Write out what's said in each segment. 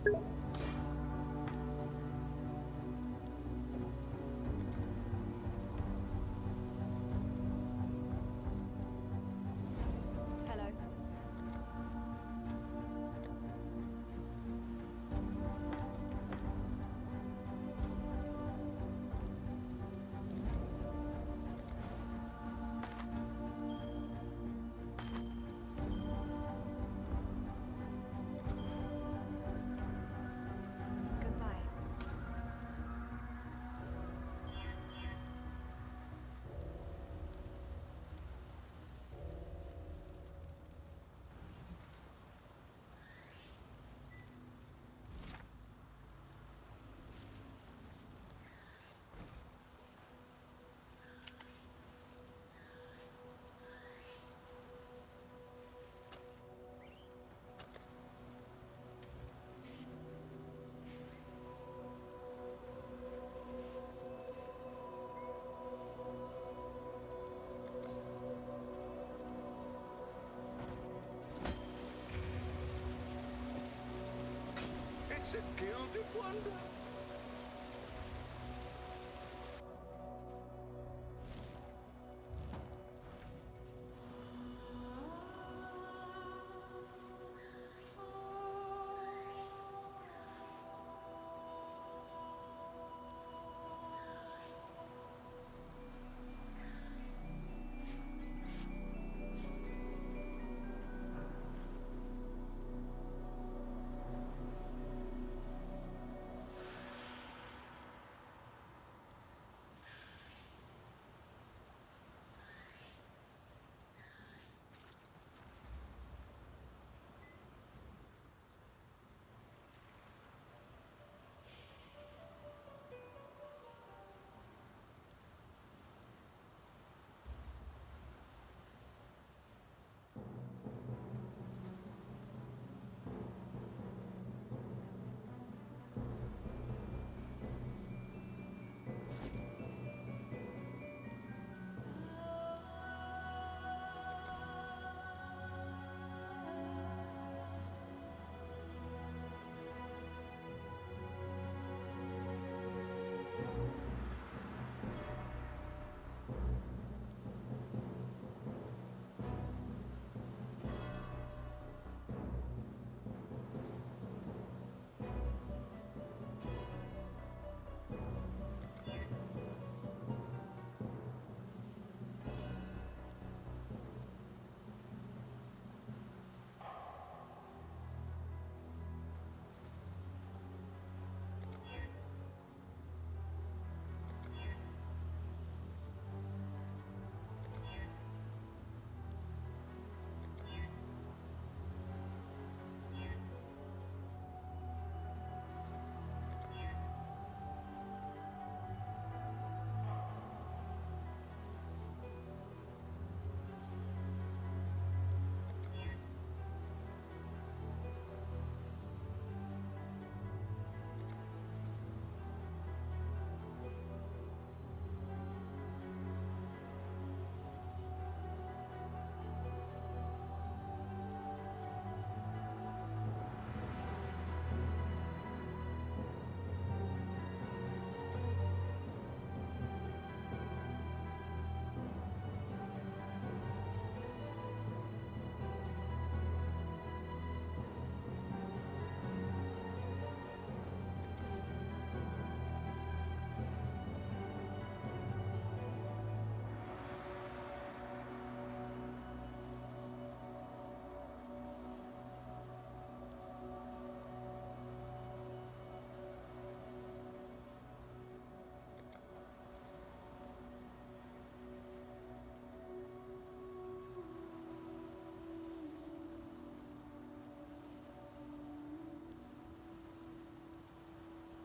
Hello. Goodbye. It's a gilded wonder.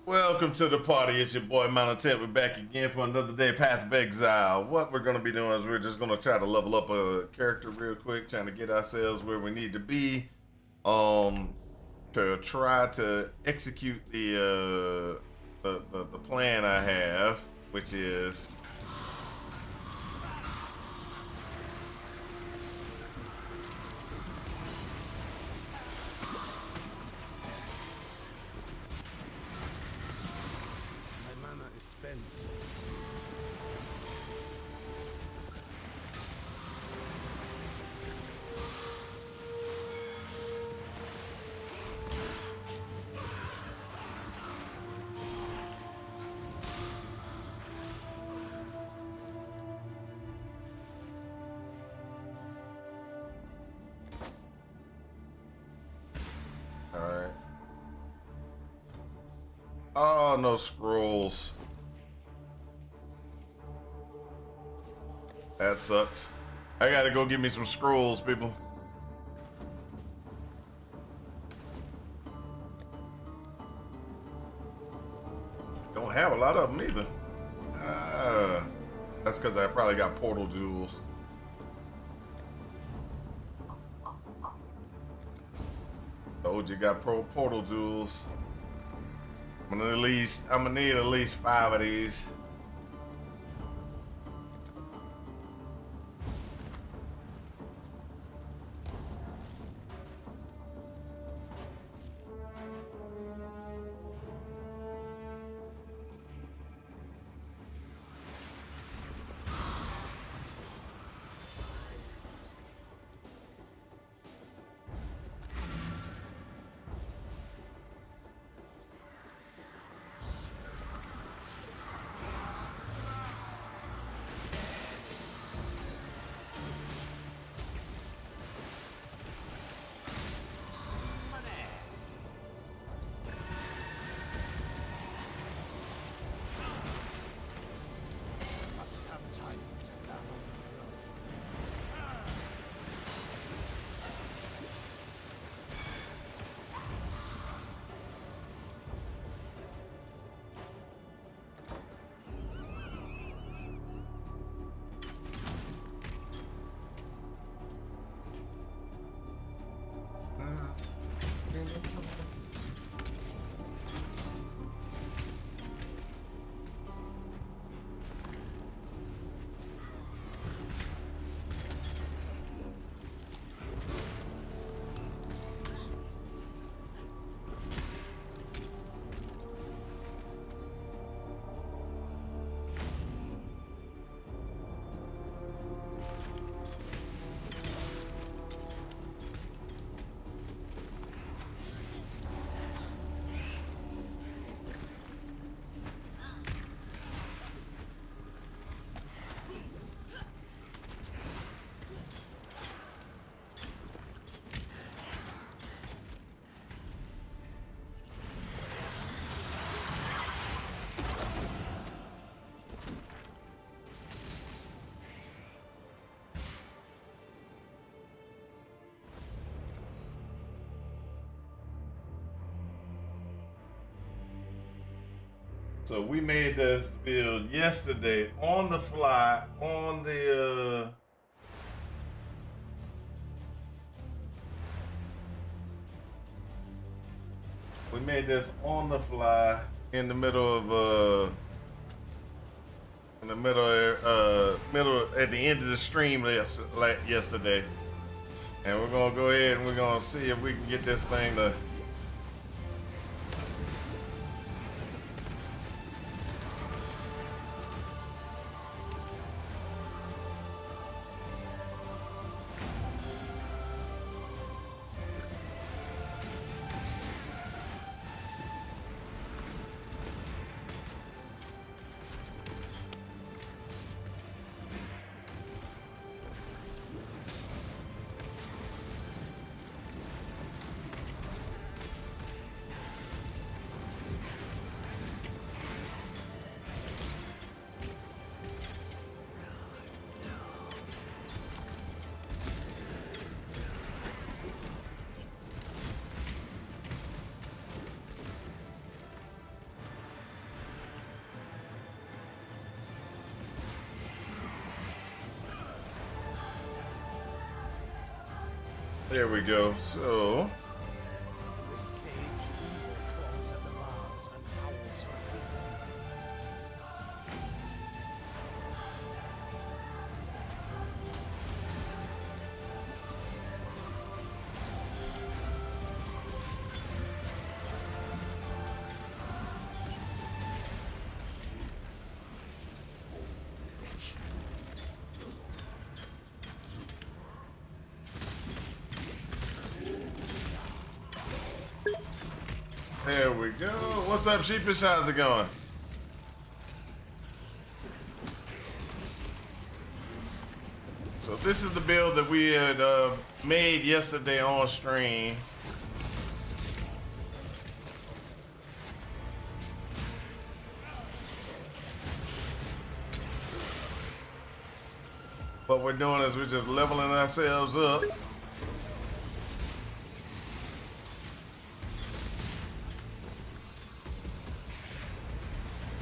Welcome to the party. It's your boy Mountain. We're back again for another day, Path of Exile. What we're going to be doing is we're just going to try to level up a character real quick, trying to get ourselves where we need to be, to try to execute the plan I have, which is Oh, no scrolls. That sucks. I gotta go get me some scrolls, people. Don't have a lot of them either. That's because I probably got portal jewels. Told you got portal jewels. I'm gonna need at least 5 of these. So we made this build yesterday on the fly, on the we made this on the fly in the middle of middle at the end of the stream yesterday. And we're gonna go ahead and we're gonna see if we can get this thing to there we go. So This cage claws at the bars and howls for freedom. there we go. What's up, Sheepish? How's it going? So this is the build that we had made yesterday on stream. what we're doing is we're just leveling ourselves up.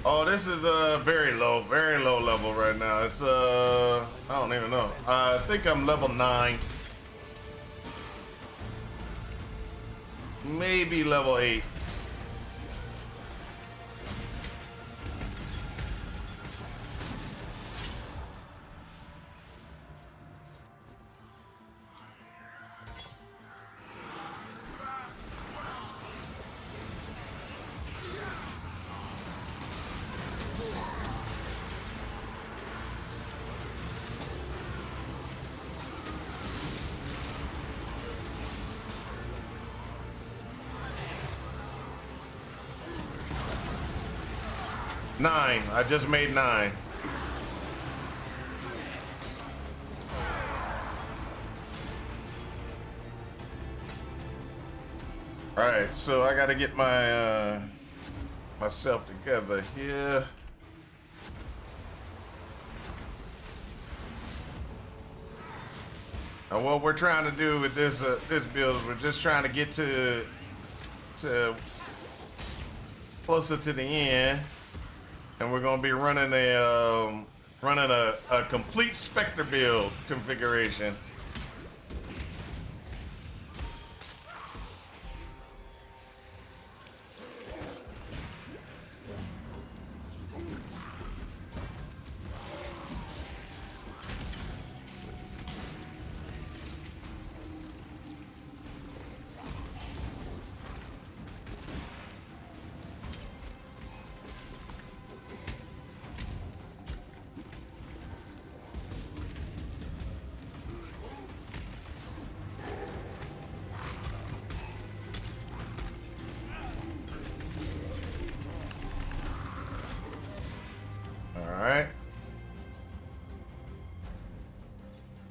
Oh, this is a very low level right now. It's I don't even know. I think I'm level 9. Maybe level 8. Nine. I just made 9. All right, so I got to get my myself together here. And what we're trying to do with this this build is we're just trying to get to closer to the end. And we're gonna be running a complete Spectre build configuration.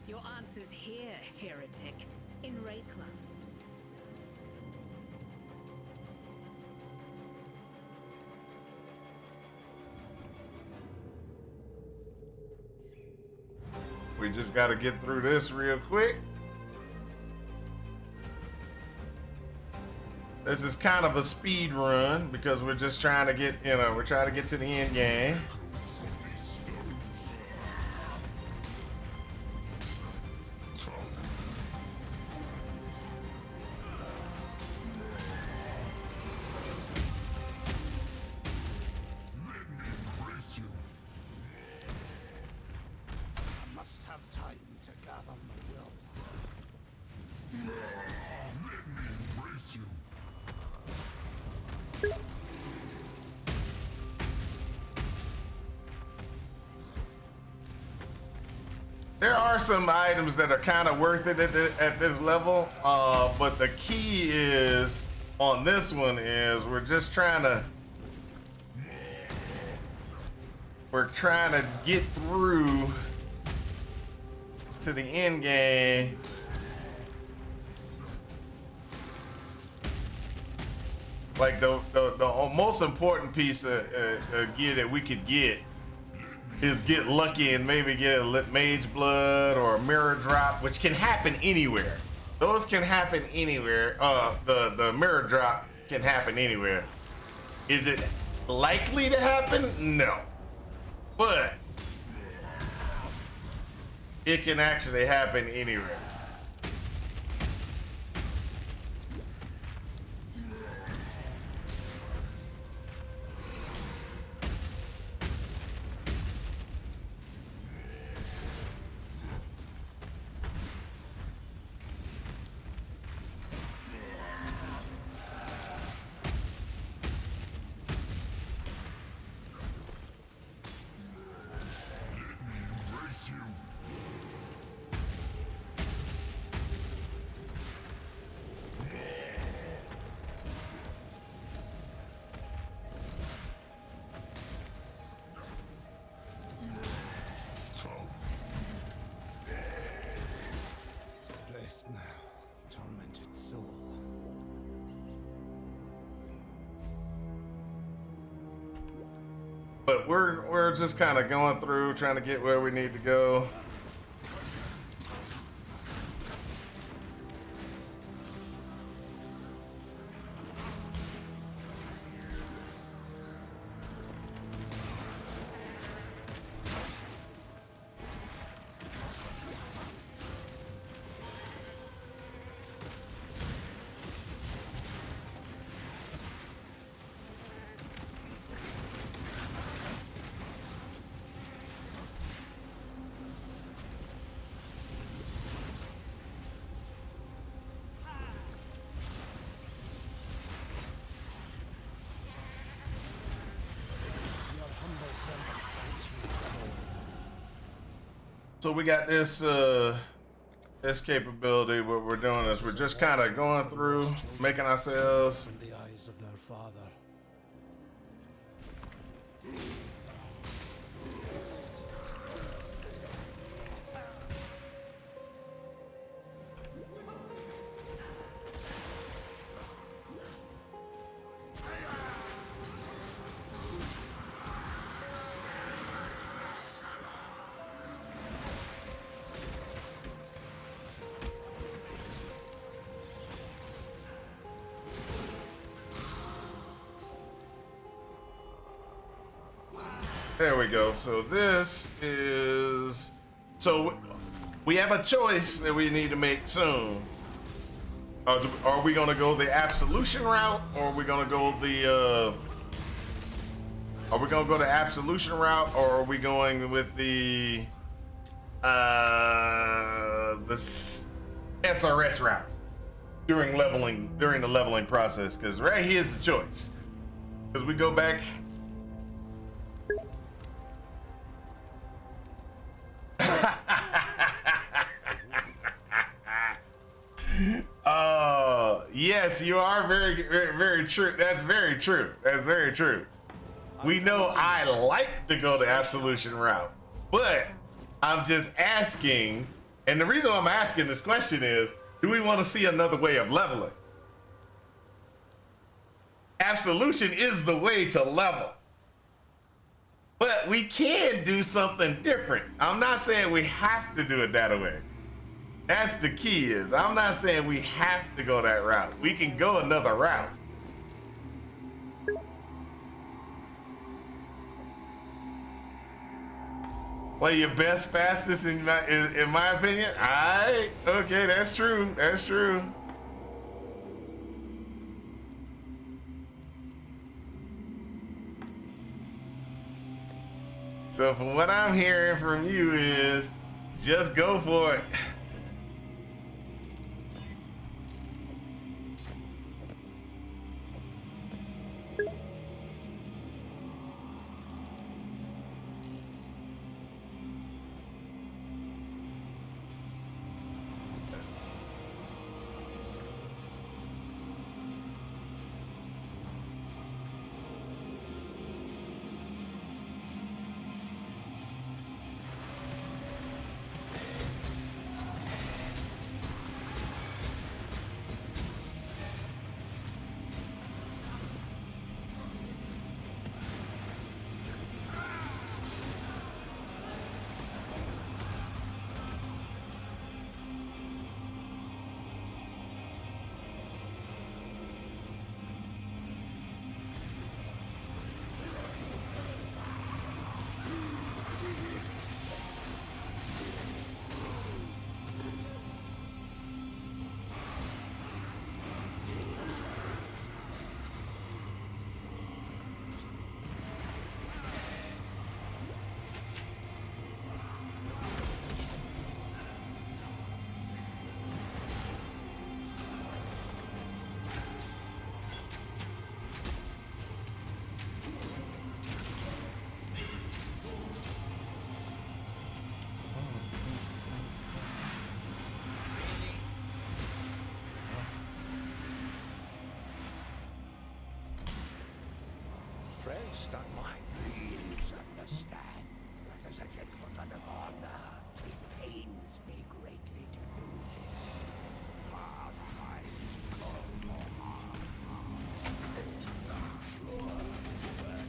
Your answer's here, heretic. In Raycraft. We just got to get through this real quick. This is kind of a speed run because we're just trying to get, we're trying to get to the end game. There are some items that are kind of worth it at this level, but the key is on this one is we're trying to get through to the end game. Like the most important piece of gear that we could get is get lucky and maybe get a mage blood or a mirror drop, which can happen anywhere. Those can happen anywhere. The mirror drop can happen anywhere. Is it likely to happen? No. But it can actually happen anywhere. Now, tormented soul. But we're just kind of going through, trying to get where we need to go. So we got this this capability. What we're doing is we're just kind of going through, making ourselves. From the eyes of their father. There we go. So this is, so we have a choice that we need to make soon. Are we gonna go the absolution route, or are we gonna go the absolution route, or are we going with the SRS route during the leveling process? Because right here's the choice. Because we go back. Yes, you are very, very, very true. That's very true. That's very true. We know I like to go the absolution route, but I'm just asking, and the reason I'm asking this question is, do we want to see another way of leveling? Absolution is the way to level. But we can do something different. I'm not saying we have to do it that way. That's the key is, I'm not saying we have to go that route. We can go another route. Play your best, fastest, in my opinion. Alright, okay, that's true. That's true. So from what I'm hearing from you is, just go for it. Friends that my dreams understand. But as a gentleman of honor, it pains me greatly to do this. Far I go for harm. I'm sure you were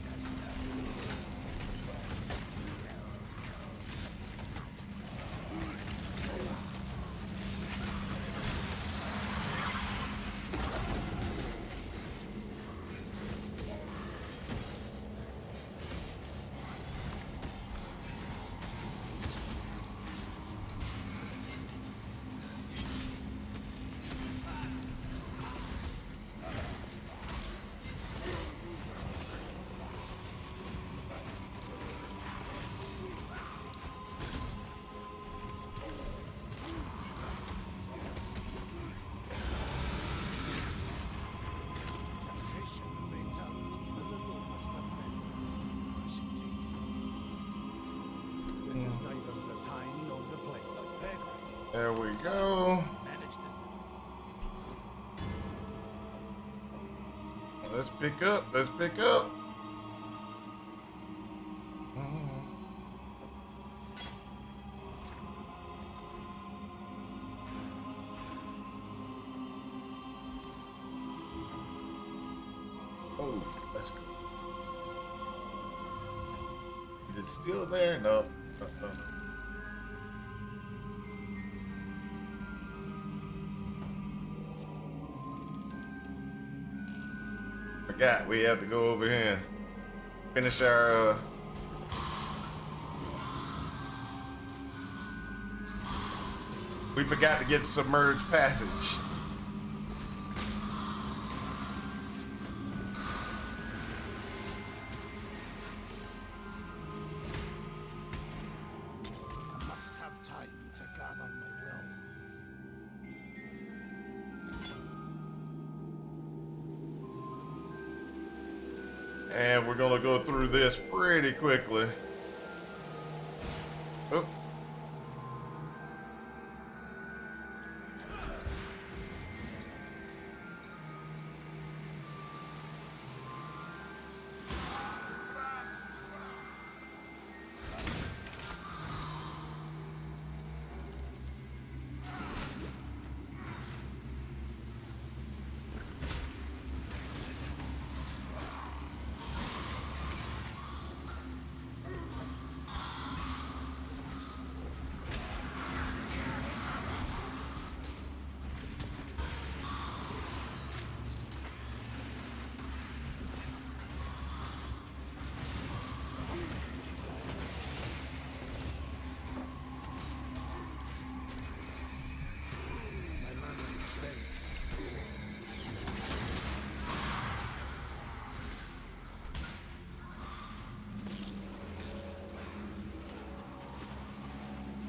There we go. Let's pick up. Let's pick up. Oh, let's go. Is it still there? No. Forgot we have to go over here and finish our we forgot to get submerged passage. I must have time to gather my will. And we're gonna go through this pretty quickly. Oh.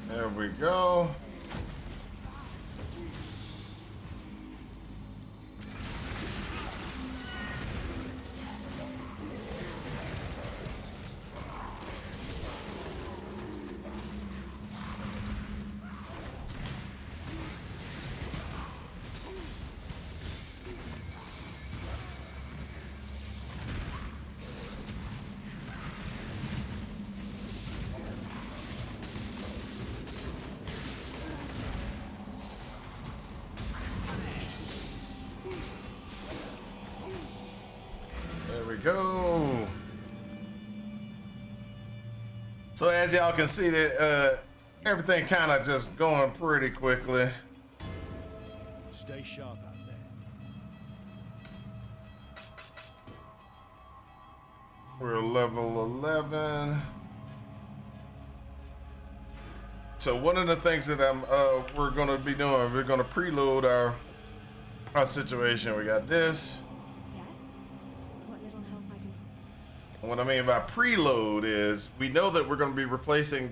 There we go. There we go. So as y'all can see that everything kind of just going pretty quickly. Stay sharp out there. We're level 11. So one of the things that we're gonna be doing, we're gonna preload our situation. We got this. Yes? What little help I can... And what I mean by preload is we know that we're gonna be replacing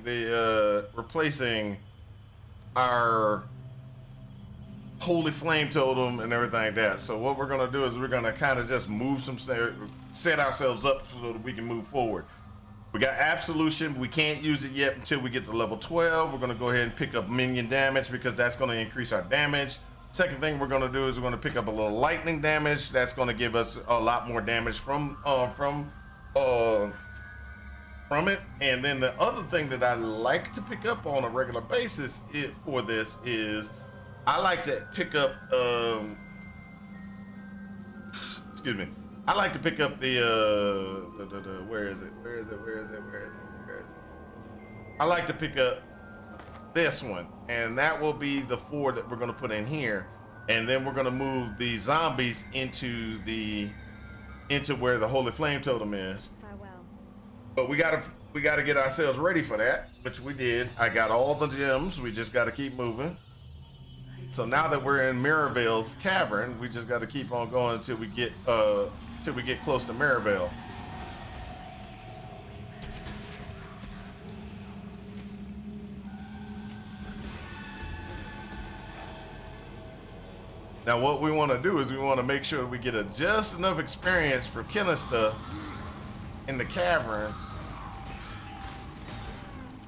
our holy flame totem and everything like that. So what we're gonna do is we're gonna kind of just move set ourselves up so that we can move forward. We got absolution. We can't use it yet until we get to level 12. We're gonna go ahead and pick up minion damage because that's gonna increase our damage. Second thing we're gonna do is we're gonna pick up a little lightning damage. That's gonna give us a lot more damage from it. And then the other thing that I like to pick up on a regular basis for this is I like to pick up excuse me. I like to pick up the where is it? I like to pick up this one, and that will be the 4 that we're gonna put in here, and then we're gonna move the zombies into where the holy flame totem is. Farewell. But we gotta get ourselves ready for that, which we did. I got all the gems. We just gotta keep moving. So now that we're in Mirabelle's cavern, we just gotta keep on going until we get close to Mirabelle. Now what we want to do is we want to make sure we get just enough experience for killing stuff in the cavern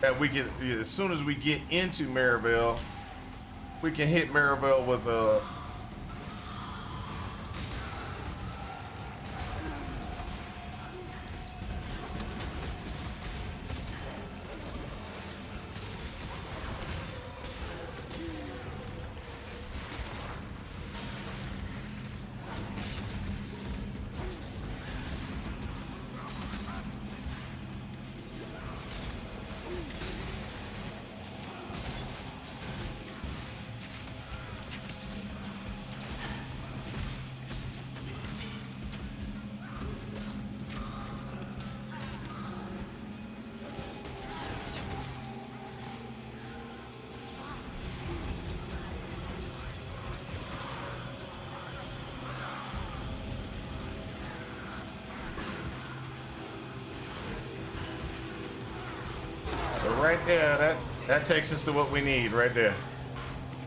that we get, as soon as we get into Mirabelle, we can hit Maribel with a. Right there, that takes us to what we need right there.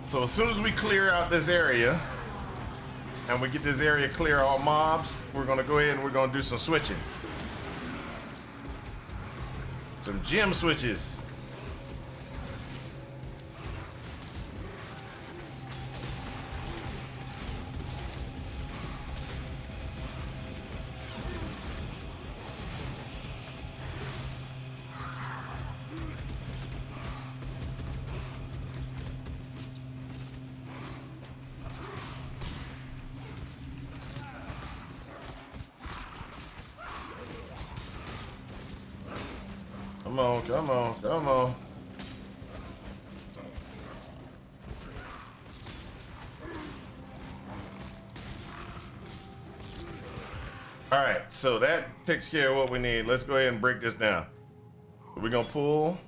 So as soon as we clear out this area and we get this area clear of all mobs, we're gonna go ahead and we're gonna do some switching. Some gem switches. Come on, come on, come on. All right, so that takes care of what we need. Let's go ahead and break this down. We're gonna pull,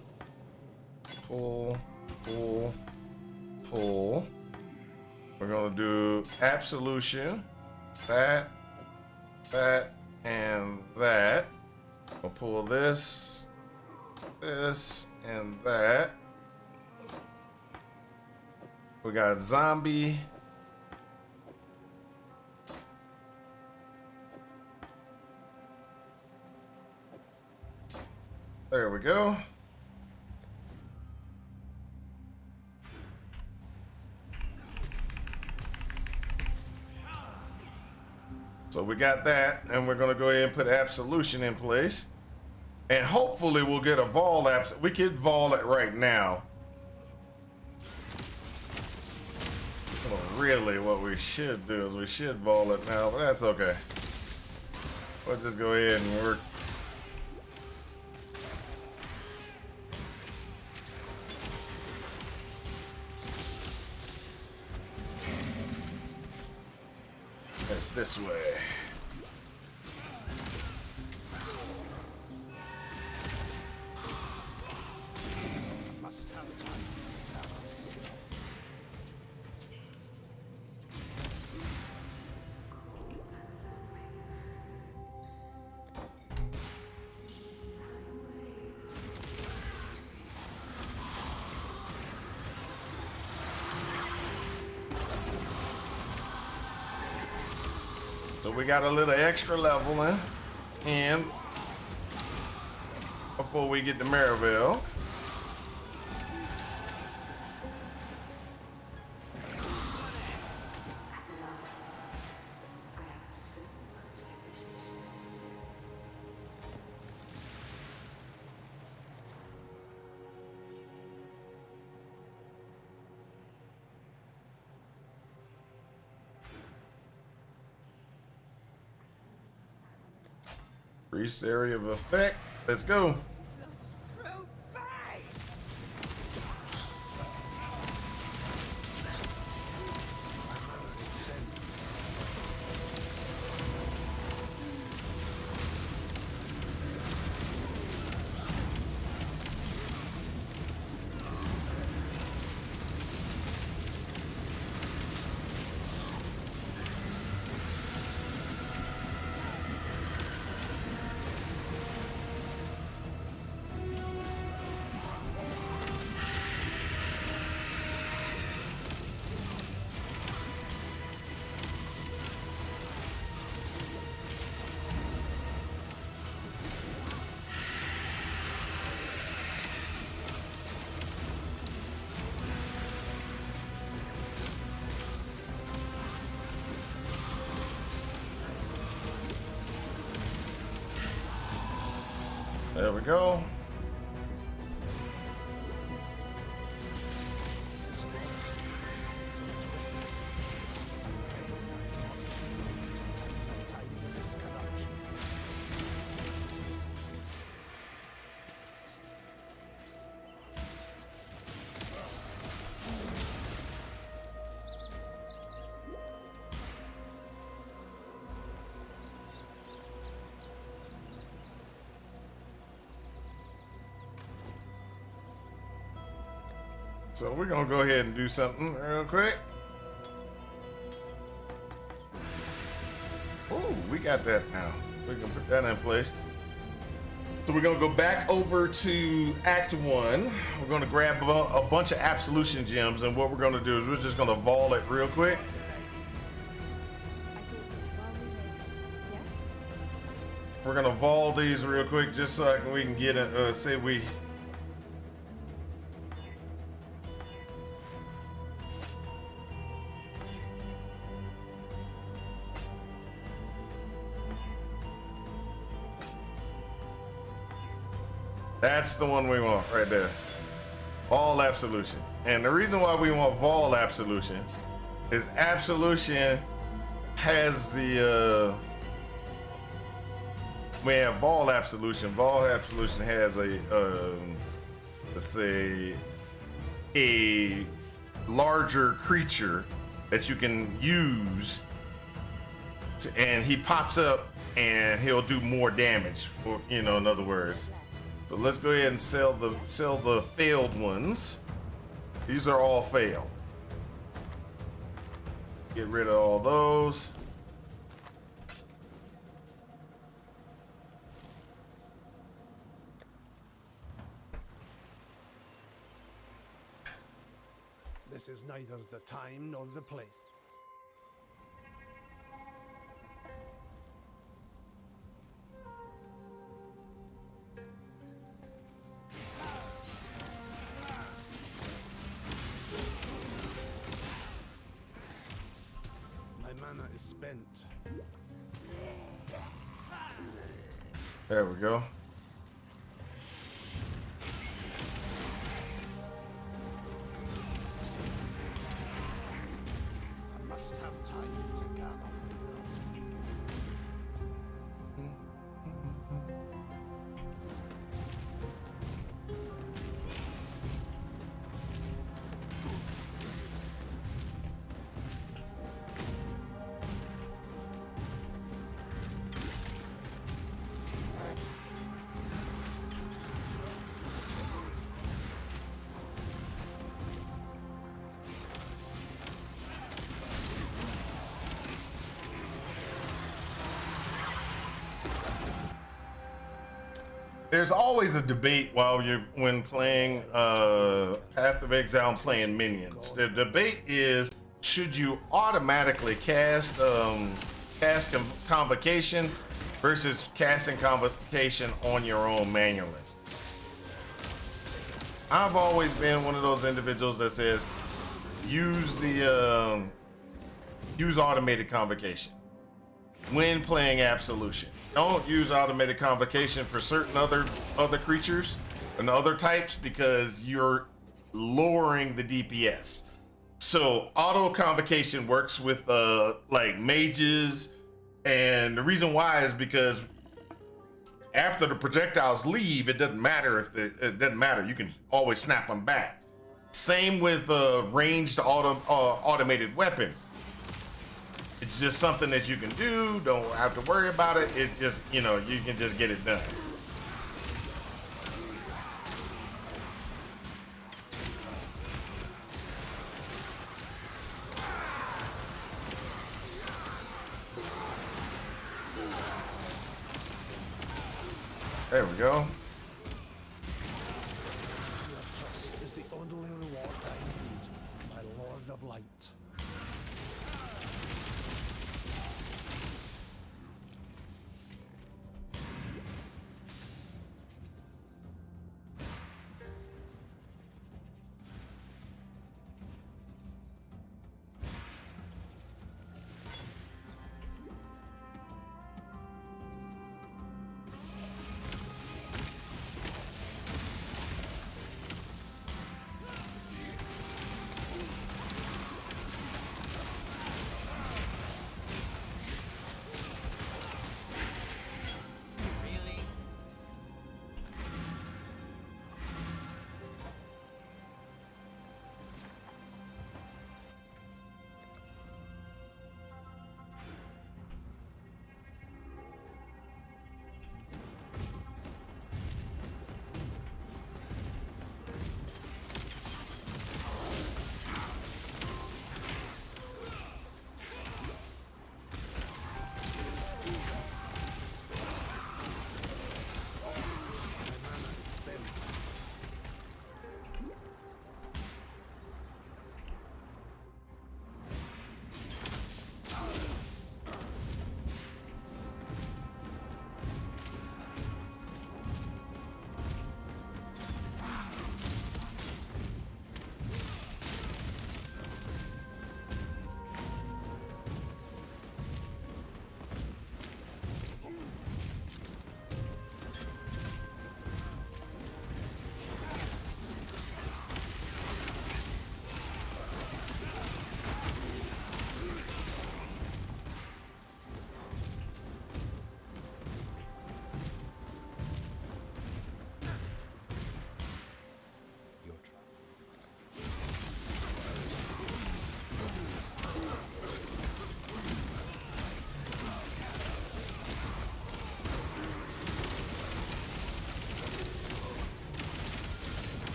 pull, pull, pull. We're gonna do absolution, that, and that. We'll pull this, this, and that. We got zombie. There we go. So we got that, and we're gonna go ahead and put absolution in place. And hopefully we'll get a vol abs. We could vol it right now. Well, really what we should do is we should vol it now, but that's okay. We'll just go ahead and work. It's this way. So we got a little extra leveling in before we get to Maribel. Increased area of effect. Let's go. There we go. So we're gonna go ahead and do something real quick. Oh, we got that now. We can put that in place. So we're gonna go back over to Act 1. We're gonna grab a bunch of Absolution gems, and what we're gonna do is we're just gonna vol it real quick. I thought that while we live. Yes? We're gonna vol these real quick just so we can get a, say we. That's the one we want right there. All Absolution. And the reason why we want Vol Absolution is Absolution has the, we have Vol Absolution. Vol Absolution has a, let's say, a larger creature that you can use to, and he pops up and he'll do more damage, or, you know, in other words. So let's go ahead and sell the failed ones. These are all failed. Get rid of all those. This is neither the time nor the place. My mana is spent. There we go. I must have time to gather my will. There's always a debate when playing Path of Exile and playing minions. The debate is, should you automatically cast Convocation versus casting Convocation on your own manually? I've always been one of those individuals that says use automated Convocation when playing Absolution. Don't use automated Convocation for certain other creatures and other types because you're lowering the DPS. So auto Convocation works with like mages, and the reason why is because after the projectiles leave, it doesn't matter it doesn't matter. You can always snap them back. Same with ranged automated weapon. It's just something that you can do. Don't have to worry about it. It just, you know, you can just get it done. There we go. Your trust is the only reward I need, my Lord of Light.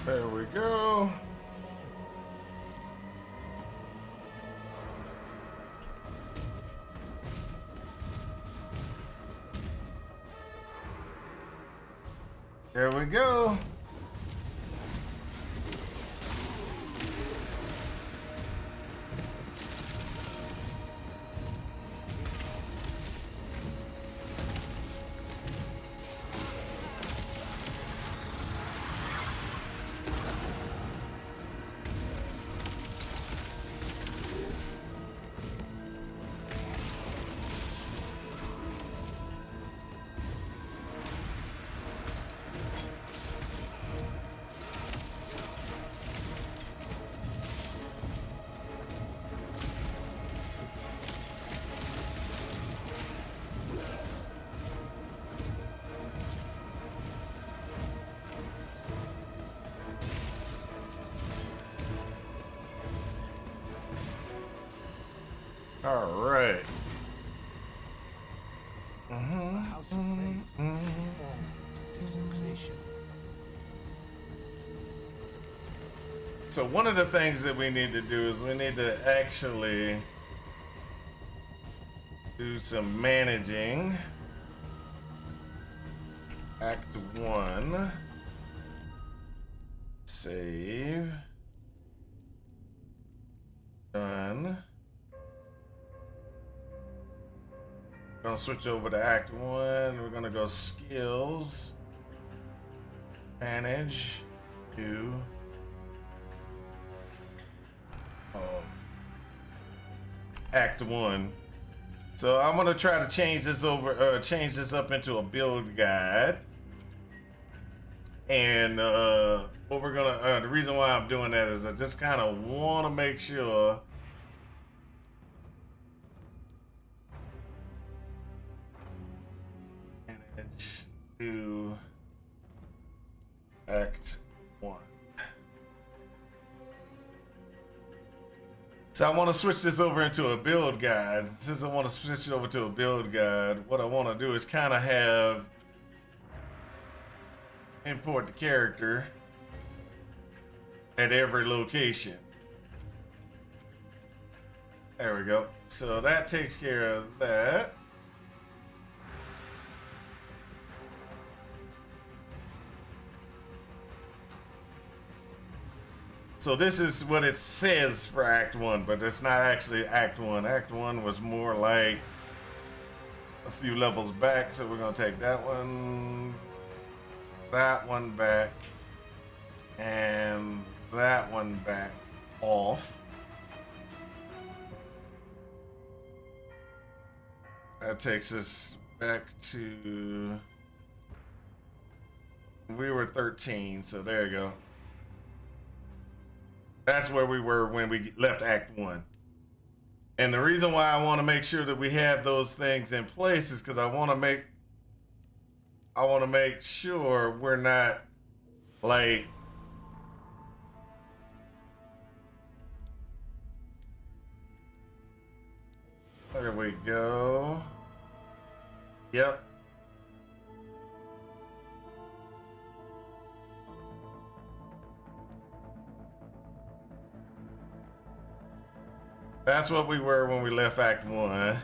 There we go. There we go. All right. The House of Faith fallen to desecration. So one of the things that we need to do is we need to actually do some managing. Act 1. Save. Done. Gonna switch over to Act 1. We're gonna go skills. Manage. Do. Act 1. So I'm gonna try to change this over, change this up into a build guide. And what we're gonna, the reason why I'm doing that is I just kind of want to make sure manage to Act 1. So I want to switch this over into a build guide. Since I want to switch it over to a build guide, what I want to do is kind of have import the character at every location. There we go. So that takes care of that. So this is what it says for Act 1, but it's not actually Act 1. Act 1 was more like a few levels back, so we're gonna take that one back, and that one back off. That takes us back to, we were 13, so there you go. That's where we were when we left Act 1. And the reason why I want to make sure that we have those things in place is because I want to make sure we're not like there we go. Yep. That's what we were when we left Act 1.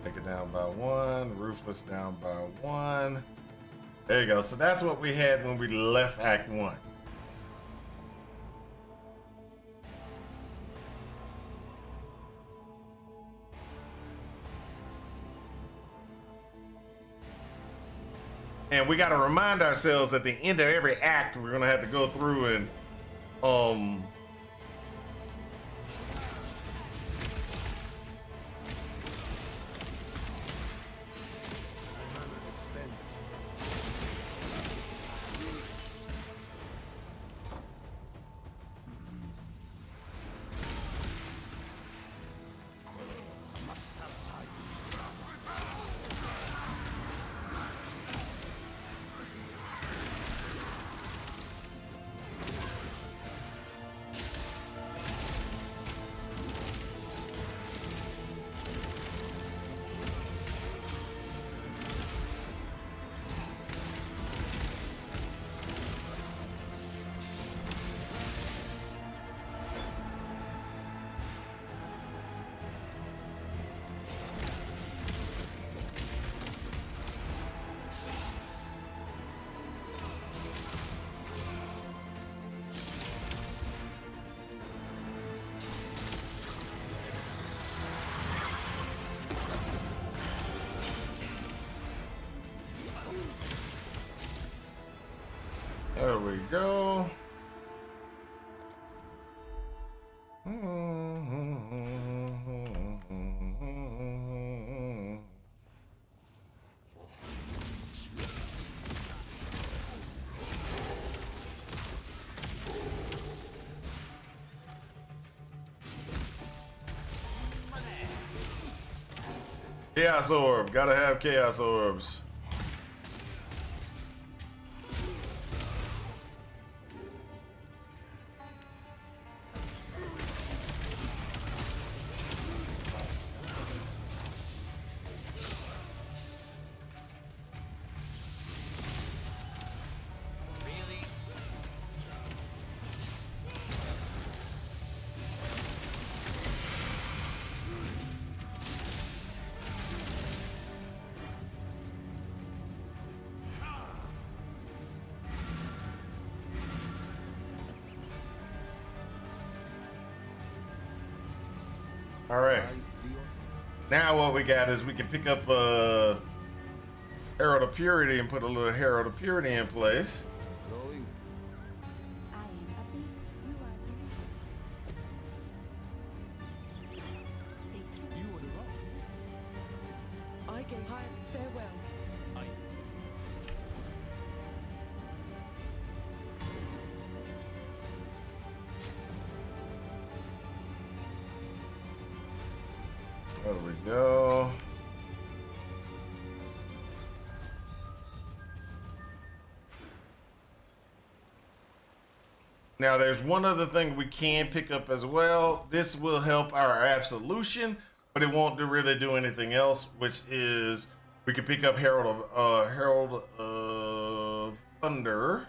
Take it down by 1. Ruthless down by 1. There you go. So that's what we had when we left Act 1. And we got to remind ourselves at the end of every act, we're going to have to go through and, There we go. Chaos Orb. Gotta have Chaos Orbs. All right. Now what we got is we can pick up Herald of Purity and put a little Herald of Purity in place. I am a beast. You are the Stay true. You were right. I go high. Farewell. I. There we go. Now there's one other thing we can pick up as well. This will help our absolution, but it won't really do anything else, which is we can pick up Herald of Thunder.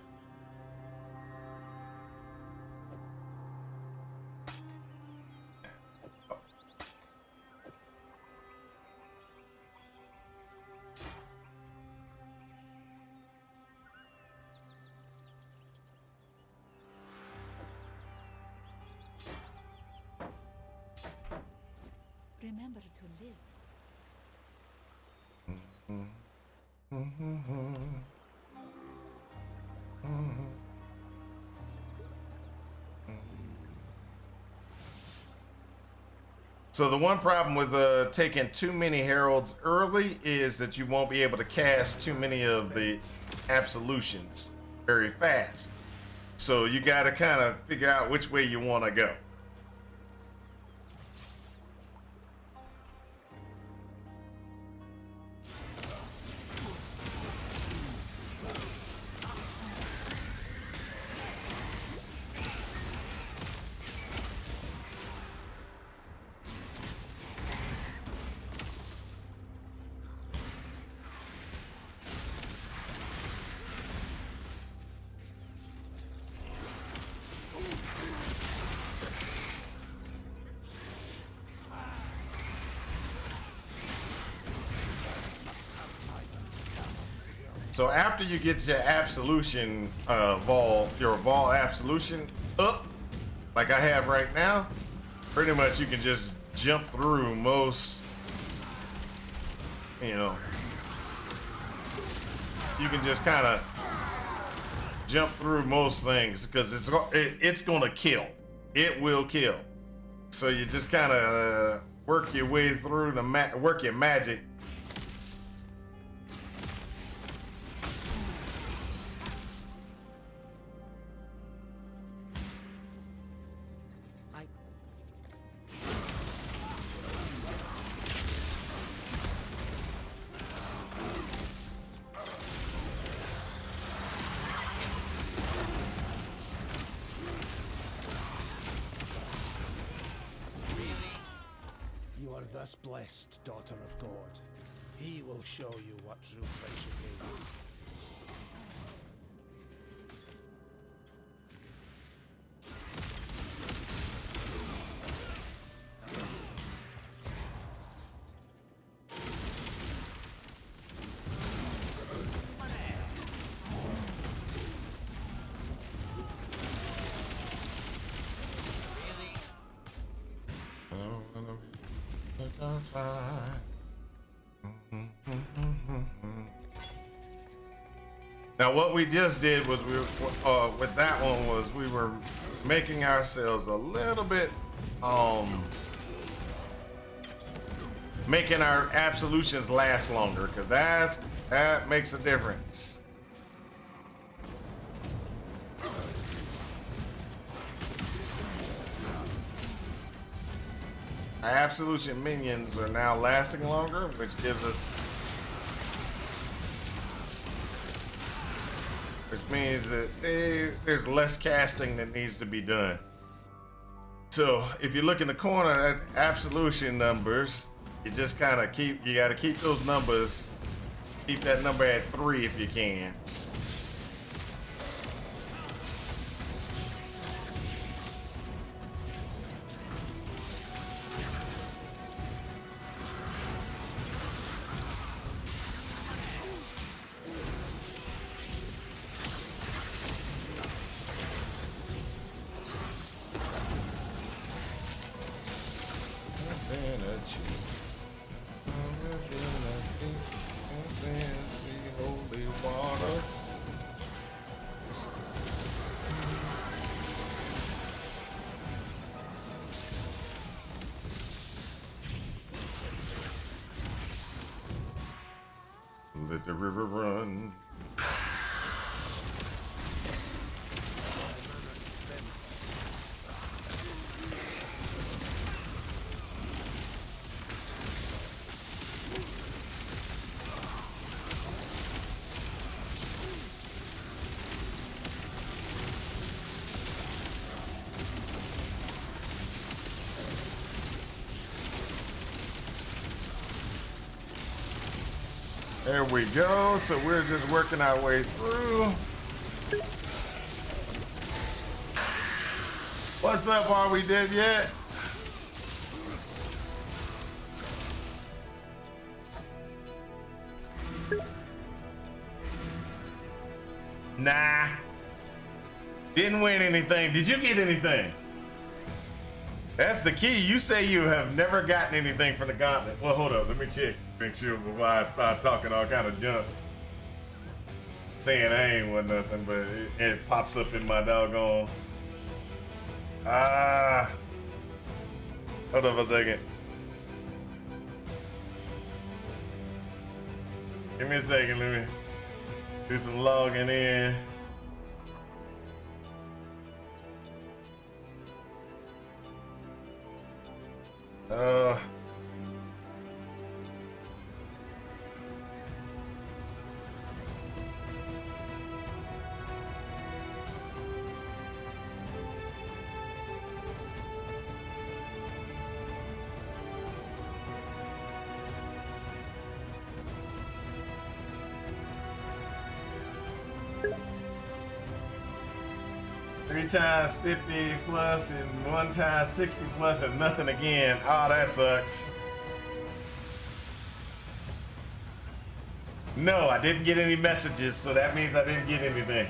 Remember to live. So the one problem with taking too many heralds early is that you won't be able to cast too many of the absolutions very fast. So you got to kind of figure out which way you want to go. So after you get your absolution your Vol absolution up, like I have right now, pretty much you can just jump through most, you know, you can just kind of jump through most things because it's gonna kill. It will kill. So you just kind of work your way through work your magic. You are thus blessed, daughter of God. He will show you what true friendship is. Now what we just did was with that one was we were making ourselves a little bit making our absolutions last longer, because that makes a difference. Our absolution minions are now lasting longer, which means that there's less casting that needs to be done. So if you look in the corner at absolution numbers, you just kind of you got to keep those numbers, keep that number at 3 if you can. Let the river run. There we go. So we're just working our way through. What's up? Are we dead yet? Nah. Didn't win anything. Did you get anything? That's the key. You say you have never gotten anything from the gauntlet. Well, hold up. Let me check. Make sure before I start talking all kind of junk. Saying I ain't want nothing, but it pops up in my doggone. Hold up a second. Give me a second. Let me do some logging in. Three times 50 plus and 1 time 60 plus and nothing again. Oh, that sucks. No, I didn't get any messages, so that means I didn't get anything.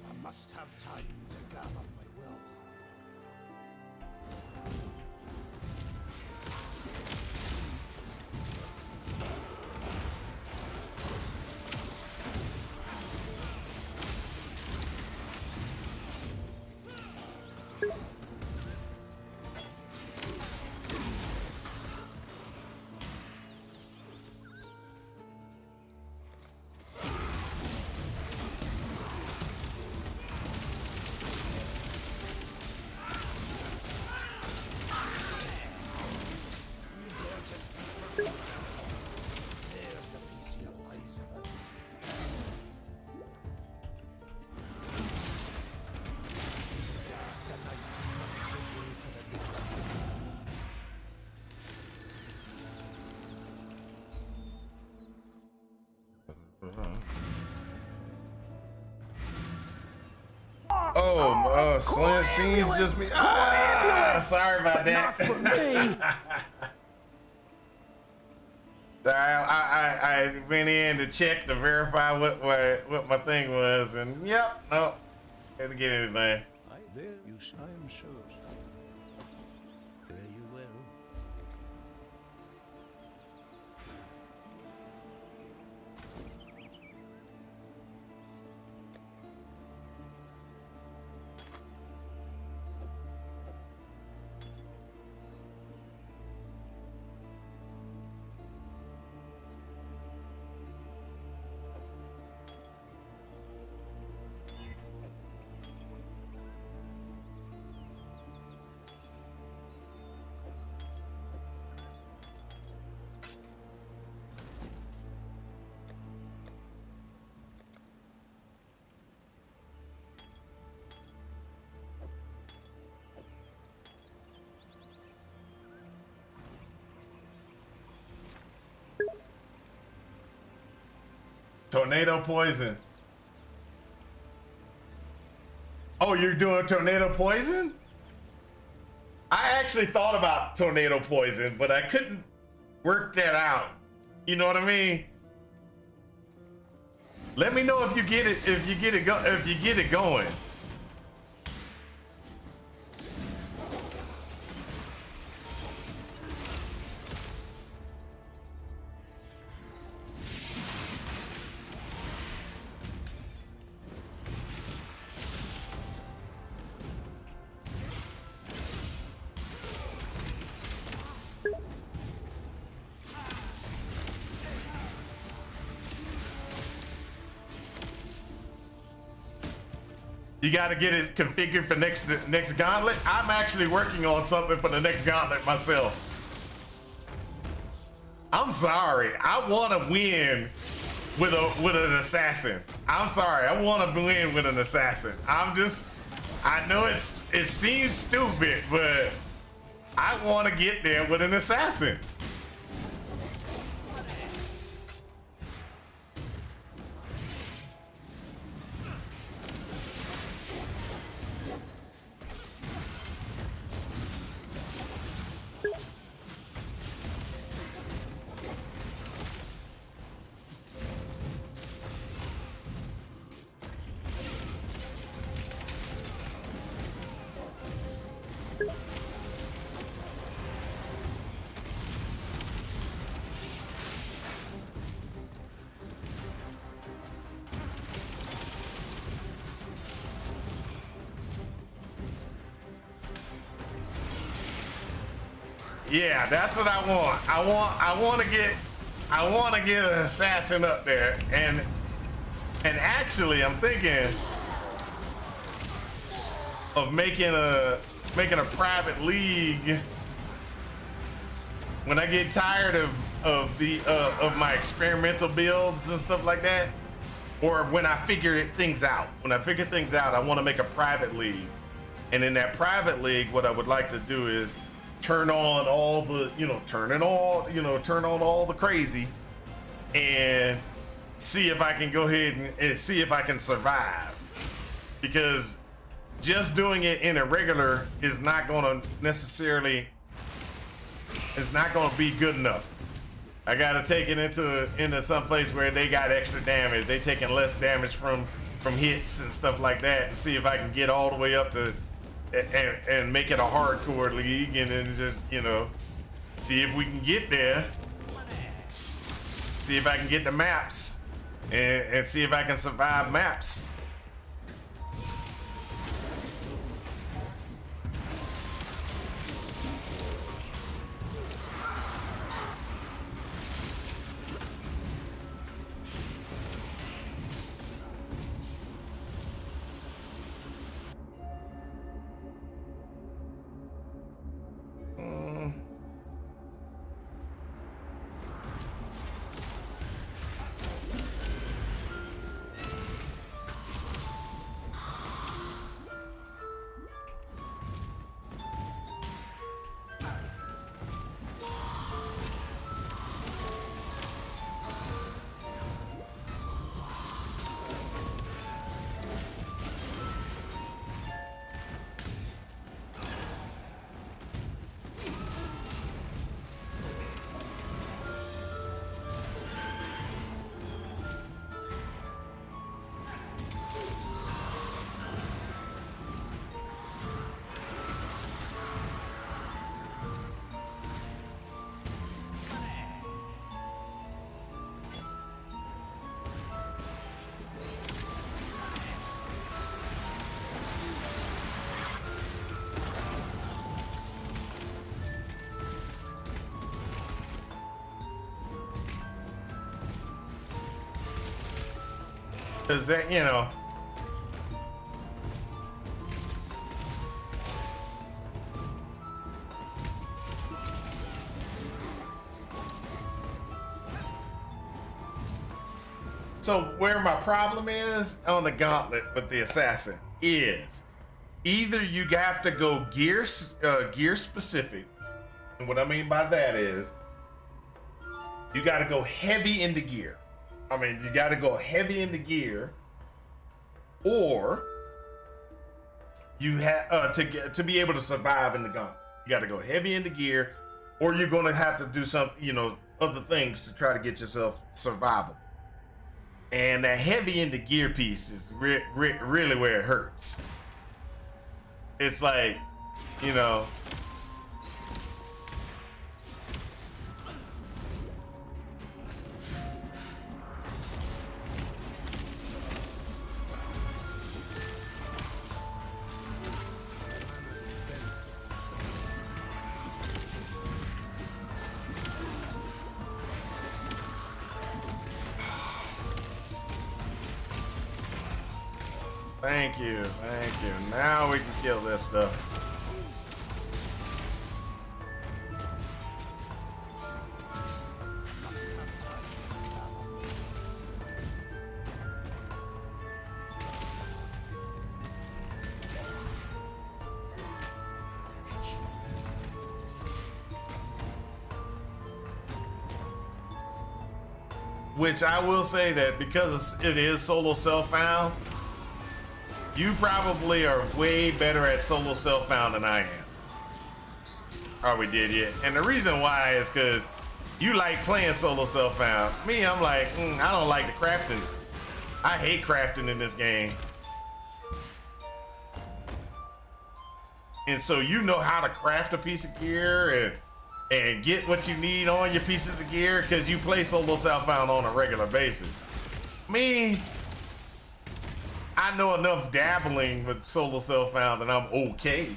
I must have time to gather my will. Oh, Slim C's just me. Sorry about that. Not for me. So I went in to check to verify what my thing was, and yep, no, didn't get anything. There you I am so. There you will. Tornado poison. Oh, you're doing tornado poison? I actually thought about tornado poison, but I couldn't work that out. You know what I mean? Let me know if you get it, if you get it going. You got to get it configured for next gauntlet. I'm actually working on something for the next gauntlet myself. I'm sorry. I want to win with an assassin. I'm sorry. I want to win with an assassin. I know it seems stupid, but I want to get there with an assassin. Yeah, that's what I want. I want to get an assassin up there, and actually I'm thinking of making a private league when I get tired of my experimental builds and stuff like that, or when I figure things out. When I figure things out, I want to make a private league, and in that private league, what I would like to do is turn on all the, turn on all the crazy, and see if I can go ahead and see if I can survive. Because just doing it in a regular is not going to necessarily, it's not going to be good enough. I got to take it into some place where they got extra damage. They taking less damage from hits and stuff like that, and see if I can get all the way up to and make it a hardcore league, and then just, see if we can get there. See if I can get the maps, and see if I can survive maps. Cause that, you know. So where my problem is on the gauntlet with the assassin is either you have to go gear specific, and what I mean by that is you got to go heavy into gear. I mean, you got to go heavy into gear, or you have to be able to survive in the gauntlet. You got to go heavy into gear, or you're going to have to do some, you know, other things to try to get yourself survivable. And that heavy into gear piece is really where it hurts. It's like, you know, thank you. Now we can kill this stuff. Which I will say that because it is solo self-found, you probably are way better at solo self-found than I am. Are we did yet? And the reason why is because you like playing solo self-found. Me, I'm like, I don't like the crafting. I hate crafting in this game. And so you know how to craft a piece of gear and get what you need on your pieces of gear because you play solo self-found on a regular basis. Me, I know enough dabbling with solo self-found that I'm okay.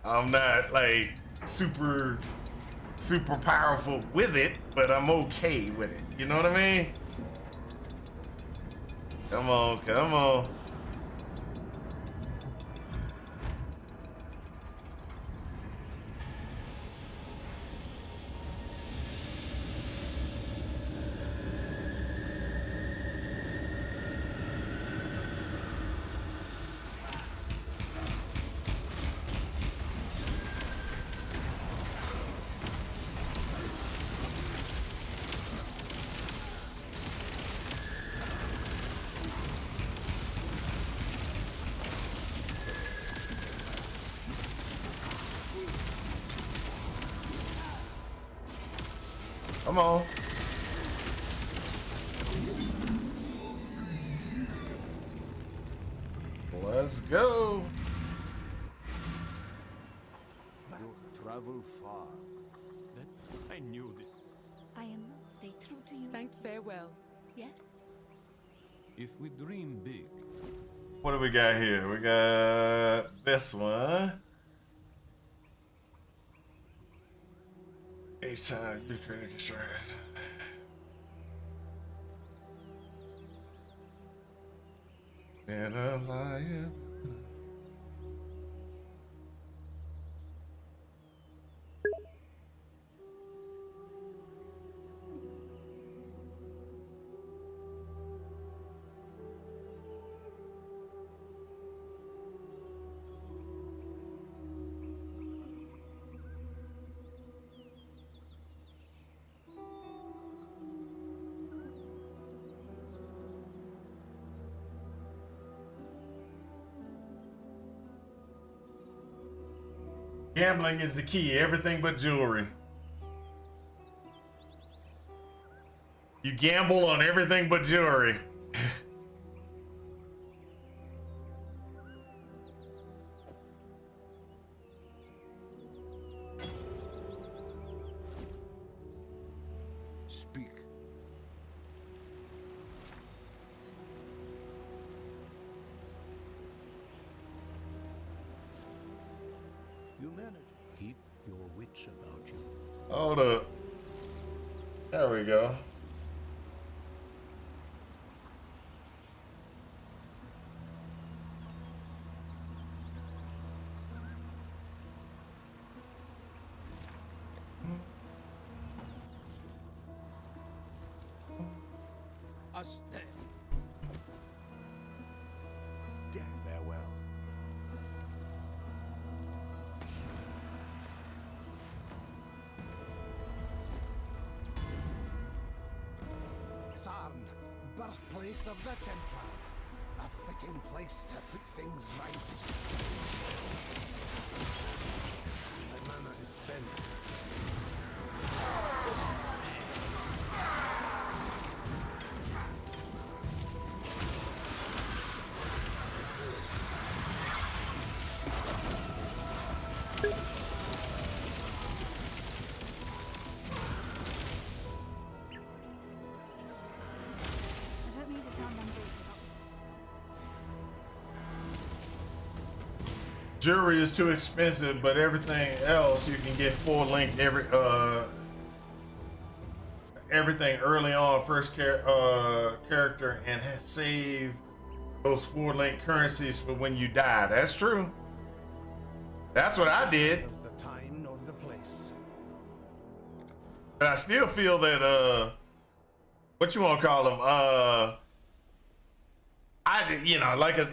I'm not like super powerful with it, but I'm okay with it. You know what I mean? Come on. Come on. Let's go. You travel far. That I knew this. I am not. Stay true to you. Thank you. Farewell. Yes? If we dream big, What do we got here? We got this one. Each time you're trying to get started. And a lion. Gambling is the key, everything but jewelry. You gamble on everything but jewelry. Speak. You manage. Keep your wits about you. Hold up. There we go. us then. Farewell. Sarn, birthplace of the Templar. A fitting place to put things right. My mana is spent. I don't mean to sound ungrateful. Jewelry is too expensive, but everything else you can get full length everything early on first character and save those full length currencies for when you die. That's true. That's what I did. Of the time nor the place. But I still feel that what you want to call them?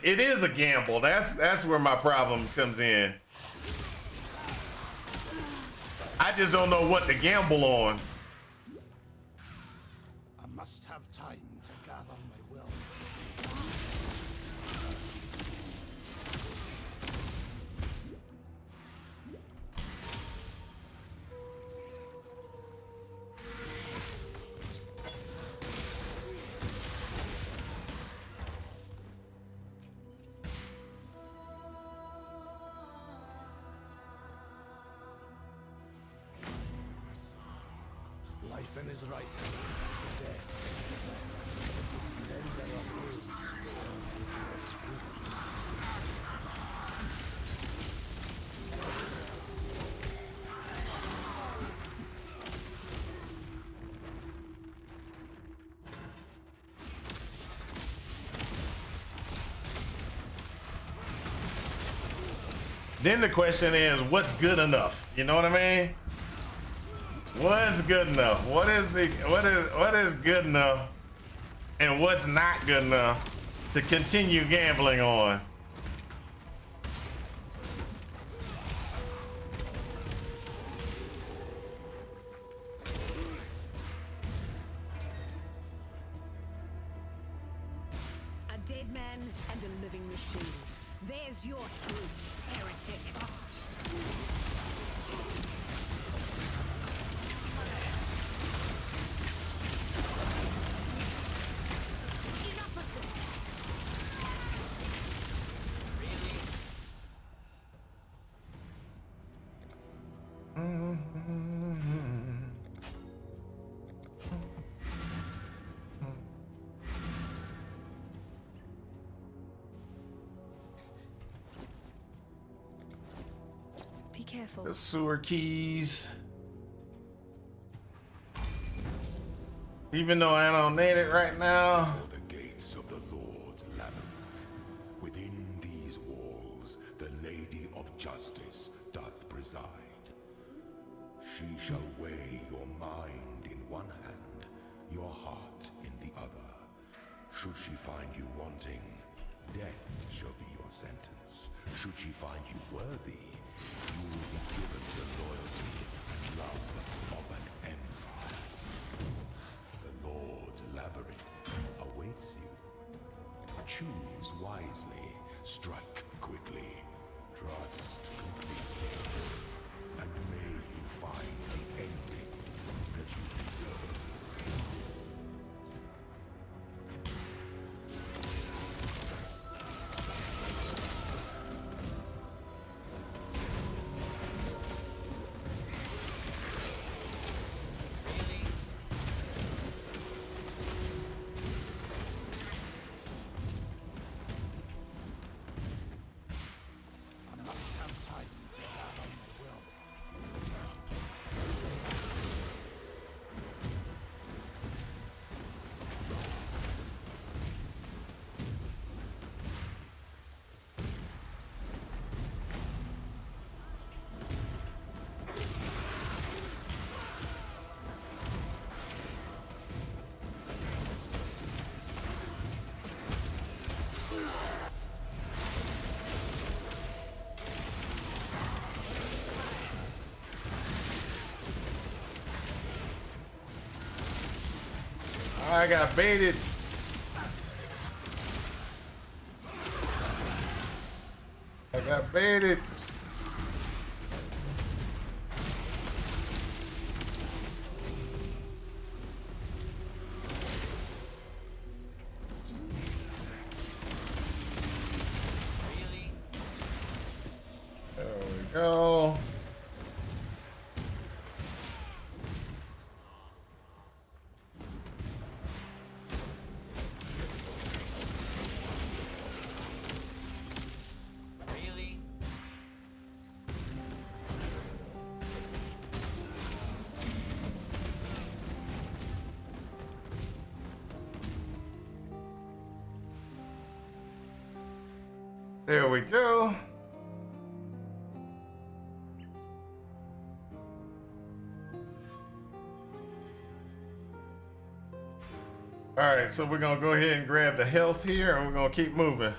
It is a gamble. That's where my problem comes in. I just don't know what to gamble on. I must have time to gather my will. Life in his right hand, death. Then there are those what's good. Then the question is, what's good enough? You know what I mean? What's good enough? What is good enough, and what's not good enough to continue gambling on? A dead man and a living machine. There's your truth, heretic. Enough of this. Be careful. The sewer keys. Even though I don't need it right now. The gates of the Lord's labyrinth. Within these walls, the Lady of Justice doth preside. She shall weigh your mind in one hand, your heart in the other. Should she find you wanting, death shall be your sentence. Should she find you worthy, you will be given the loyalty and love of an empire. The Lord's labyrinth awaits you. Choose wisely, strike quickly, trust completely, and may you find the ending that you deserve. I must have time to I got baited. I got baited. There we go. There we go. All right, so we're gonna go ahead and grab the health here and we're gonna keep moving.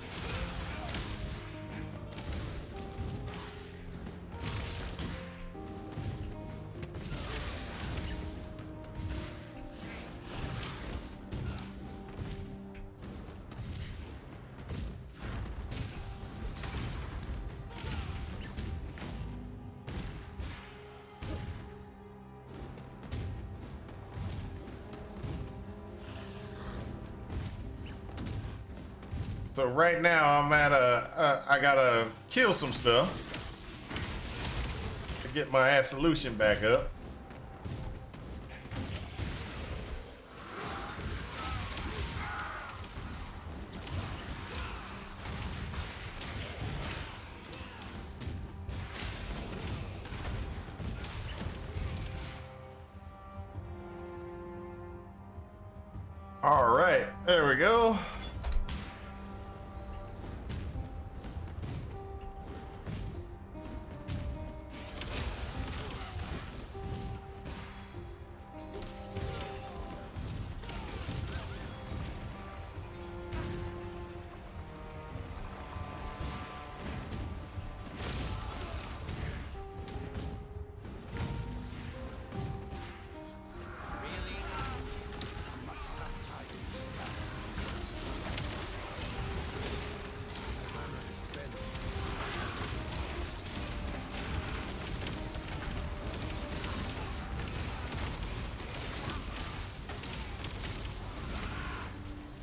So right now I'm at I gotta kill some stuff to get my absolution back up. All right, there we go.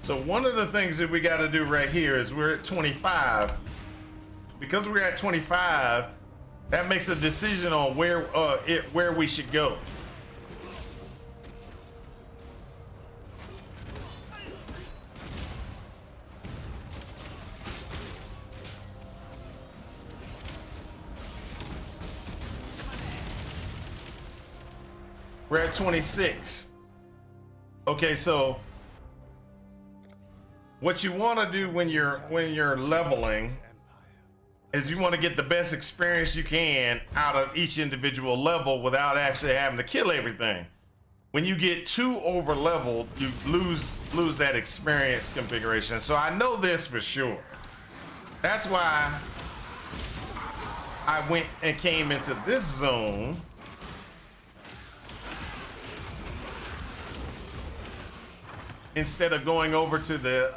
So one of the things that we got to do right here is we're at 25. Because we're at 25, that makes a decision on where we should go. We're at 26. Okay, so what you want to do when you're leveling is you want to get the best experience you can out of each individual level without actually having to kill everything. When you get too over leveled, you lose that experience configuration. So I know this for sure. That's why I went and came into this zone. Instead of going over to the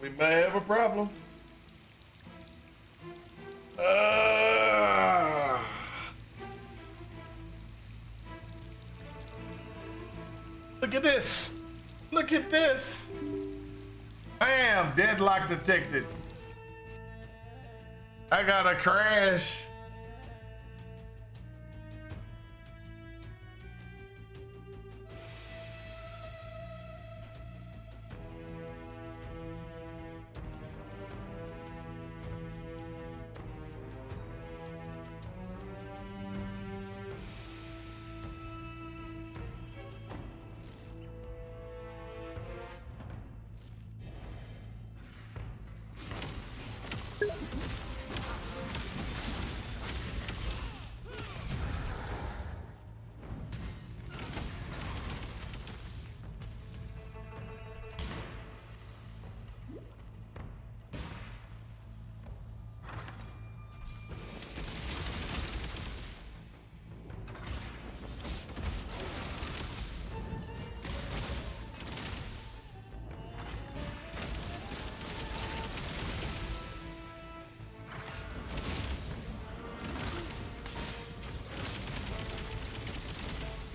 we may have a problem. Look at this. Look at this. Bam, deadlock detected. I got a crash.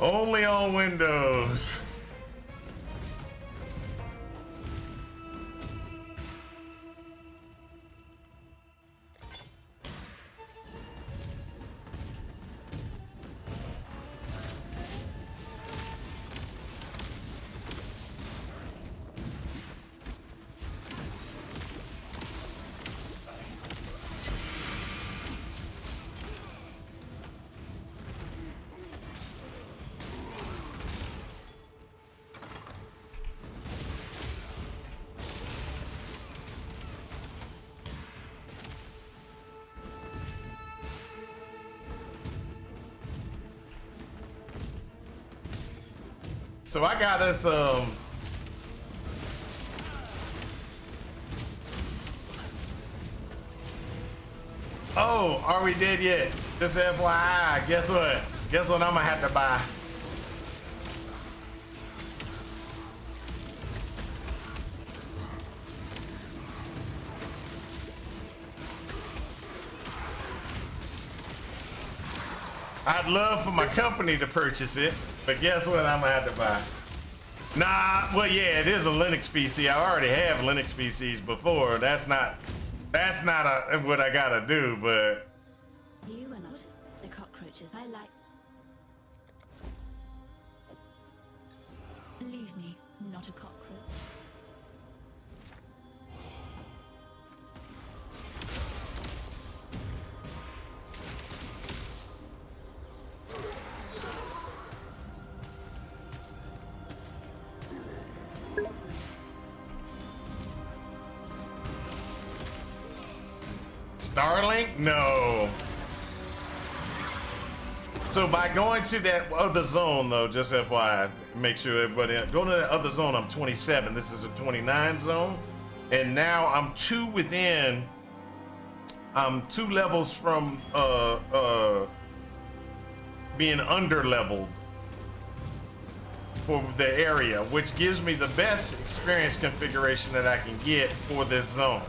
Only on Windows. So I got us oh, are we dead yet? Just FYI, guess what? Guess what I'm gonna have to buy? I'd love for my company to purchase it, but guess what I'm gonna have to buy? Nah, well, yeah, it is a Linux PC. I already have Linux PCs before. That's not what I gotta do, but You and not the cockroaches. I like. Leave me, not a cockroach. Starlink? No. So by going to that other zone, though, just FYI, make sure everybody go to that other zone. I'm 27. This is a 29 zone, and now I'm I'm 2 levels from being under leveled for the area, which gives me the best experience configuration that I can get for this zone.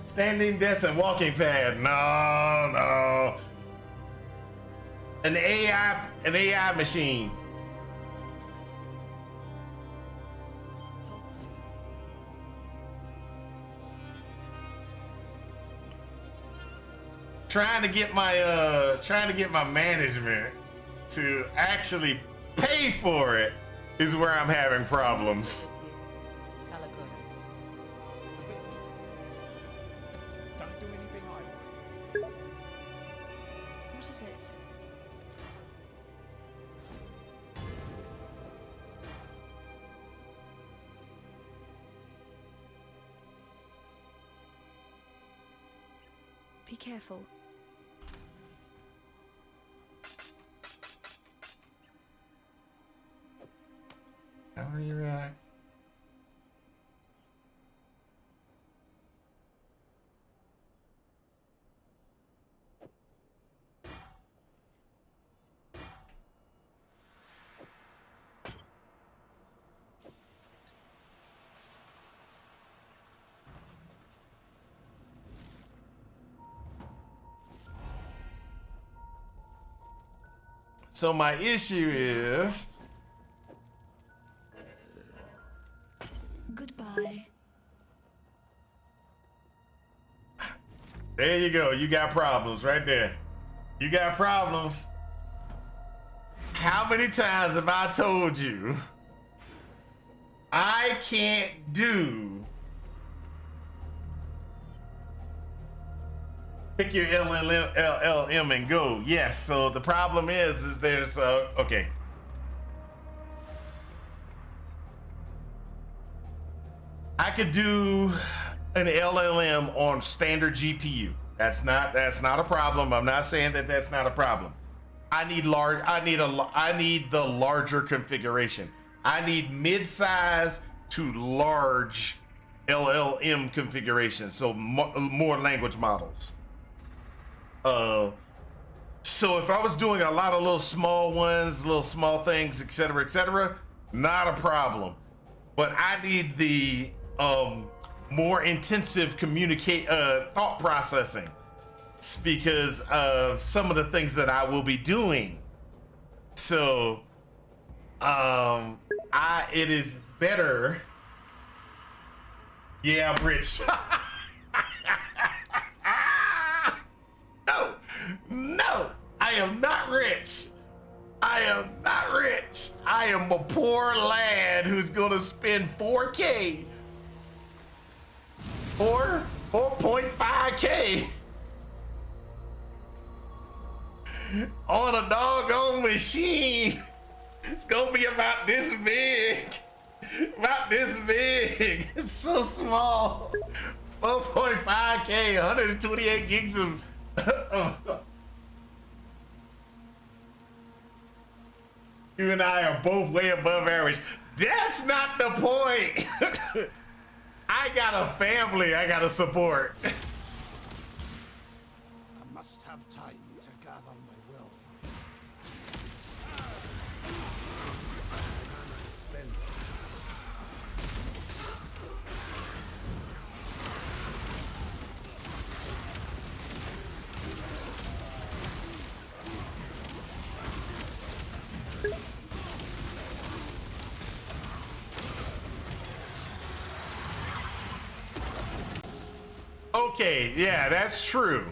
Standing desk and walking pad. No. An AI machine. Trying to get my management to actually pay for it is where I'm having problems. What is it? Be careful. How do you react? So my issue is Goodbye. there you go. You got problems right there. You got problems. How many times have I told you I can't do Pick your LLM and go. Yes. So the problem is there's okay. I could do an LLM on standard GPU. That's not a problem. I'm not saying that that's not a problem. I need the larger configuration. I need mid-size to large LLM configuration. So more language models. So if I was doing a lot of little small ones, little small things, etc., not a problem. But I need the more intensive thought processing because of some of the things that I will be doing. So it is better. Yeah, I'm rich. No, I am not rich. I am not rich. I am a poor lad who's gonna spend 4K, 4.5K on a doggone machine. It's gonna be about this big. About this big. It's so small. 4.5K, 128 gigs of you and I are both way above average. That's not the point. I got a family I gotta support. I must have time to gather my will. Spend. Okay, yeah, that's true.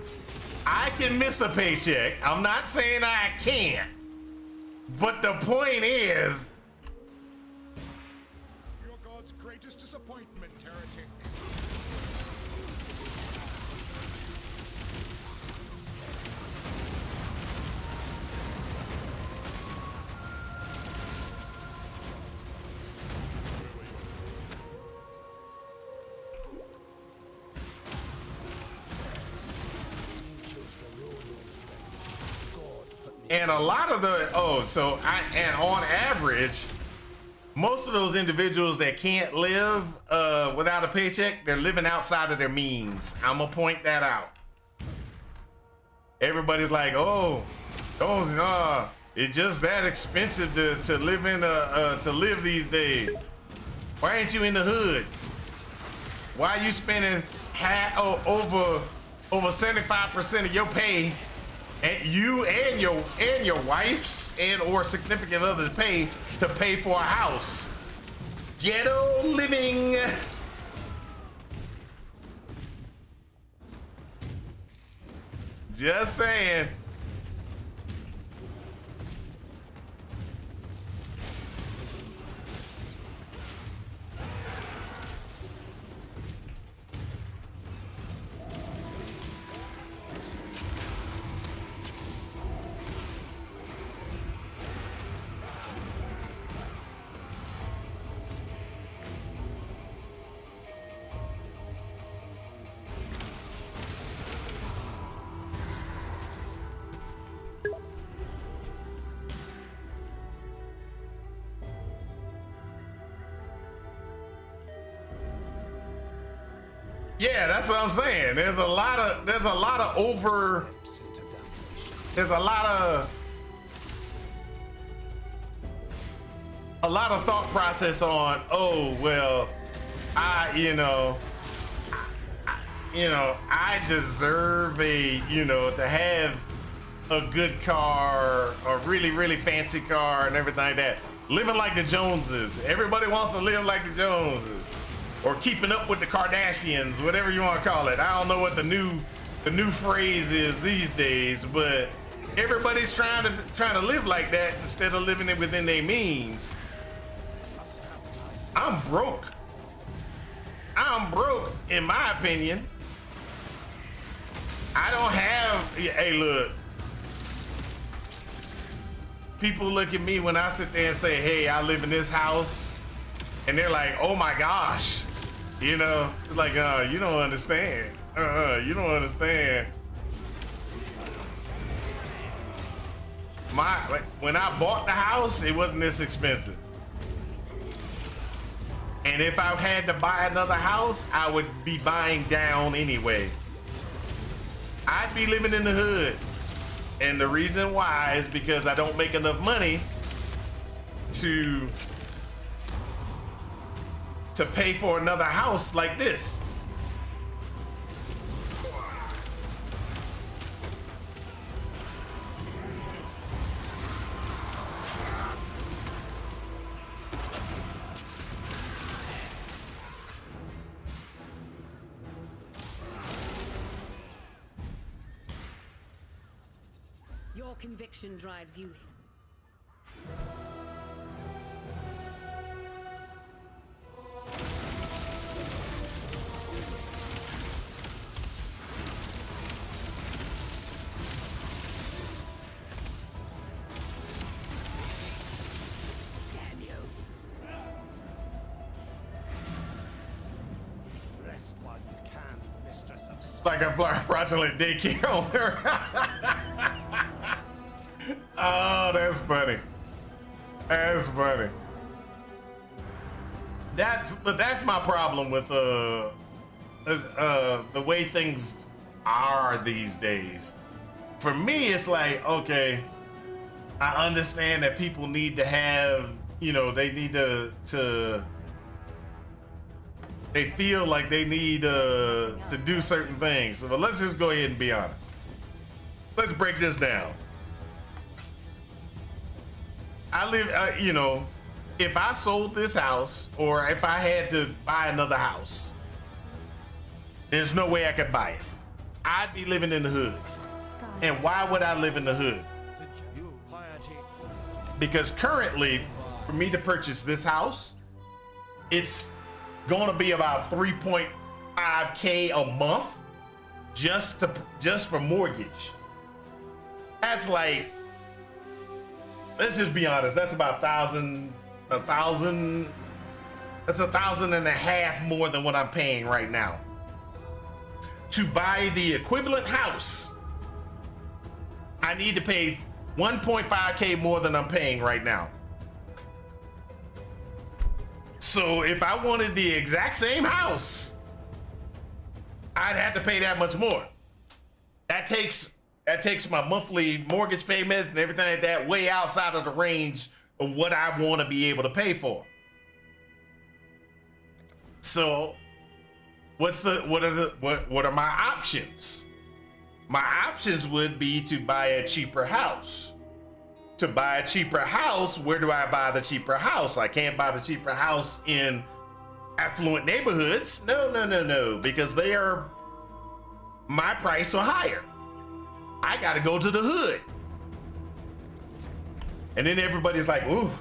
I can miss a paycheck. I'm not saying I can't. But the point is, Your god's greatest disappointment, heretic. and a lot of the and on average, most of those individuals that can't live without a paycheck, they're living outside of their means. I'm gonna point that out. Everybody's like, it's just that expensive to live to live these days. Why ain't you in the hood? Why are you spending over 75% of your pay, and you and your wife's and or significant other's pay to pay for a house? Ghetto living. Just saying. Yeah, that's what I'm saying. There's a lot of thought process on, I deserve to have a good car, a really, really fancy car and everything like that. Living like the Joneses. Everybody wants to live like the Joneses. Or keeping up with the Kardashians, whatever you want to call it. I don't know what the new phrase is these days, but everybody's trying to live like that instead of living it within their means. I'm broke. I'm broke, in my opinion. I don't have. Hey, look. People look at me when I sit there and say, "Hey, I live in this house," and they're like, "Oh my gosh," you know. It's like, you don't understand. You don't understand. When I bought the house, it wasn't this expensive. And if I had to buy another house, I would be buying down anyway. I'd be living in the hood. And the reason why is because I don't make enough money to pay for another house like this. Your conviction drives you. Rest while you can, mistress of Like a fraudulent daycare owner. Oh, that's funny. That's funny. But that's my problem with the way things are these days. For me, it's like, okay, I understand that people need to have, you know, they need to they feel like they need to do certain things. But let's just go ahead and be honest. Let's break this down. I live, you know, if I sold this house or if I had to buy another house, there's no way I could buy it. I'd be living in the hood. And why would I live in the hood? Because currently, for me to purchase this house, it's going to be about 3.5K a month just for mortgage. That's like, let's just be honest, that's about that's $1,500 more than what I'm paying right now. To buy the equivalent house, I need to pay 1.5K more than I'm paying right now. So if I wanted the exact same house, I'd have to pay that much more. That takes my monthly mortgage payments and everything like that way outside of the range of what I want to be able to pay for. So what are my options? My options would be to buy a cheaper house. To buy a cheaper house, where do I buy the cheaper house? I can't buy the cheaper house in affluent neighborhoods. No, because they are my price or higher. I gotta go to the hood. And then everybody's like, ooh,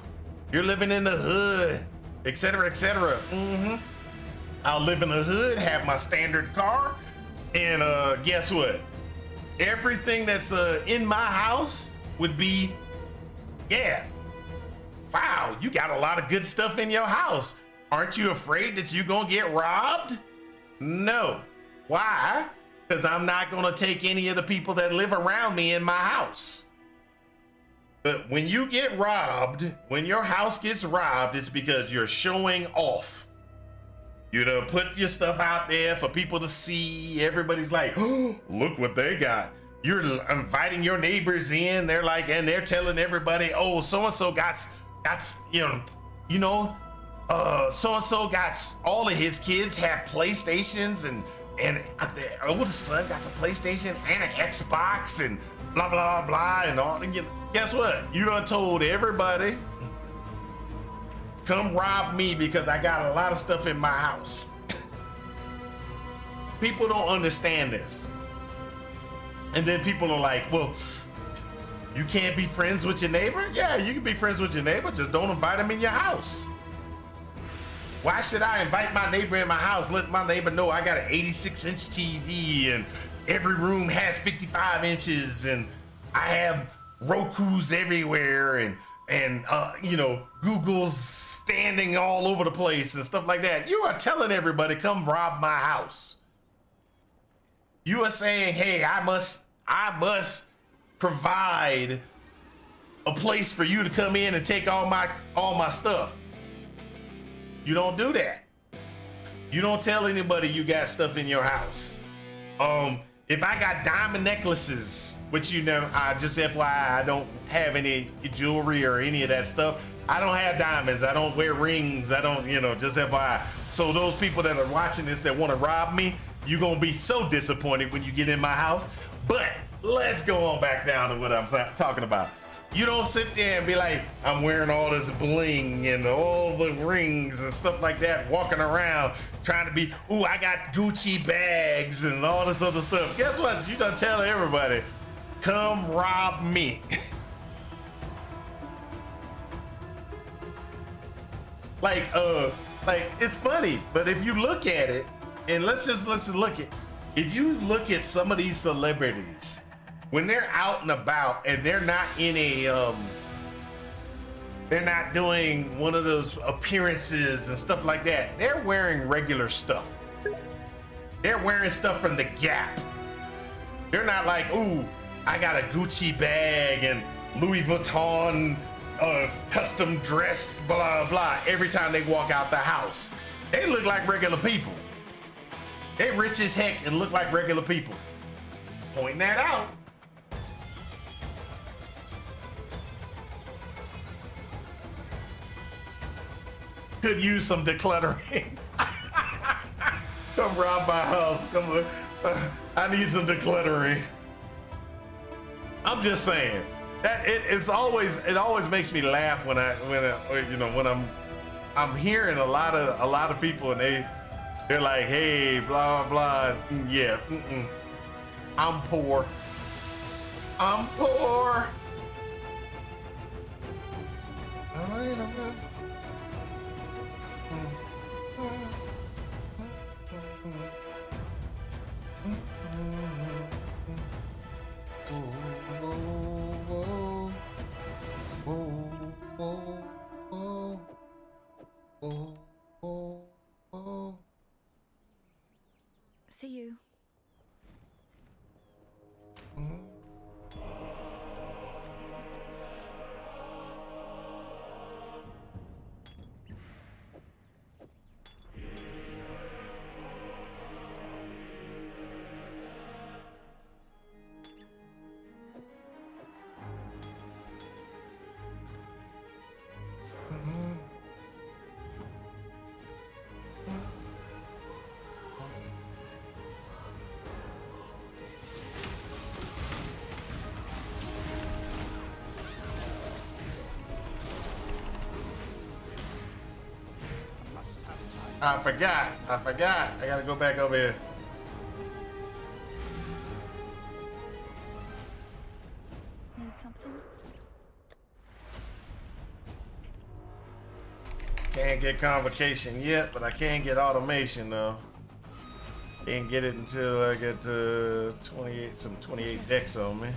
you're living in the hood, etc., etc. I'll live in the hood, have my standard car, and guess what? Everything that's in my house would be, yeah, wow, you got a lot of good stuff in your house. Aren't you afraid that you're gonna get robbed? No. Why? Because I'm not gonna take any of the people that live around me in my house. But when you get robbed, when your house gets robbed, it's because you're showing off. You know, put your stuff out there for people to see. Everybody's like, oh, look what they got. You're inviting your neighbors in. They're like, and they're telling everybody, oh, so-and-so got, so-and-so got all of his kids have PlayStations and their oldest son got a PlayStation and an Xbox and blah, blah, blah, and all. And guess what? You done told everybody, come rob me because I got a lot of stuff in my house. People don't understand this. And then people are like, well, you can't be friends with your neighbor? Yeah, you can be friends with your neighbor, just don't invite him in your house. Why should I invite my neighbor in my house, let my neighbor know I got an 86-inch TV every room has 55 inches, and I have Roku's everywhere, and you know, Google's standing all over the place and stuff like that. You are telling everybody, come rob my house. You are saying, hey, I must provide a place for you to come in and take all my stuff. You don't do that. You don't tell anybody you got stuff in your house. If I got diamond necklaces, which you know, just FYI, I don't have any jewelry or any of that stuff. I don't have diamonds. I don't wear rings. I don't, you know, just FYI. So those people that are watching this that want to rob me, you're going to be so disappointed when you get in my house. But let's go on back down to what I'm talking about. You don't sit there and be like, I'm wearing all this bling and all the rings and stuff like that, walking around trying to be, ooh, I got Gucci bags and all this other stuff. Guess what? You done tell everybody, come rob me. like it's funny, but if you look at it, and let's look at, if you look at some of these celebrities, when they're out and about and they're not in a they're not doing one of those appearances and stuff like that, they're wearing regular stuff. They're wearing stuff from the Gap. They're not like, ooh, I got a Gucci bag and Louis Vuitton custom dressed, blah blah, every time they walk out the house. They look like regular people. They rich as heck and look like regular people. Pointing that out. Could use some decluttering. Come rob my house. Come, I need some decluttering. I'm just saying that it always makes me laugh when I'm hearing a lot of people and they're like, hey, blah blah, yeah, I'm poor. I'm poor. See you. I forgot. I gotta go back over here. Need something? Can't get convocation yet, but I can get automation though. Can't get it until I get to 28 decks on me.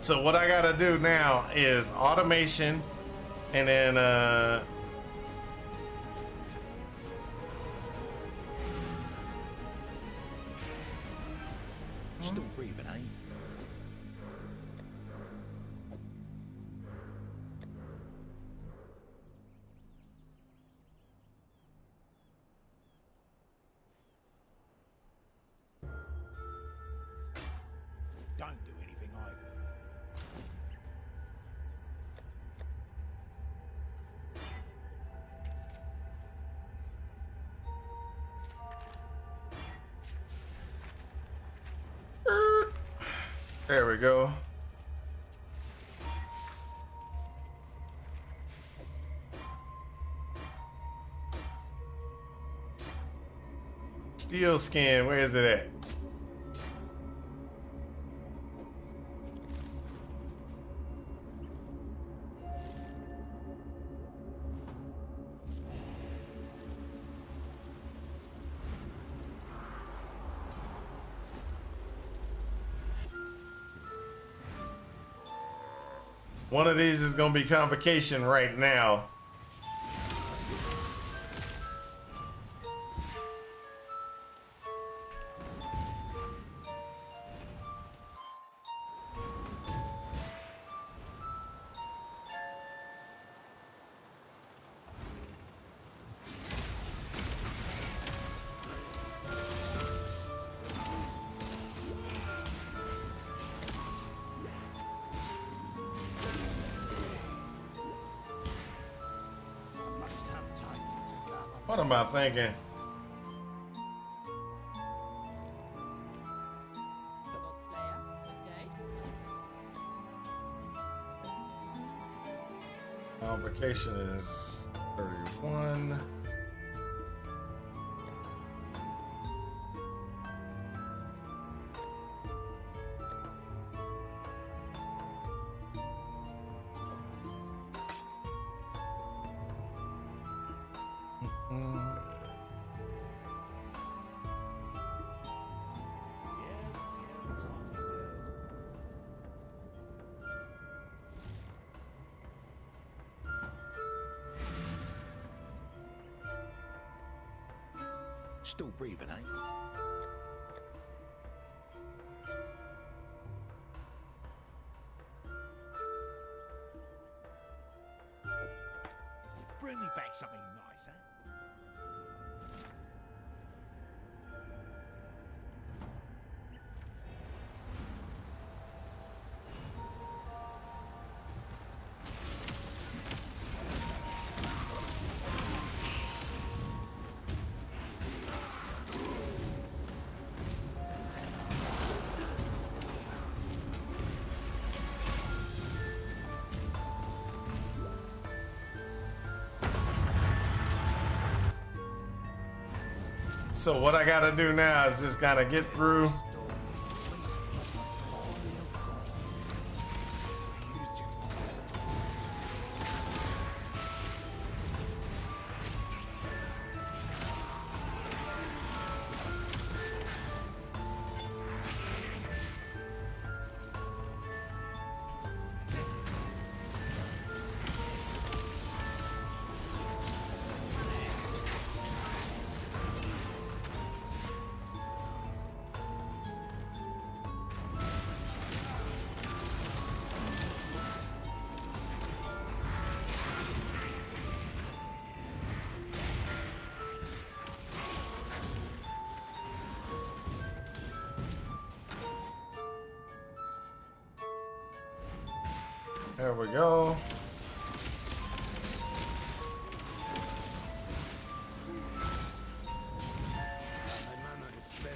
So what I gotta do now is automation, and then Still breathing, eh? There we go. Steel skin, where is it at? One of these is gonna be convocation right now. Must have time to gather. What am I thinking? Lord Slayer, good day. Convocation is 31. Still breathing, eh? Bring me back something nice, eh? So what I gotta do now is just kind of get through. There we go. My mana is spent.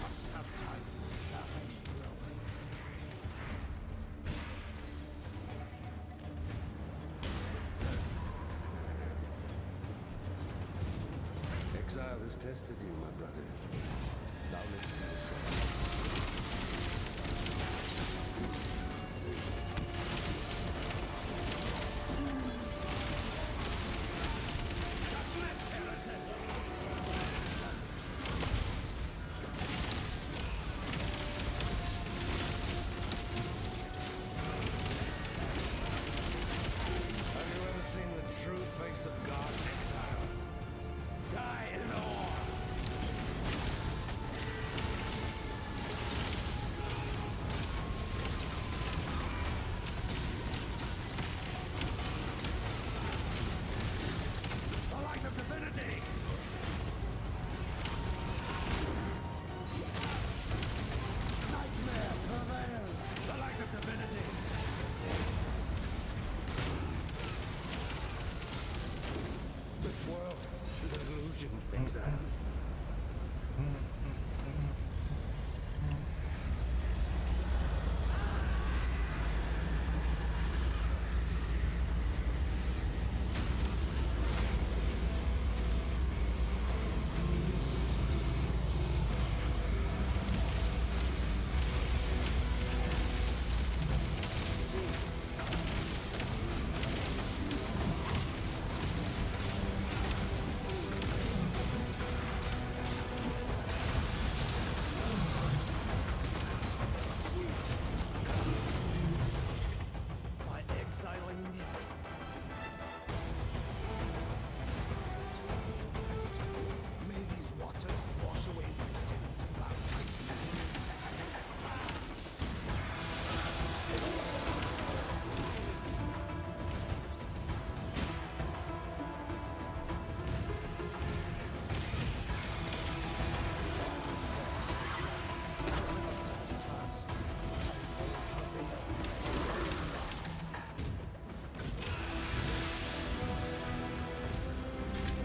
Must have time to gather. Exile has tested you, my brother. Now let's see it.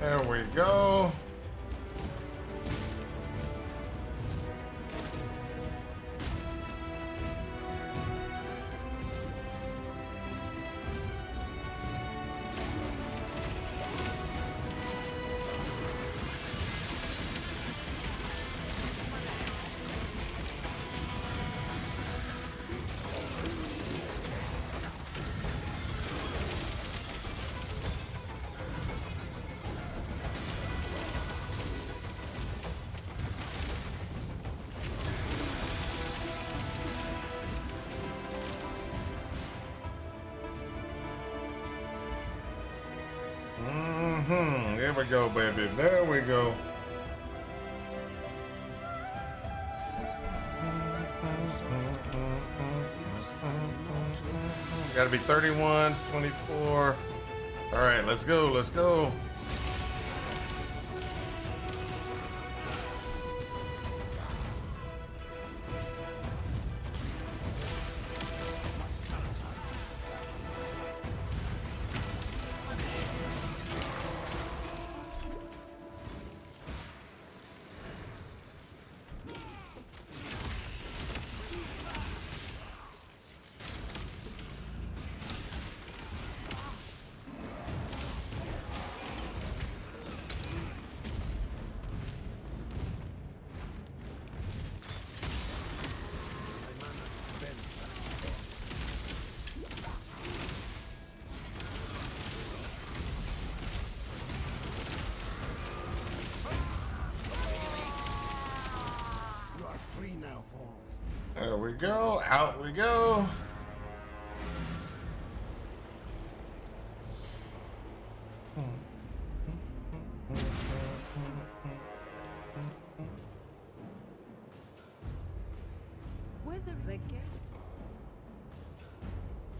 There we go. There we go, baby. There we go. Got to be 31, 24. All right, let's go. Let's go. Free now, Fall. There we go. Out we go.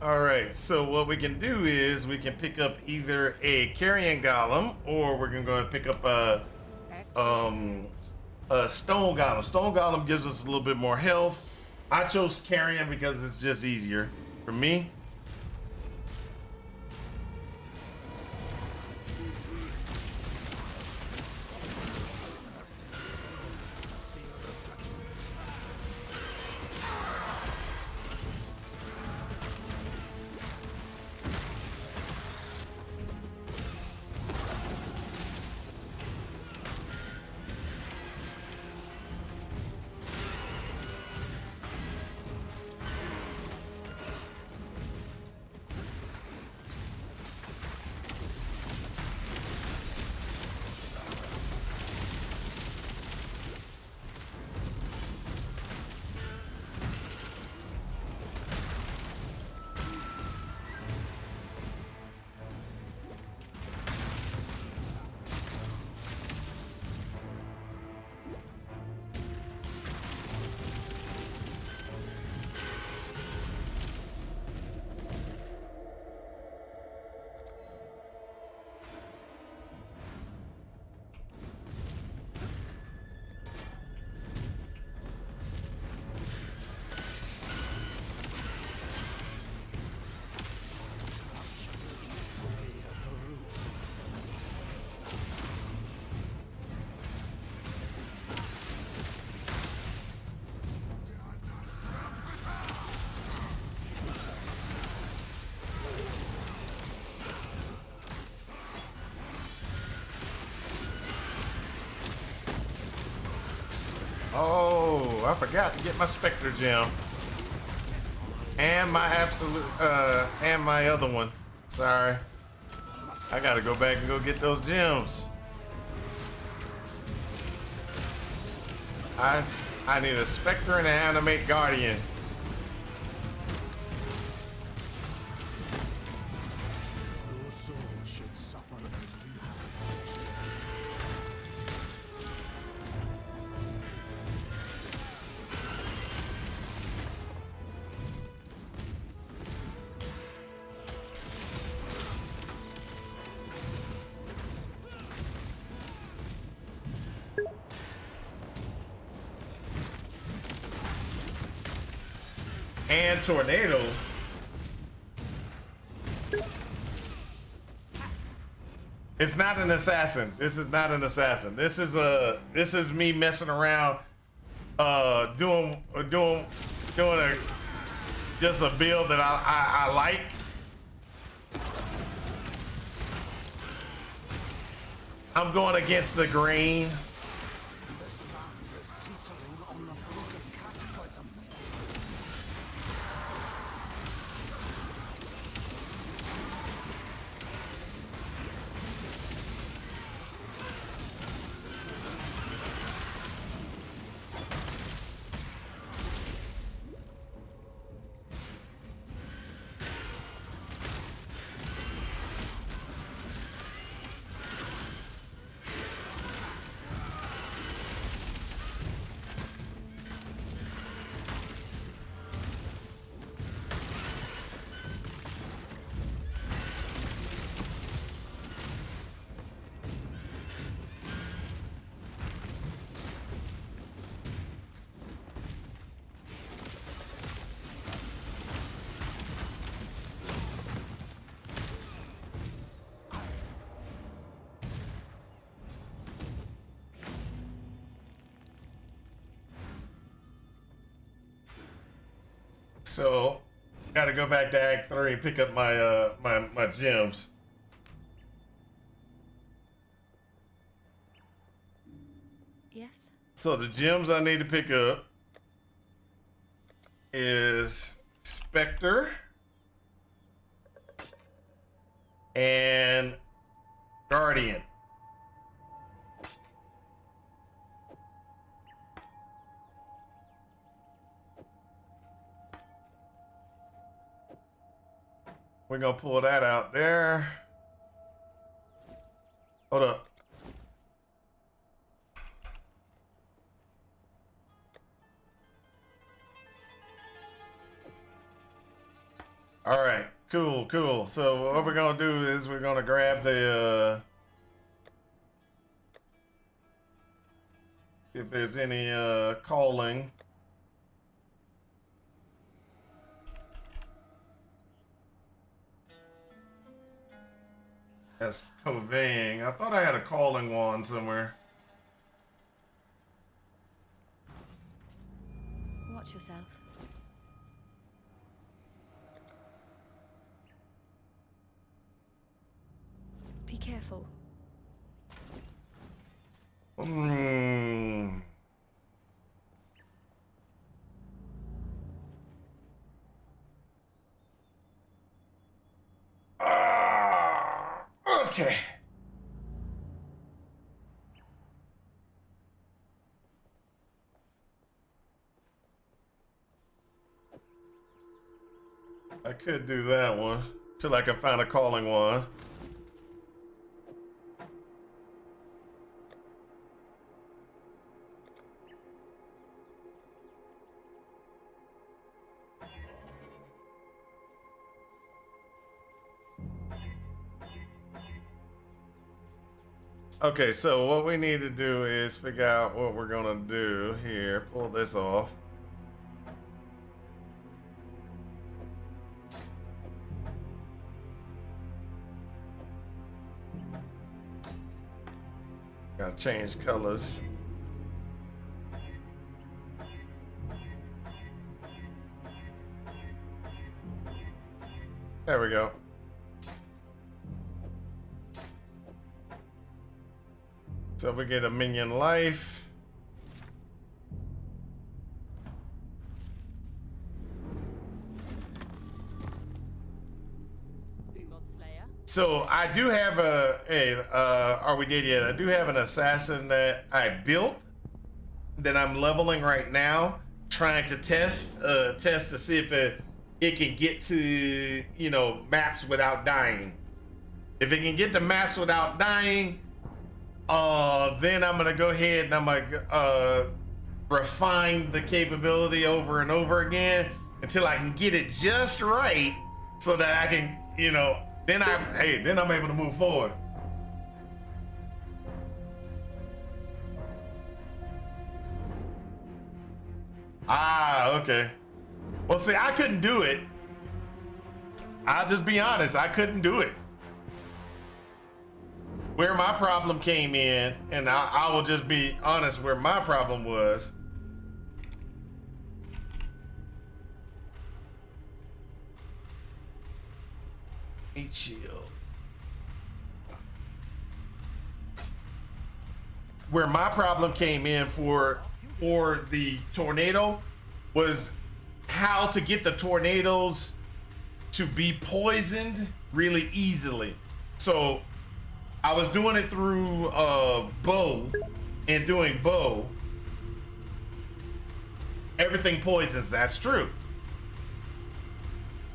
All right, so what we can do is we can pick up either a carrion golem or we're gonna go and pick up a stone golem. Stone golem gives us a little bit more health. I chose carrion because it's just easier for me. Oh, I forgot to get my Spectre gem. And my absolute, and my other one. Sorry. I gotta go back and go get those gems. I need a Spectre and an Animate Guardian. Your soul should suffer as we have. And tornado. It's not an assassin. This is not an assassin. This is me messing around, doing just a build that I like. I'm going against the grain. This land is teetering on the brink of cataclysm. So, gotta go back to Act 3 and pick up my my gems. Yes? So the gems I need to pick up is Spectre and Guardian. We're gonna pull that out there. Hold up. All right, cool. So what we're gonna do is we're gonna grab the if there's any calling. That's conveying. I thought I had a calling wand somewhere. Watch yourself. Be careful. Okay. I could do that one till I can find a calling one. Okay, so what we need to do is figure out what we're gonna do here. Pull this off. Gotta change colors. There we go. So we get a minion life. So I do have are we dead yet? I do have an assassin that I built that I'm leveling right now, trying to test to see if it can get to, you know, maps without dying. If it can get to maps without dying, then I'm gonna go ahead and I'm gonna refine the capability over and over again until I can get it just right, so that I can, you know, then I'm able to move forward. Ah, okay. Well, see, I couldn't do it. I'll just be honest, I couldn't do it where my problem came in, and I will just be honest where my problem was. Heat shield. Where my problem came in for the tornado was how to get the tornadoes to be poisoned really easily. So I was doing it through bow, and doing bow, everything poisons. That's true.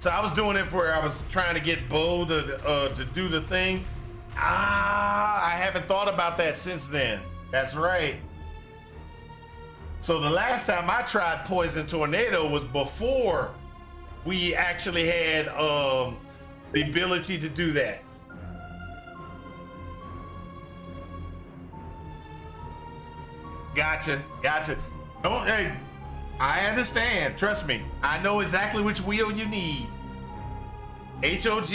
So I was doing it where I was trying to get bow to do the thing. I haven't thought about that since then. That's right. So the last time I tried poison tornado was before we actually had the ability to do that. Gotcha. Don't, hey, I understand. Trust me. I know exactly which wheel you need. HOG.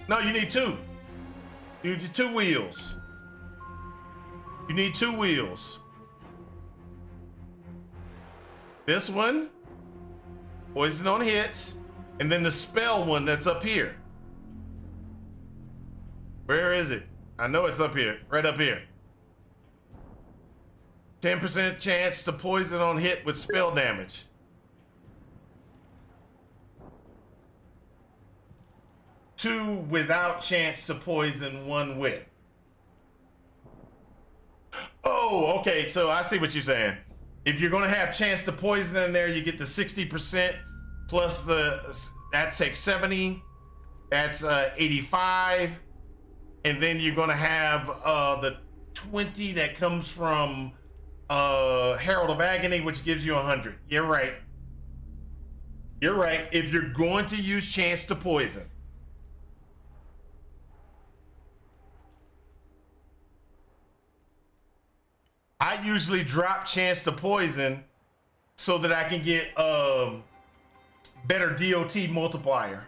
No, you need two. You need 2 wheels. You need 2 wheels. This one, poison on hits, and then the spell one that's up here. Where is it? I know it's up here, right up here. 10% chance to poison on hit with spell damage. Two without chance to poison, 1 with. Oh, okay, so I see what you're saying. If you're gonna have chance to poison in there, you get the 60% plus that takes 70, that's 85, and then you're gonna have the 20 that comes from Herald of Agony, which gives you 100. You're right. You're right. If you're going to use chance to poison. I usually drop chance to poison so that I can get better DOT multiplier.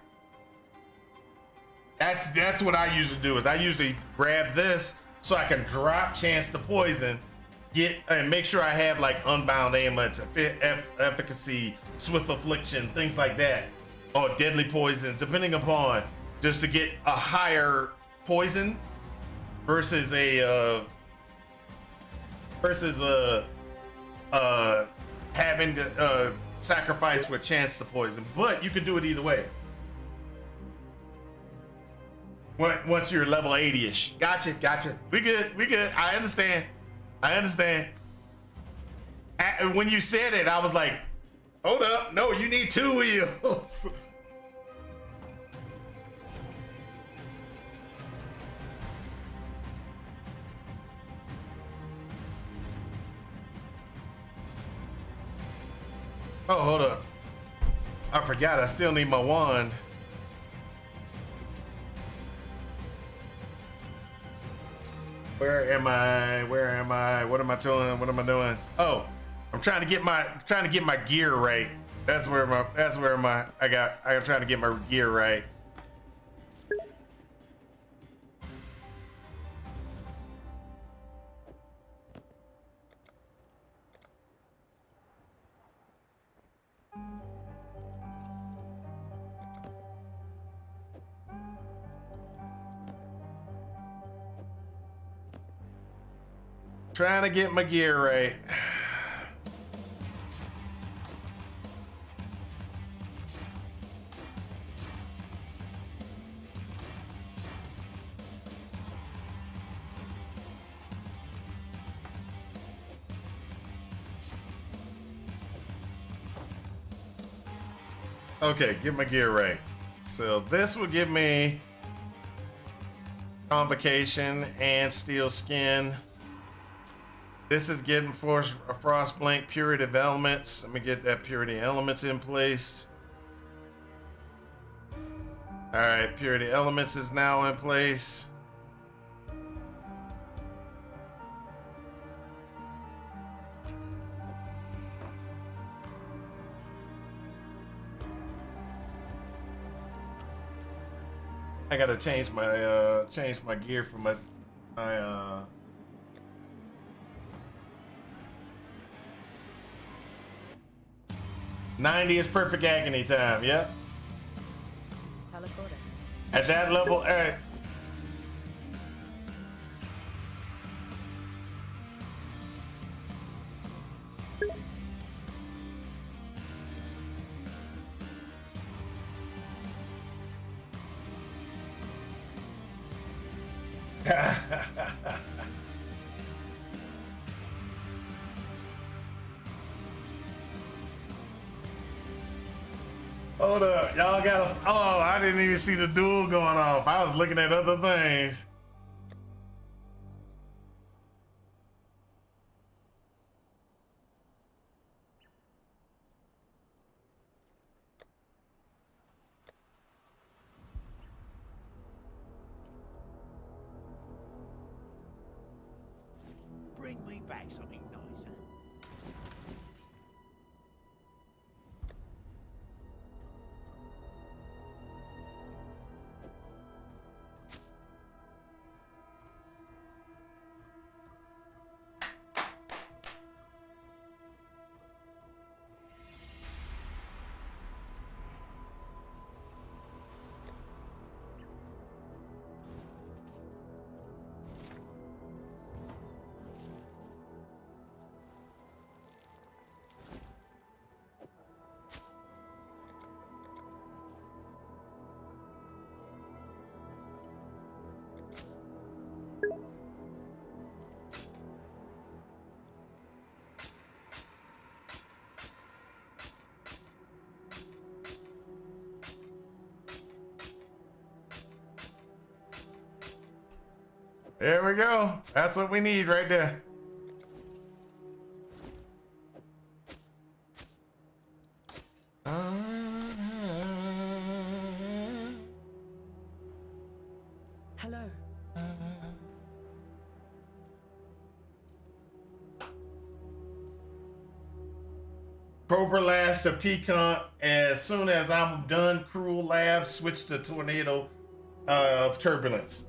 That's what I usually do. Is I usually grab this so I can drop chance to poison, get and make sure I have like unbound ailments, efficacy, swift affliction, things like that, or deadly poison, depending upon, just to get a higher poison versus having to sacrifice with chance to poison. But you can do it either way. Once you're level 80-ish. Gotcha. We good. I understand. When you said it, I was like, hold up. No, you need 2 wheels. Oh, hold up. I forgot I still need my wand. Where am I? What am I doing? Oh, I'm trying to get my gear right. I'm trying to get my gear right. Trying to get my gear right. Okay, get my gear right. So this will give me Convocation and Steel Skin. This is getting Frostblink, Purity of Elements. Let me get that Purity of Elements in place. All right, Purity Elements is now in place. I gotta change my gear for my I 90 is perfect agony time. Yep. Teleporter. At that level, hold up, y'all gotta. Oh, I didn't even see the duel going off. I was looking at other things. Bring me back something nicer. There we go. That's what we need right there. Hello. Cobra Lash to Pecan. As soon as I'm done, Cruel Lab, switch to Tornado of Turbulence.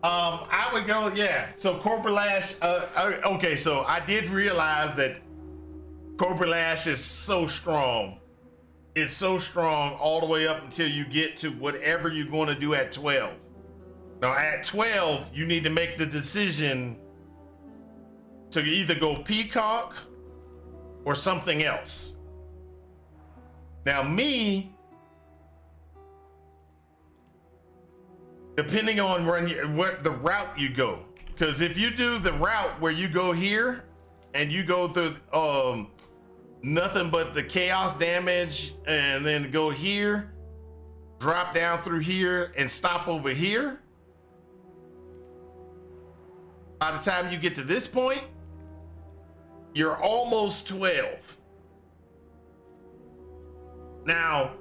I would go, yeah. So Cobra Lash, okay, so I did realize that Cobra Lash is so strong. It's so strong all the way up until you get to whatever you're going to do at 12. Now at 12, you need to make the decision to either go Peacock or something else. Now me, depending on what the route you go, because if you do the route where you go here and you go through nothing but the chaos damage and then go here, drop down through here and stop over here, by the time you get to this point, you're almost 12. Now,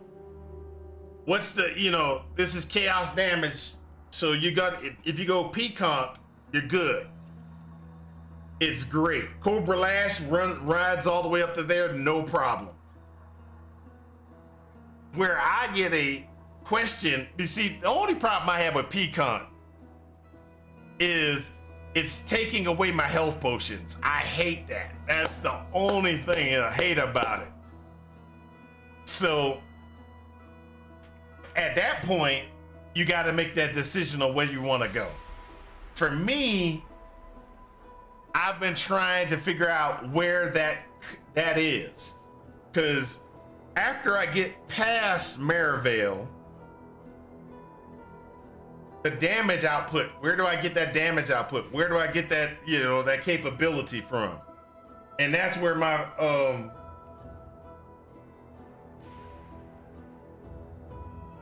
what's the, this is chaos damage. So you got, if you go Peacock, you're good. It's great. Cobra Lash rides all the way up to there, no problem. Where I get a question, you see, the only problem I have with Peacock is it's taking away my health potions. I hate that. That's the only thing I hate about it. So at that point, you got to make that decision on where you want to go. For me, I've been trying to figure out where that is, because after I get past Maryvale, the damage output, where do I get that damage output? Where do I get that, that capability from? And that's where my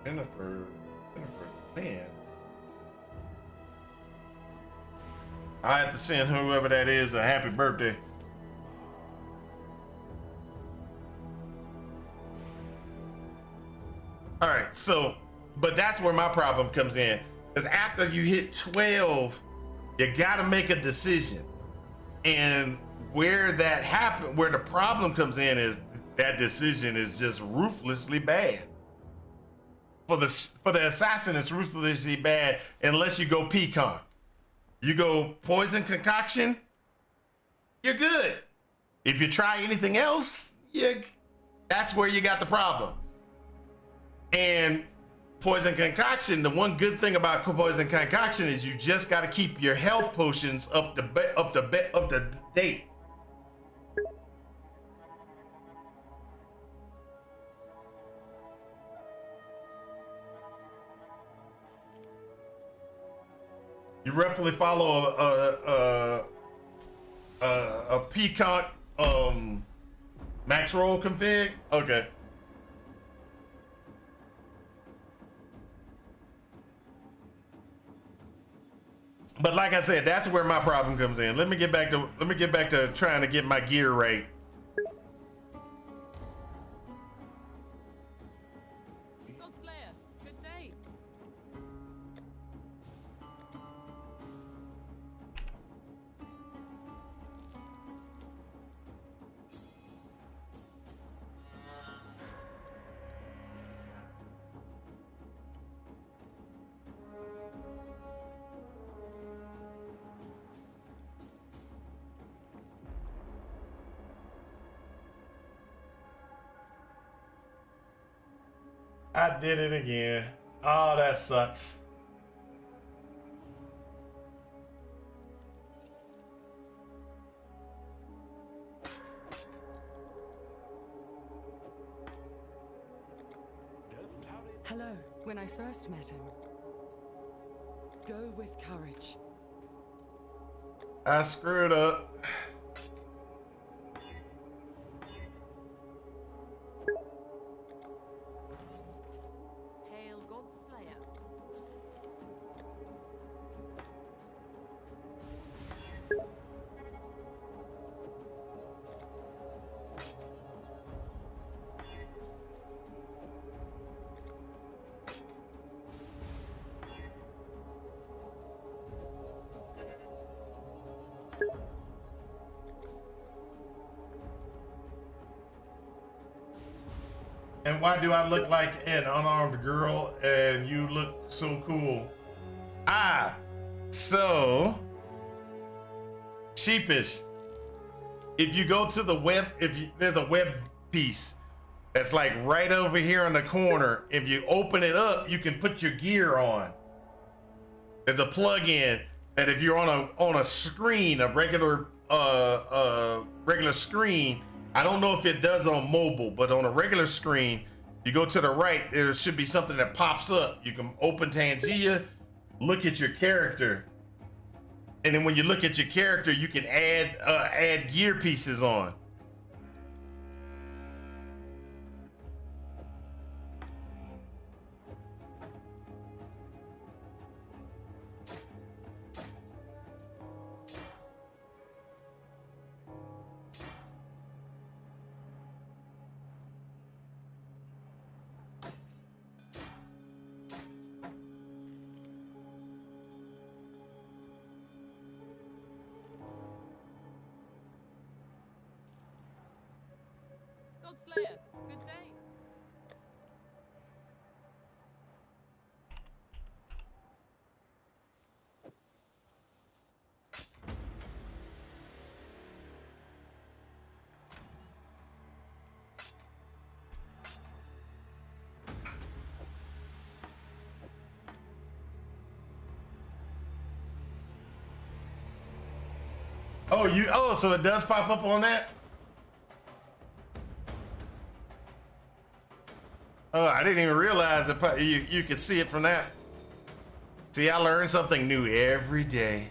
Jennifer, man. I have to send whoever that is a happy birthday. All right, so, but that's where my problem comes in. Because after you hit 12, you gotta make a decision. And where that happen, where the problem comes in is that decision is just ruthlessly bad. for the assassin, it's ruthlessly bad unless you go pecan. You go poison concoction, you're good. If you try anything else, that's where you got the problem. And poison concoction, the one good thing about poison concoction is you just got to keep your health potions up to date. You roughly follow a pecan max roll config. Okay. But like I said, that's where my problem comes in. Let me get back to trying to get my gear right. Godslayer, good day. I did it again. Oh, that sucks. Hello, when I first met him. Go with courage. I screwed up. Hail Godslayer. And why do I look like an unarmed girl and you look so cool? So sheepish. If you go to the web, there's a web piece that's like right over here in the corner. If you open it up, you can put your gear on. There's a plug-in that if you're on a screen, a regular screen. I don't know if it does on mobile, but on a regular screen, you go to the right, there should be something that pops up. You can open Tangia, look at your character. And then when you look at your character, you can add gear pieces on. Godslayer, good day. So it does pop up on that? Oh, I didn't even realize that you could see it from that. See, I learn something new every day.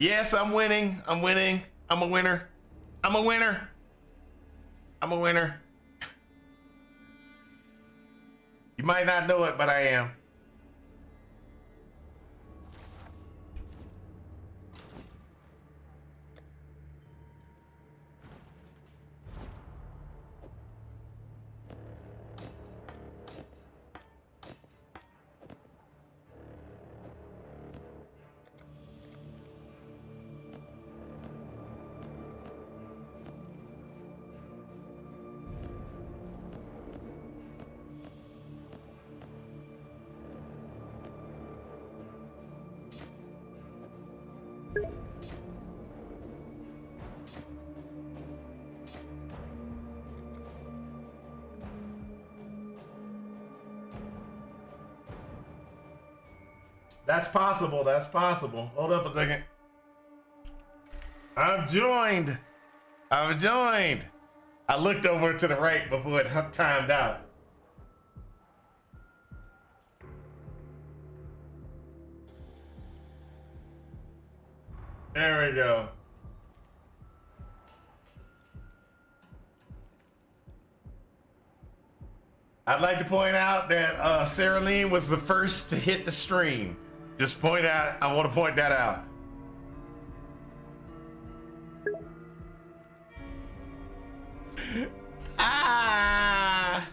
Yes, I'm winning. I'm winning. I'm a winner. I'm a winner. I'm a winner. You might not know it, but I am. That's possible. That's possible. Hold up a second. I've joined. I've joined. I looked over to the right before it timed out. There we go. I'd like to point out that Sarah Lean was the first to hit the stream. Just point out, I want to point that out. Ah!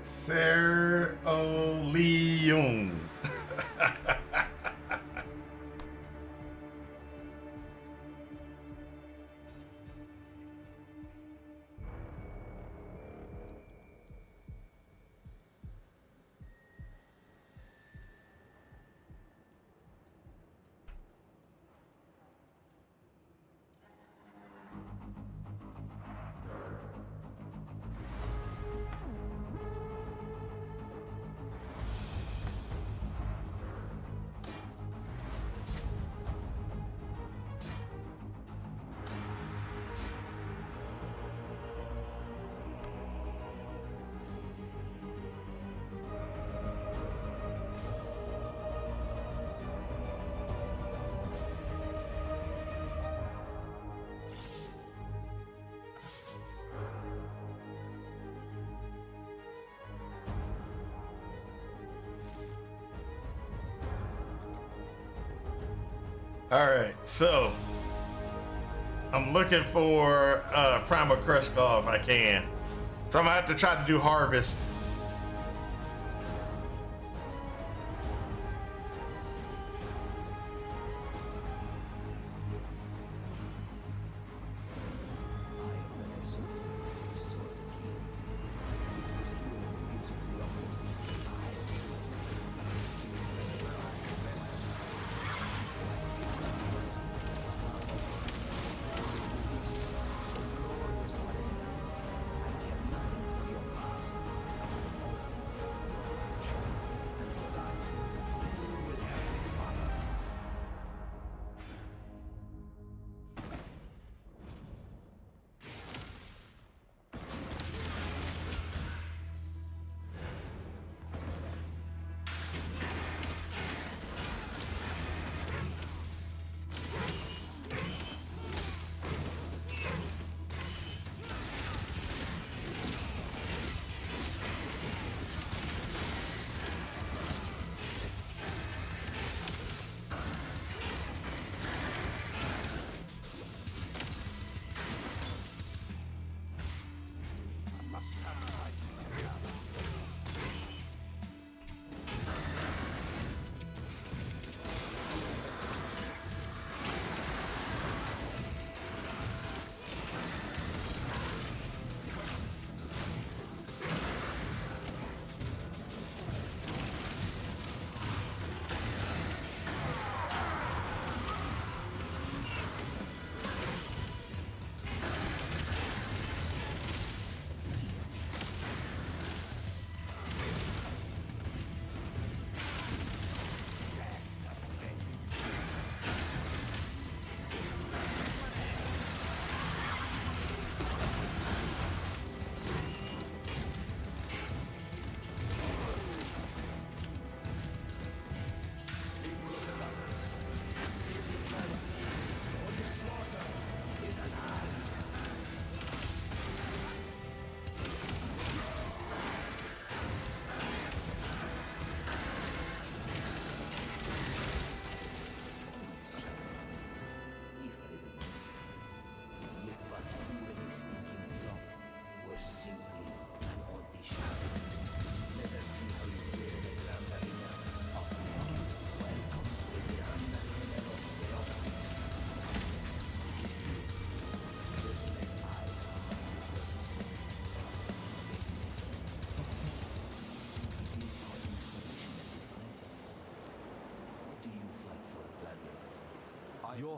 Sir Leung. All right, so I'm looking for Primal Crush Claw if I can. So I'm gonna have to try to do Harvest.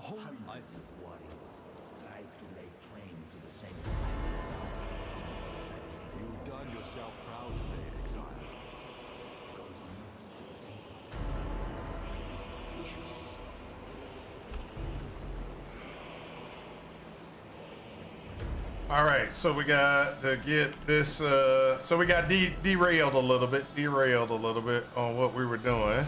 holy... Hundreds of warriors tried to lay claim to the same title as ours. You've done yourself proud today, Exile. Goes not to the people. Vicious. All right, so we got to get this. So we got derailed a little bit on what we were doing.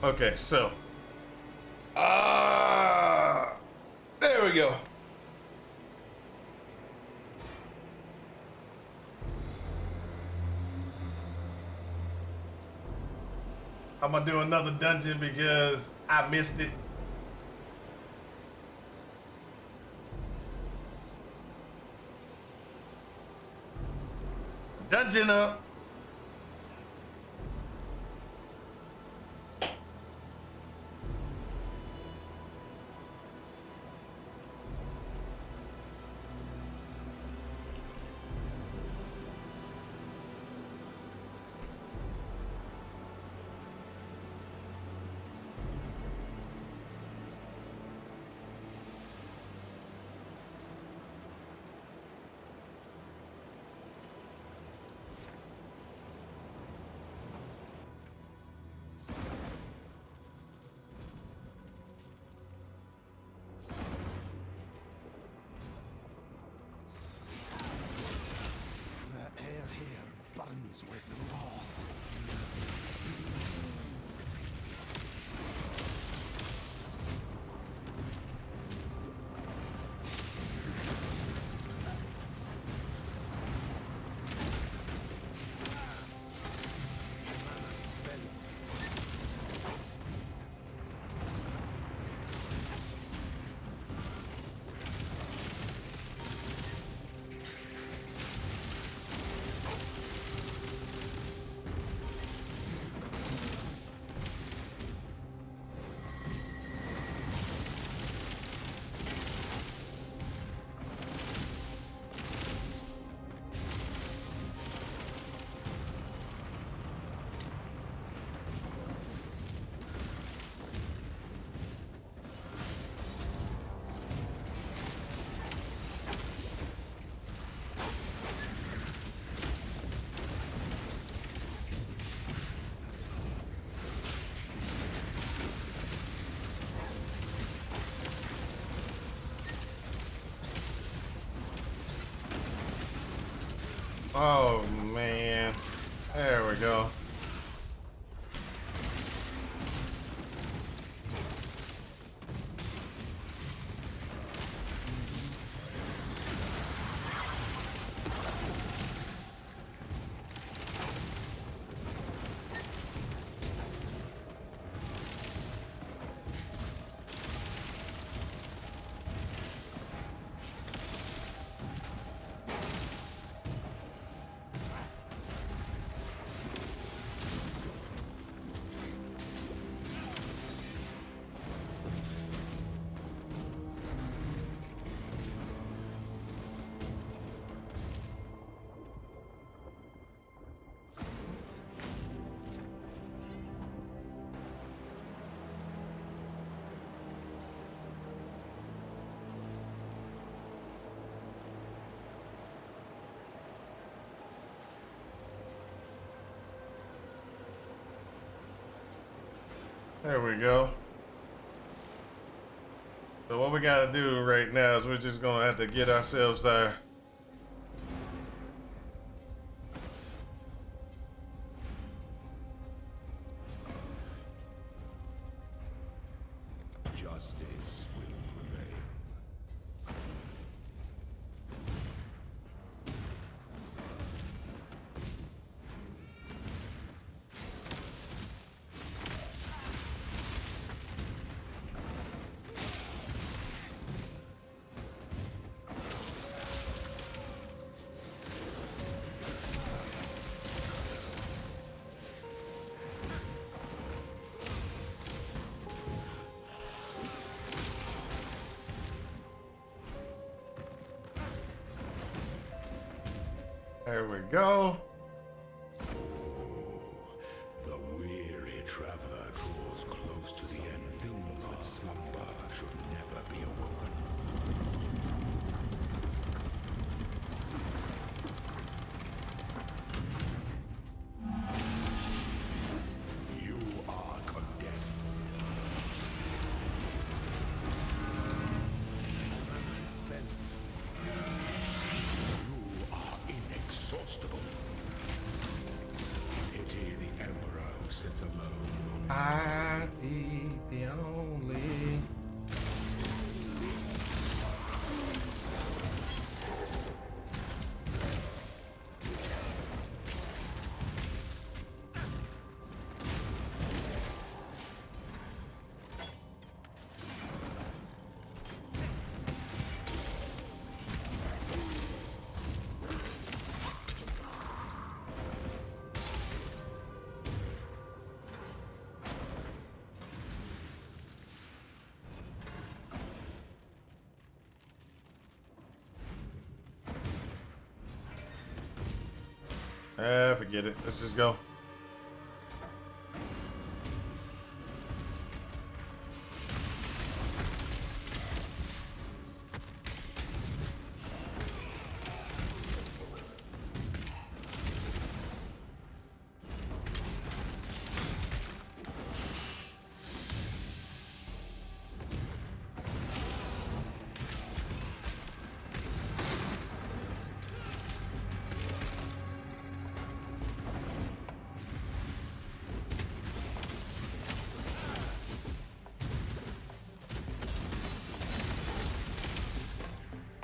Okay, so there we go. I'm gonna do another dungeon because I missed it. Dungeon up. The air here burns with wrath. Oh man, there we go. There we go. So what we gotta do right now is we're just gonna have to get ourselves our Justice will prevail. There we go. The weary traveler draws close to the end. Things that slumber should never be awoken. You are condemned. Spent. You are inexhaustible. Pity the Emperor who sits alone on his I'd be the only. Forget it. Let's just go.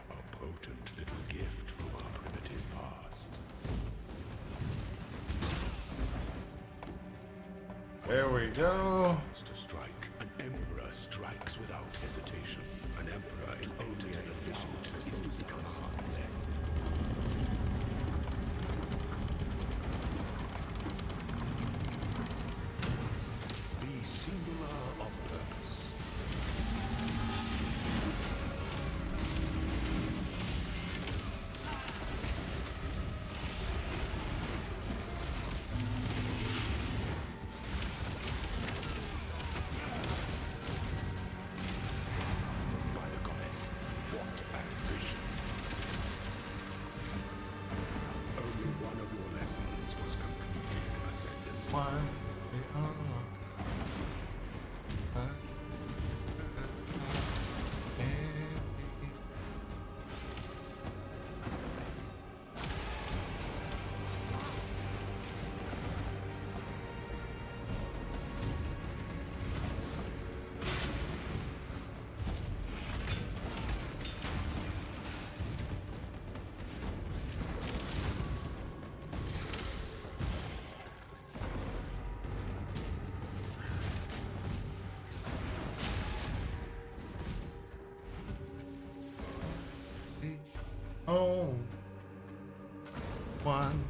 A potent little gift from our primitive past. There we go. To strike, an emperor strikes without hesitation. An emperor is only as efficient as those he commands. Be singular of purpose. By the goddess, what ambition! Only one of your lessons was completed, Ascendant. One. Oh, one.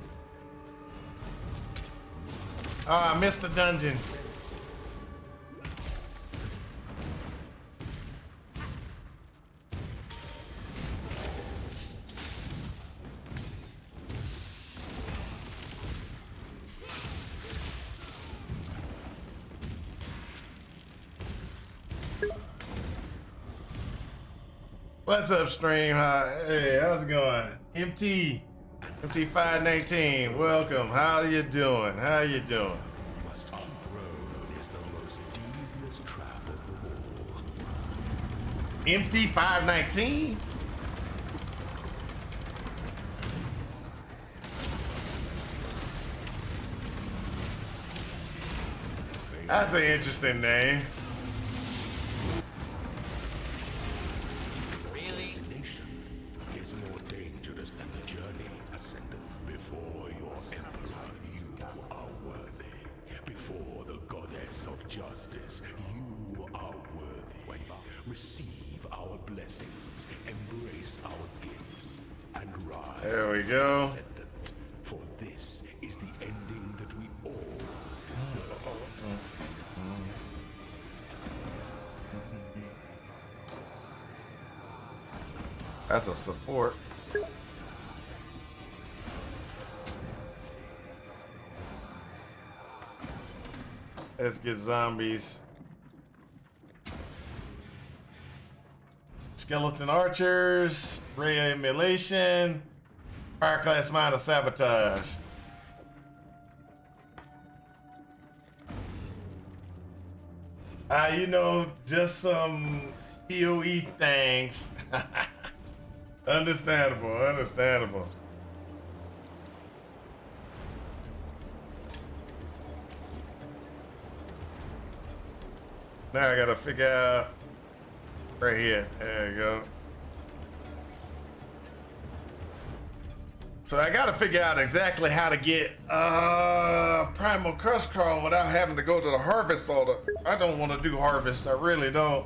Oh, I missed the dungeon. What's up, stream? Hey, how's it going? MT 519, welcome. How you doing? How you doing? Must unthrone is the most devious trap of them all. MT 519? That's an interesting name. Destination is more dangerous than the journey, Ascendant. Before your emperor, you are worthy. Before the goddess of justice, you are worthy. Receive our blessings, embrace our gifts, and rise. There we go. Ascendant, for this is the ending that we all deserve. That's a support. Let's get zombies. Skeleton archers, ray emulation, fire class mine of sabotage. You know, just some PoE things. Understandable, understandable. Now I gotta figure out right here. There you go. So I gotta figure out exactly how to get Primal Crush Crawl without having to go to the harvest all the. I don't want to do harvest. I really don't.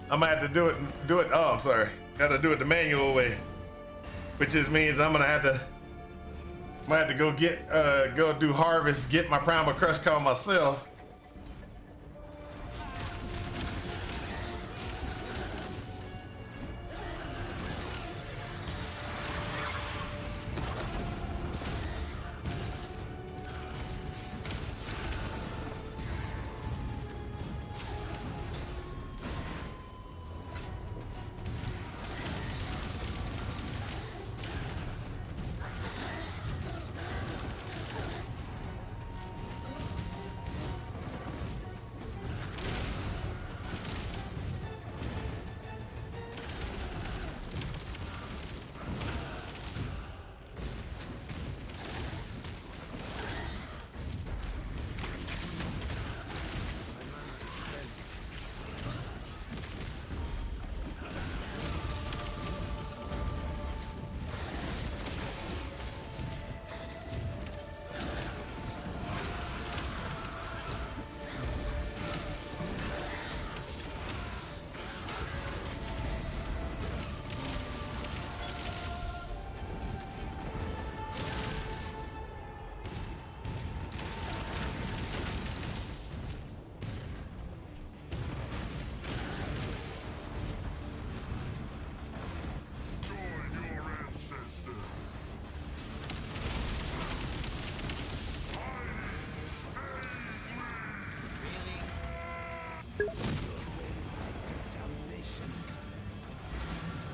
I'm gonna have to do it. Oh, I'm sorry. Gotta do it the manual way, which just means I'm gonna have to go do harvest, get my Primal Crush Call myself.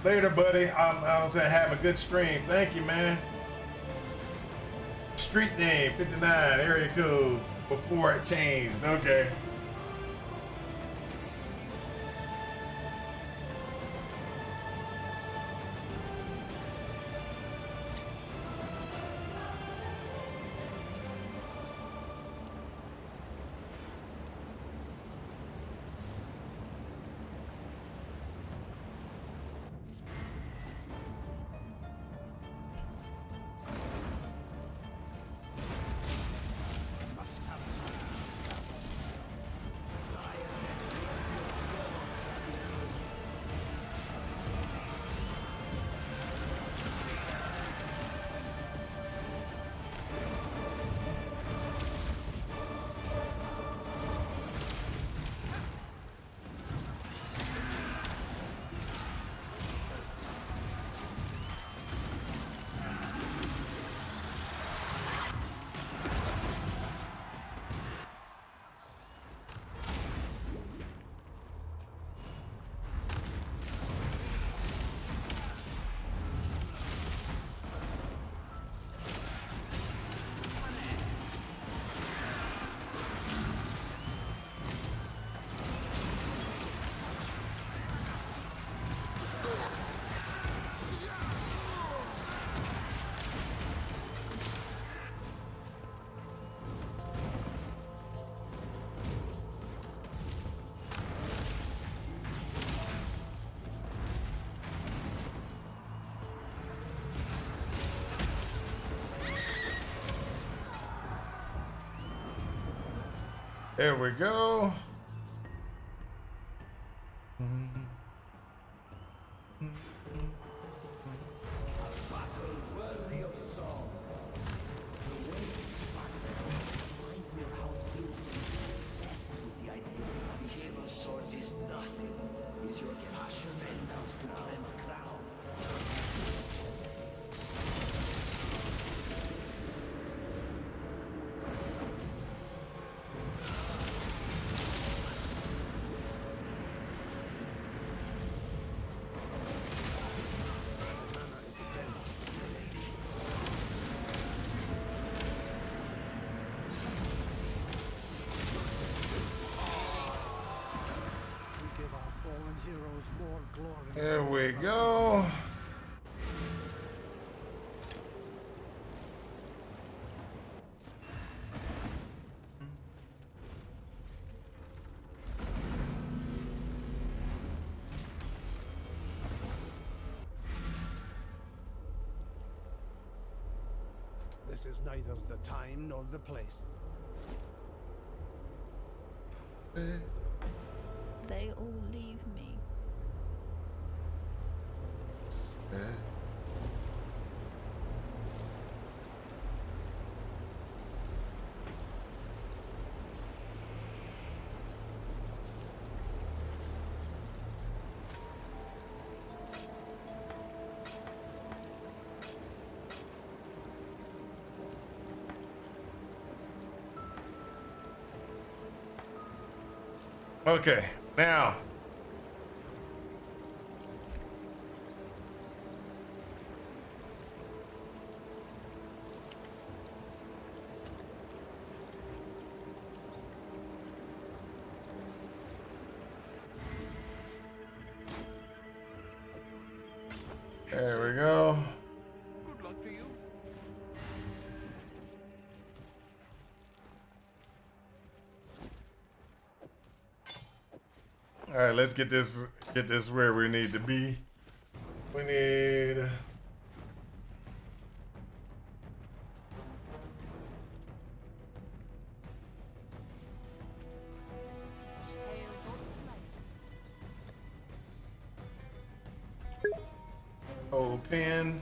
Later, buddy. I'll say have a good stream. Thank you, man. Street name 59, area code before it changed. Okay. There we go. fallen heroes more glory. There we go. This is neither the time nor the place. They all leave me. Okay, now. There we go. Good luck to you. All right, let's get this where we need to be. We need Hail God Slayer. old pen.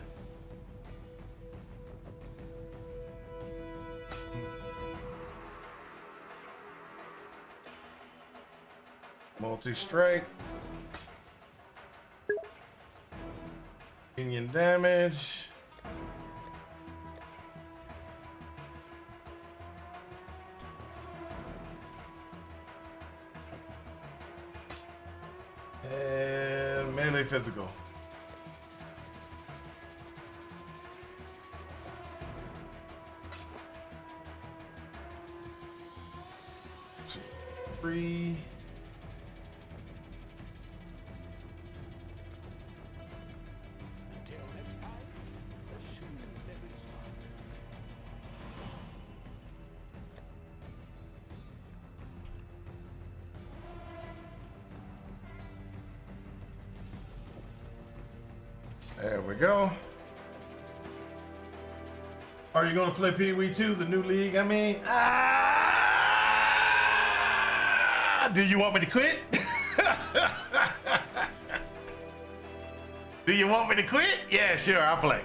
Multi-strike. Minion damage. And melee physical. Two, three. Until next time, pursue Mary's heart. There we go. Are you gonna play Pee Wee 2, the new league? I mean, do you want me to quit? Do you want me to quit? Yeah, sure, I'll play.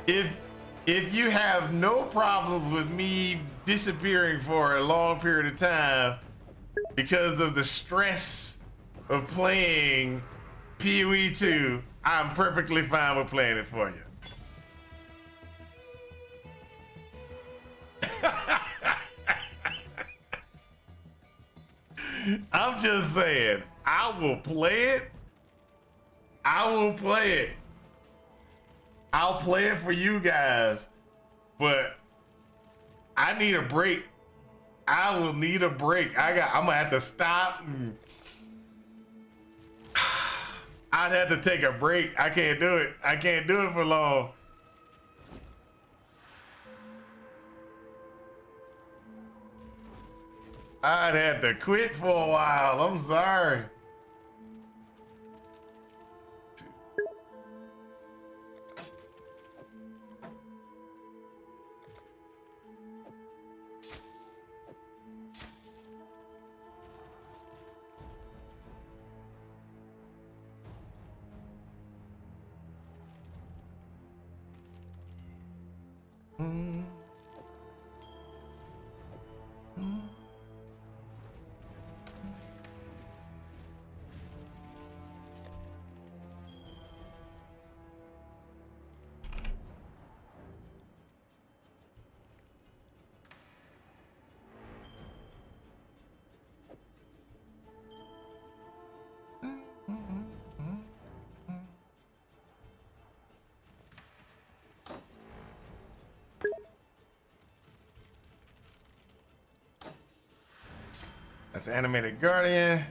If you have no problems with me disappearing for a long period of time because of the stress of playing Pee Wee 2, I'm perfectly fine with playing it for you. I'm just saying, I will play it. I will play it. I'll play it for you guys, but I need a break. I will need a break. I'm gonna have to stop. I'd have to take a break. I can't do it. I can't do it for long. I'd have to quit for a while. I'm sorry. That's Animated Guardian.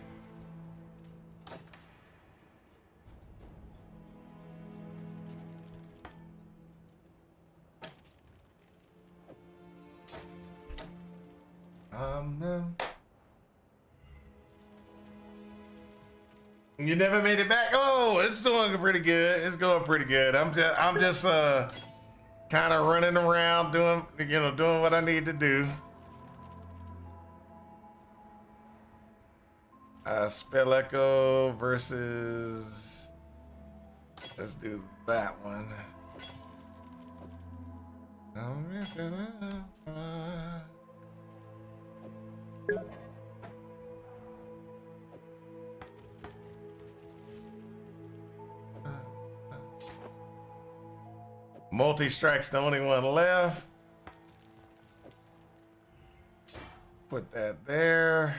You never made it back? Oh, it's doing pretty good. It's going pretty good. I'm just kind of running around doing what I need to do. Spell Echo versus, let's do that one. I'm missing out. Multi-strike's the only one left. Put that there.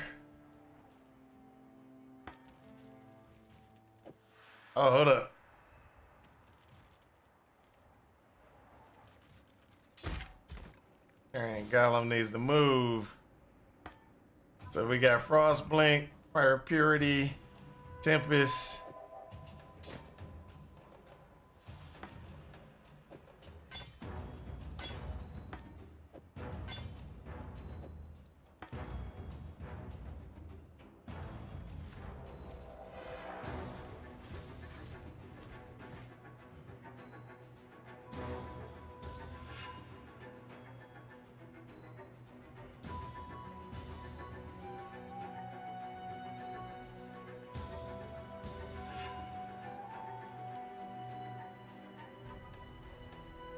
Oh, hold up. Alright, Gollum needs to move. So we got Frost Blink, Fire Purity, Tempest.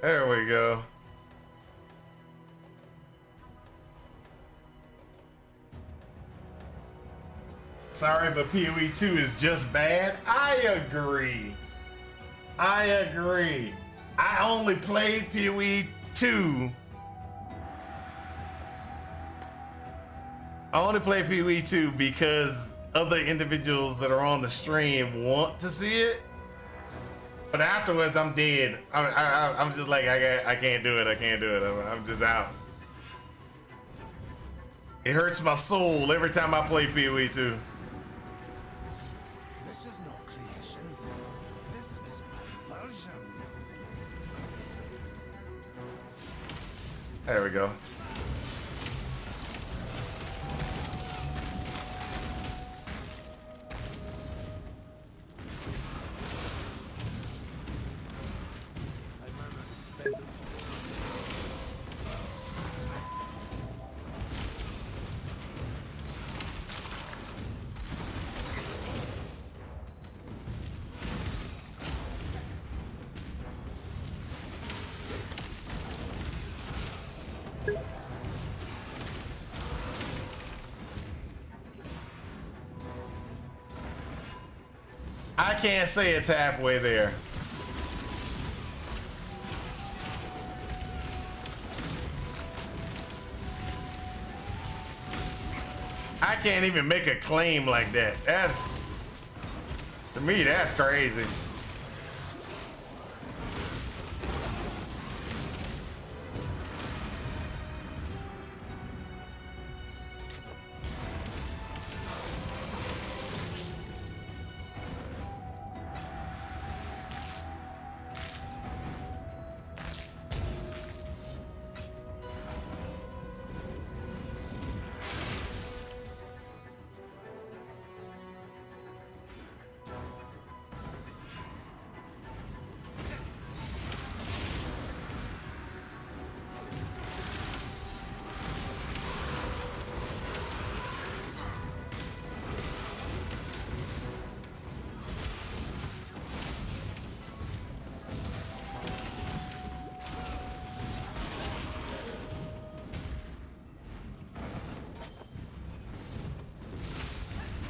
There we go. Sorry, but PoE 2 is just bad. I agree. I only played PoE 2. I only play PoE 2 because other individuals that are on the stream want to see it. But afterwards, I'm dead. I'm just like, I can't do it. I can't do it. I'm just out. It hurts my soul every time I play PoE 2. This is not creation. This is perversion. There we go. I can't say it's halfway there. I can't even make a claim like that. That's, to me, that's crazy.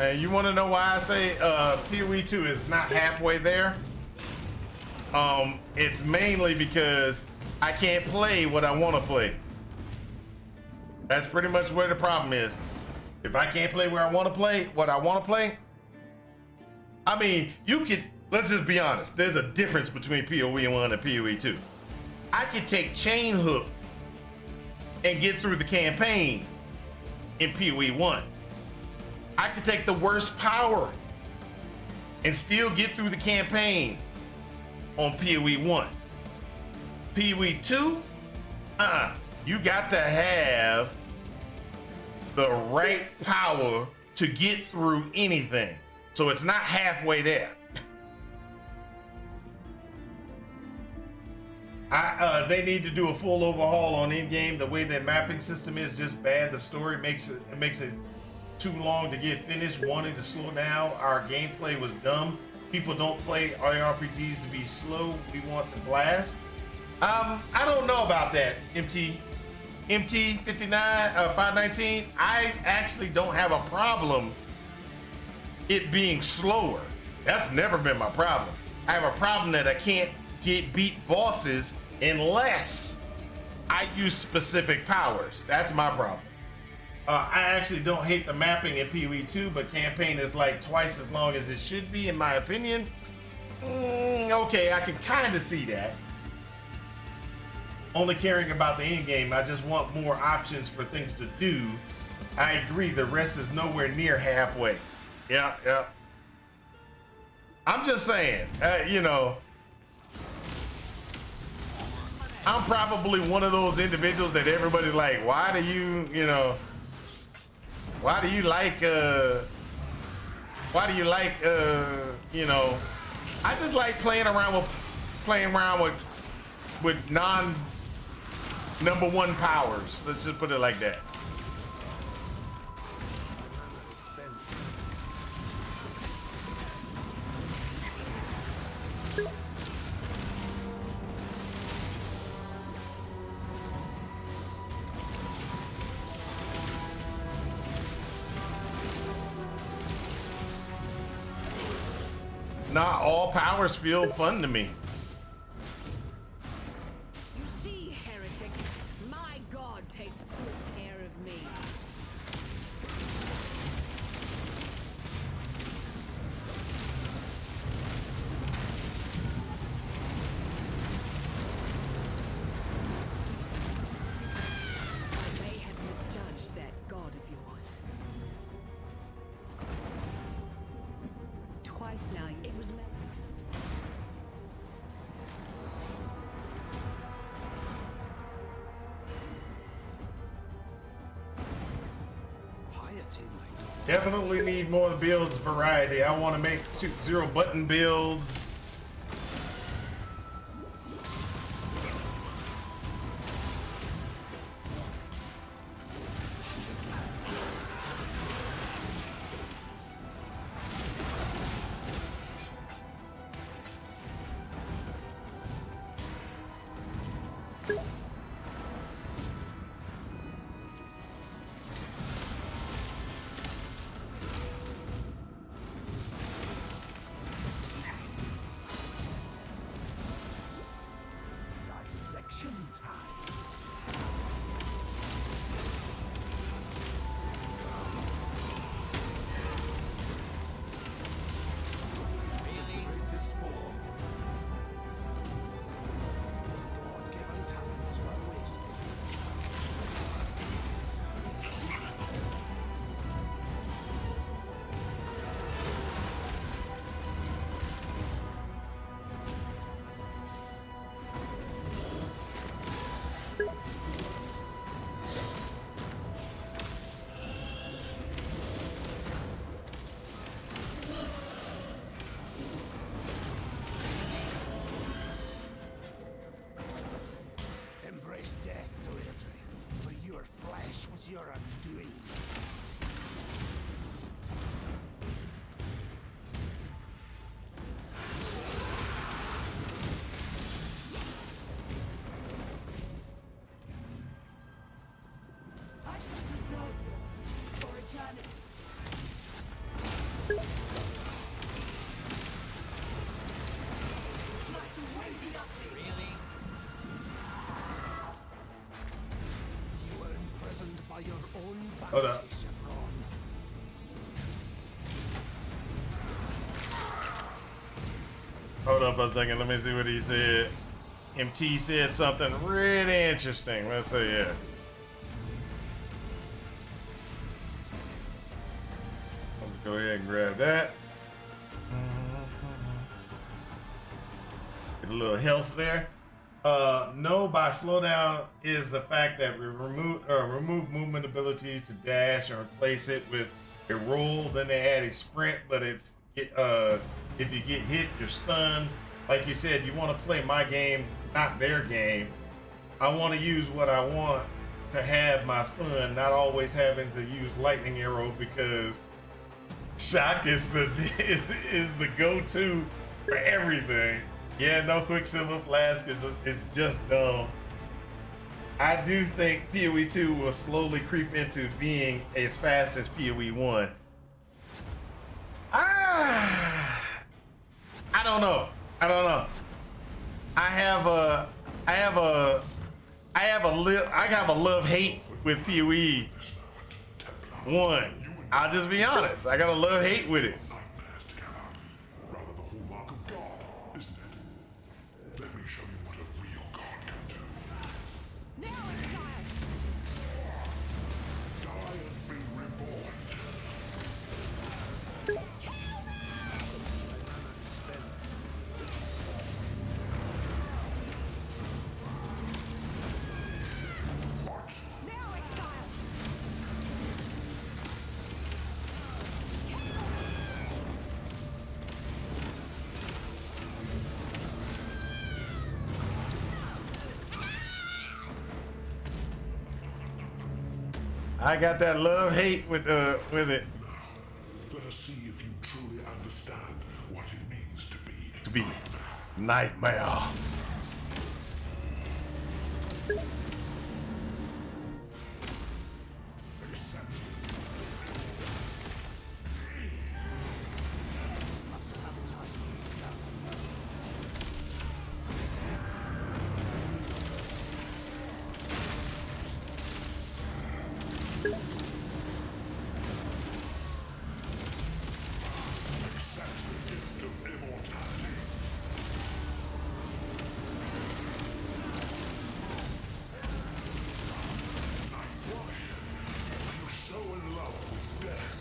And you want to know why I say PoE 2 is not halfway there? It's mainly because I can't play what I want to play. That's pretty much where the problem is. If I can't play where I want to play, what I want to play, I mean, you could, let's just be honest. There's a difference between PoE 1 and PoE 2. I could take Chain Hook and get through the campaign in PoE 1. I could take the worst power and still get through the campaign on PoE 1. PoE 2, you got to have the right power to get through anything. So it's not halfway there. They need to do a full overhaul on in-game. The way their mapping system is just bad. The story makes it too long to get finished. Wanting to slow down. Our gameplay was dumb. People don't play RPGs to be slow. We want to blast. I don't know about that, MT 59 519. I actually don't have a problem it being slower. That's never been my problem. I have a problem that I can't beat bosses unless I use specific powers. That's my problem. I actually don't hate the mapping in PoE 2, but campaign is like twice as long as it should be, in my opinion. Okay, I can kind of see that. Only caring about the end game, I just want more options for things to do. I agree, the rest is nowhere near halfway. Yeah. I'm just saying, you know, I'm probably one of those individuals that everybody's like, why do you like, you know, I just like playing around with non #1 powers. Let's just put it like that. Not all powers feel fun to me. You see, heretic, my god takes good care of me. I may have misjudged that god of yours. Twice now, it was meant. Piety, my god. Definitely need more builds variety. I want to make 0 button builds. Dissection time. Greatest form. God-given talents were wasted. Embrace death, Deirdre, for your flesh was your undoing. I shall preserve you for eternity. Try to wake me up. Really? You were imprisoned by your own Hold vanity, up. Chevron. Hold up a second. Let me see what he said. MT said something really interesting. Let's see here. Let's go ahead and grab that. Get a little health there. No, by slowdown is the fact that we remove movement ability to dash or replace it with a roll. Then they add a sprint, but it's if you get hit, you're stunned. Like you said, you want to play my game, not their game. I want to use what I want to have my fun, not always having to use lightning arrow because shock is the is the go-to for everything. Yeah, no Quicksilver Flask is just dumb. I do think PoE 2 will slowly creep into being as fast as PoE 1. I don't know. I have a love-hate with PoE 1. I'll just be honest. I got a love-hate with it. Rather the hallmark of God, isn't it? Let me show you what a real God can do. Now, Exile! Die and be reborn. What? Now, Exile! I got that love-hate with it. Let us see if you truly understand what it means to be Nightmare. Accept the gift of immortality. Why? Are you so in love with death?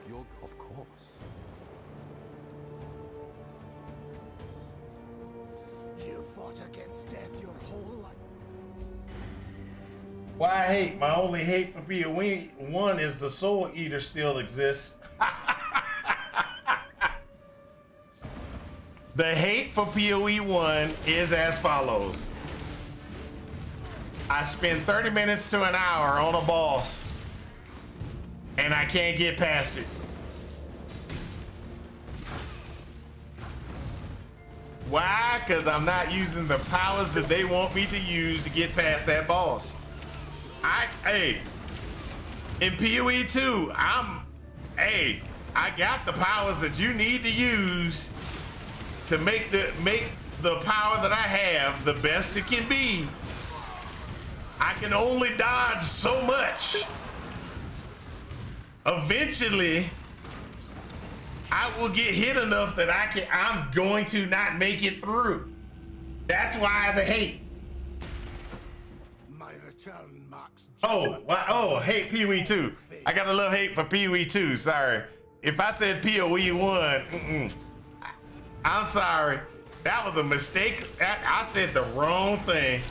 You're, of course. You fought against death your whole life. Why I hate? My only hate for PoE 1 is the Soul Eater still exists. The hate for PoE 1 is as follows. I spend 30 minutes to an hour on a boss and I can't get past it. Why? Because I'm not using the powers that they want me to use to get past that boss. In PoE 2, I got the powers that you need to use to make the power that I have the best it can be. I can only dodge so much. Eventually, I will get hit enough that I'm going to not make it through. That's why the hate. My return marks Hate PoE 2. I got a love hate for PoE 2. Sorry. If I said PoE 1, I'm sorry. That was a mistake. I said the wrong thing.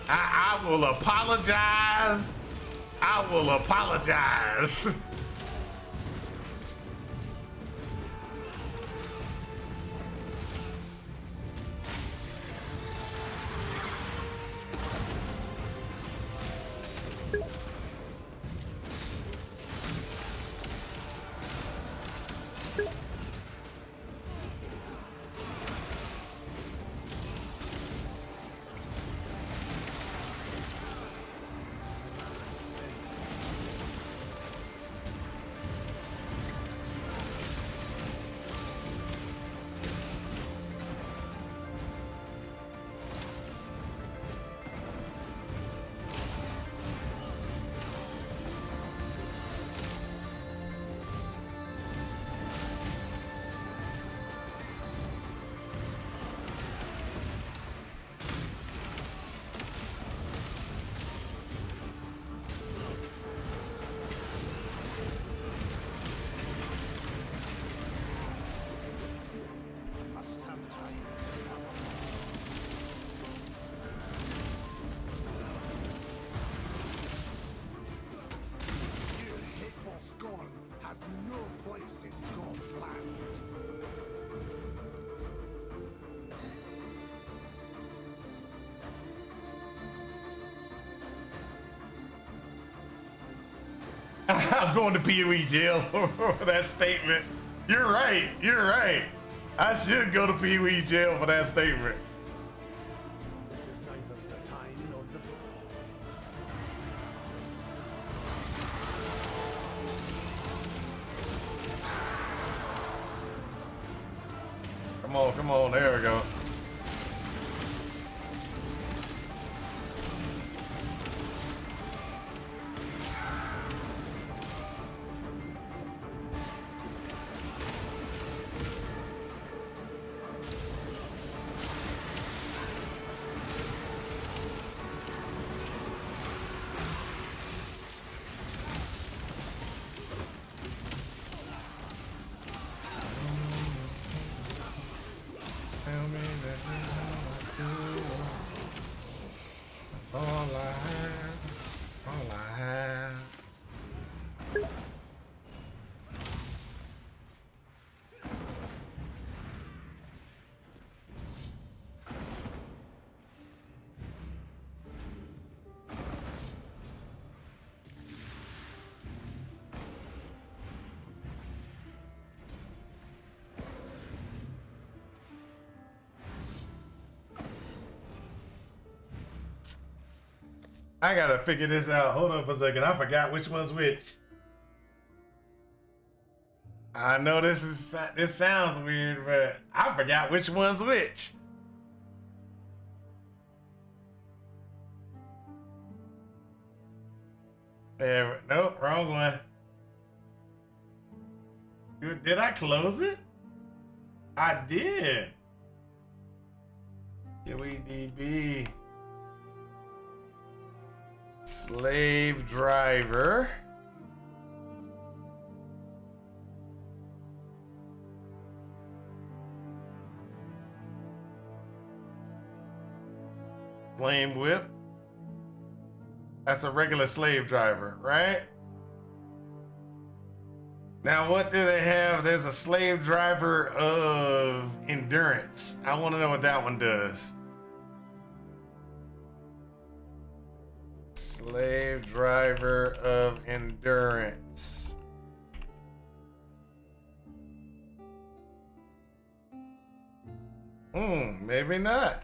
I will apologize. I will apologize. I'm going to POE jail for that statement. You're right. You're right. I should go to POE jail for that statement. This is neither the time nor the Come on. There we go. Tell me that you know what you want. All I have. I gotta figure this out. Hold on for a second. I forgot which one's which. I know this sounds weird, but I forgot which one's which. There, nope, wrong one. Did I close it? I did. QEDB. Slave driver. Flame whip. That's a regular slave driver, right? Now, what do they have? There's a slave driver of endurance. I want to know what that one does. Slave driver of endurance. Maybe not.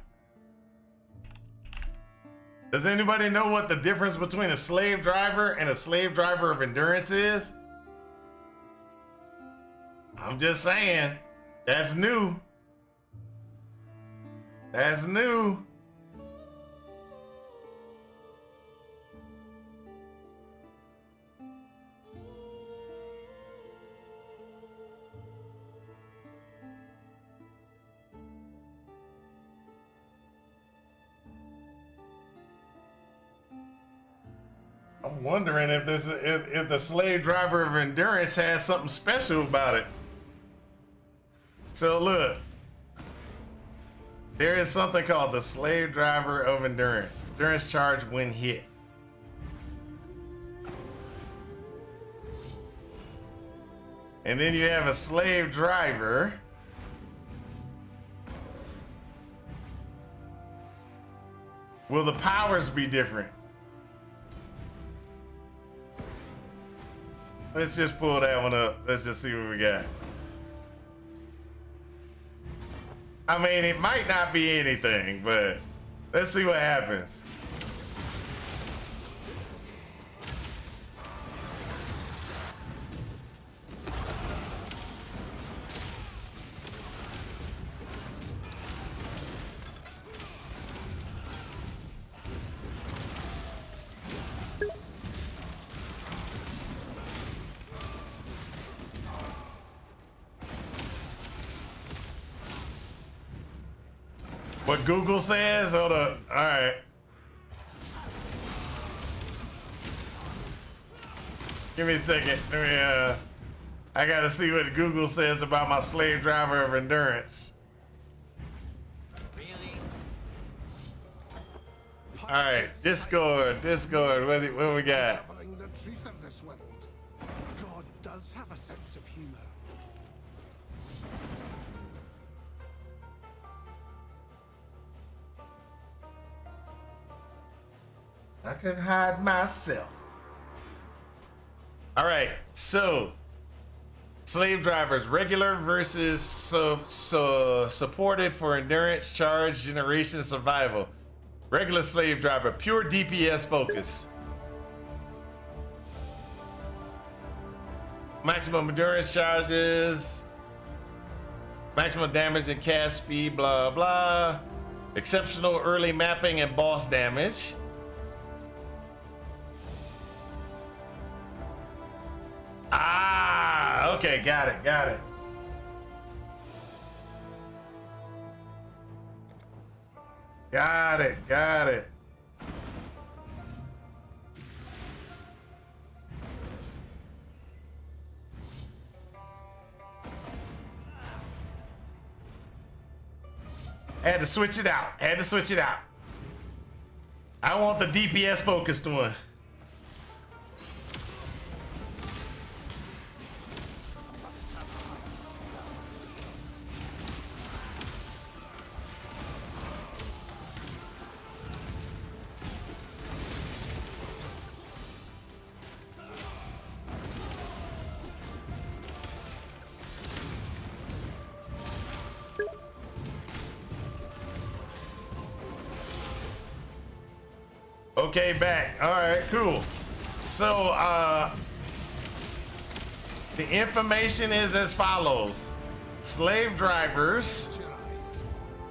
Does anybody know what the difference between a slave driver and a slave driver of endurance is? I'm just saying. That's new. That's new. I'm wondering if if the slave driver of endurance has something special about it. So look, there is something called the slave driver of endurance. Endurance charge when hit. And then you have a slave driver. Will the powers be different? Let's just pull that one up. Let's just see what we got. I mean, it might not be anything, but let's see what happens. What Google says? Hold up. All right. Give me a second. Let me, I gotta see what Google says about my slave driver of endurance. Really? All right, Discord. What we got? Covering the truth of this world. God does have a sense of humor. I can hide myself. All right, so slave drivers, regular versus supported for endurance, charge, generation, survival. Regular slave driver, pure DPS focus. Maximum endurance charges. Maximum damage and cast speed, blah, blah. Exceptional early mapping and boss damage. Ah, okay, got it, got it. Got it, got it. Had to switch it out. Had to switch it out. I want the DPS focused one. Okay, back. All right, cool. So, the information is as follows. Slave drivers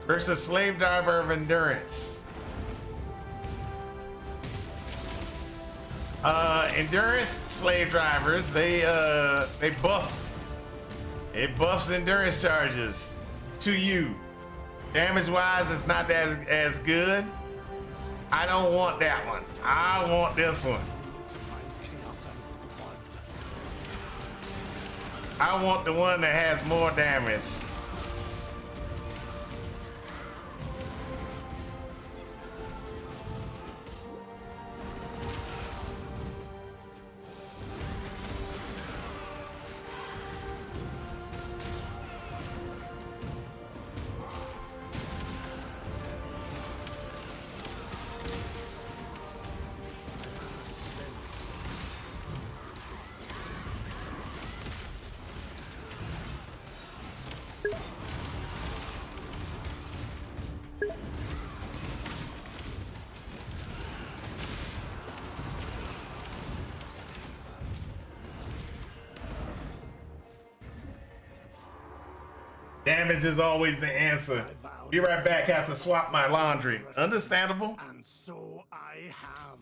versus slave driver of endurance. Endurance slave drivers, they buff. It buffs endurance charges to you. Damage wise, it's not as good. I don't want that one. I want this one. I want the one that has more damage. Damage is always the answer. Be right back. Have to swap my laundry. Understandable. And so I have.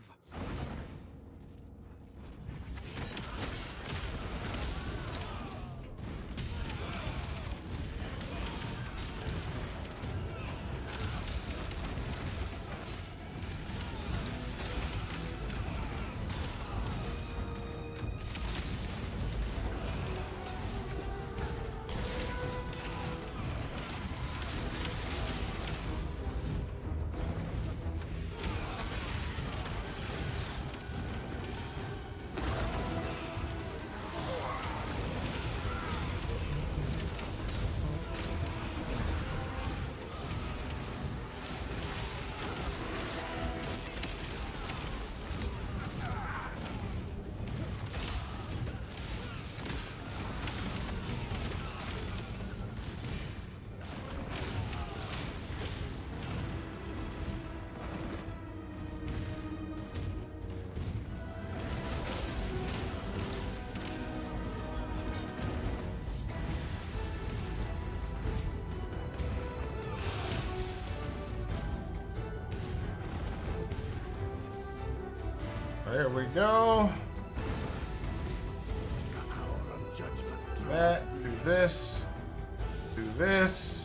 There we go. That, do this, do this.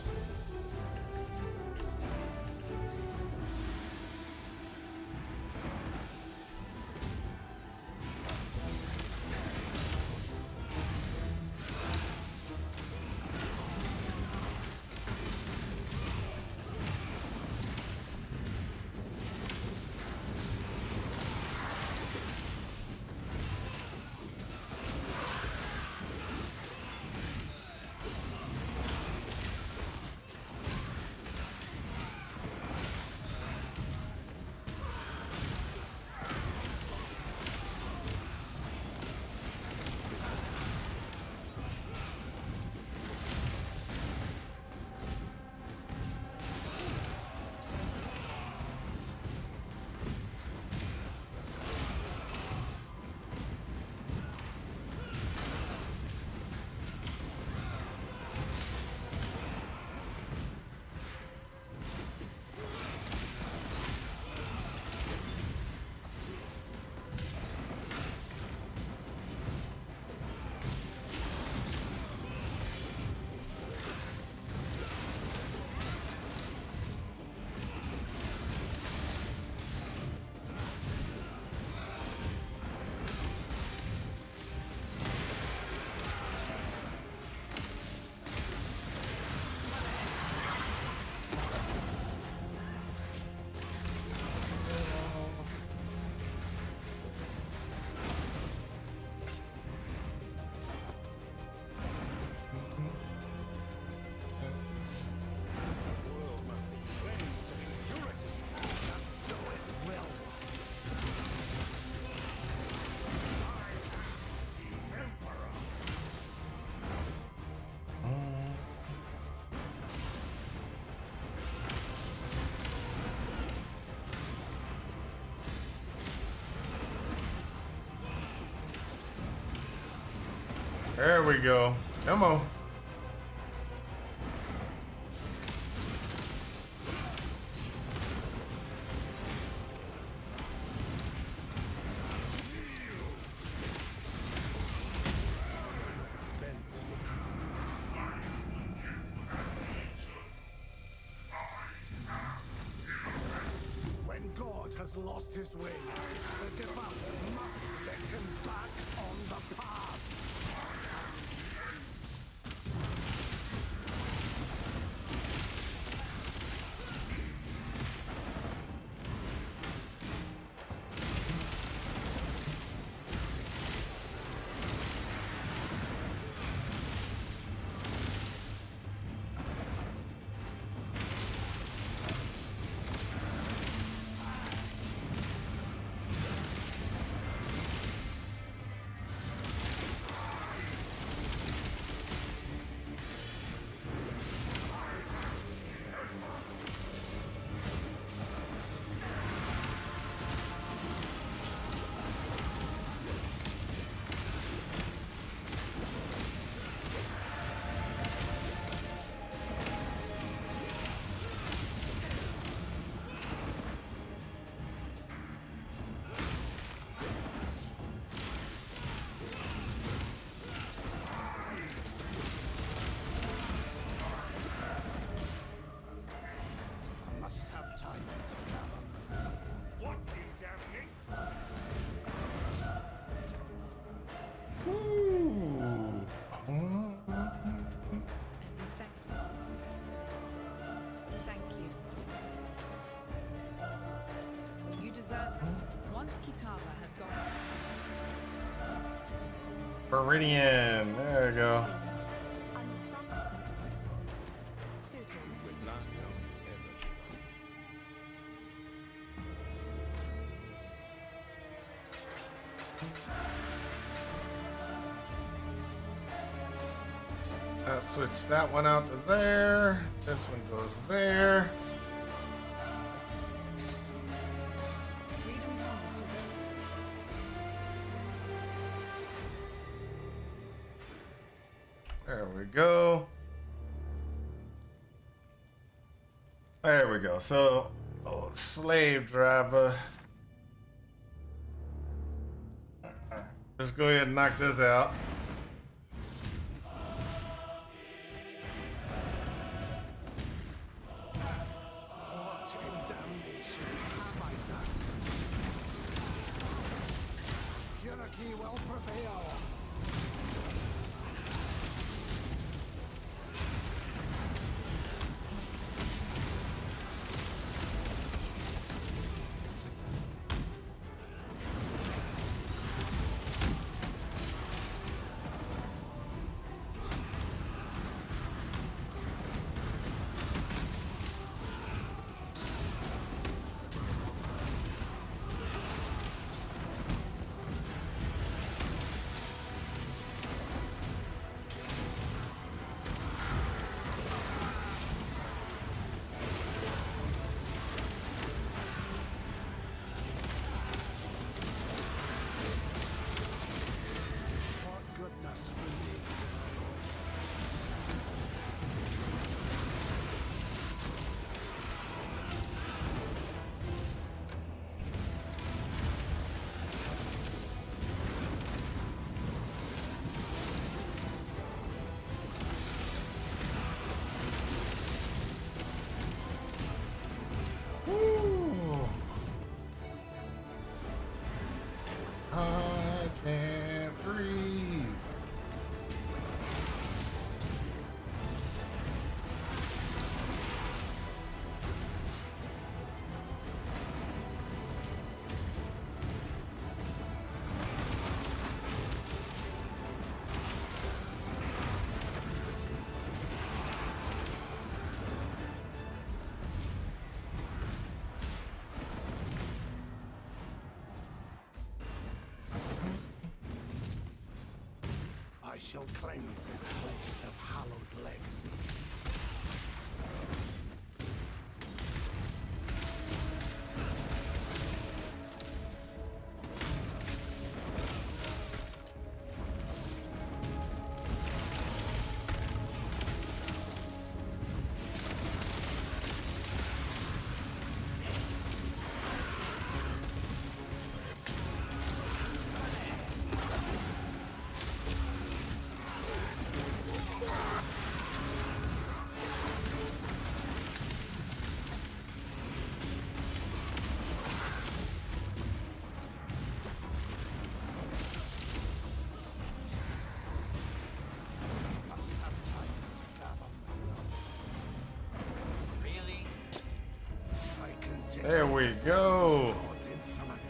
There we go. Come on. When God has lost his way, the devout must set him back on the path. I must have time to gather. What in damning? Thank you. You deserve it. Once Kitava has gone. Meridian. There you go. Would not know ever. Switch that one out to there. This one goes there. Freedom comes to them. There we go. There we go. So, slave driver. Let's go ahead and knock this out. What in damnation have I done? Purity will prevail. What goodness we need. I can't breathe. I shall cleanse this place of hallowed legacy. There we go. God's instrument.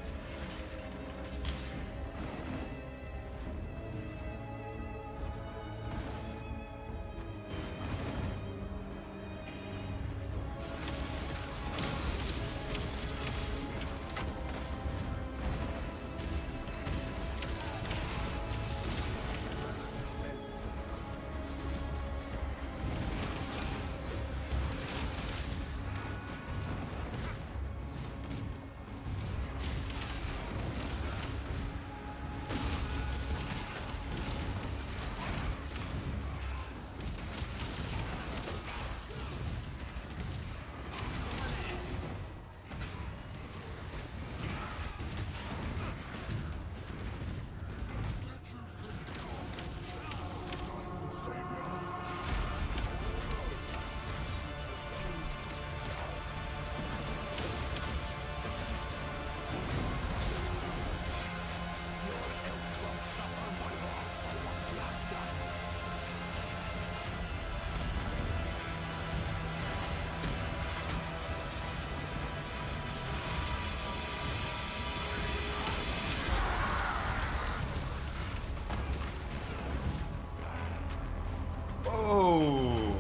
Oh,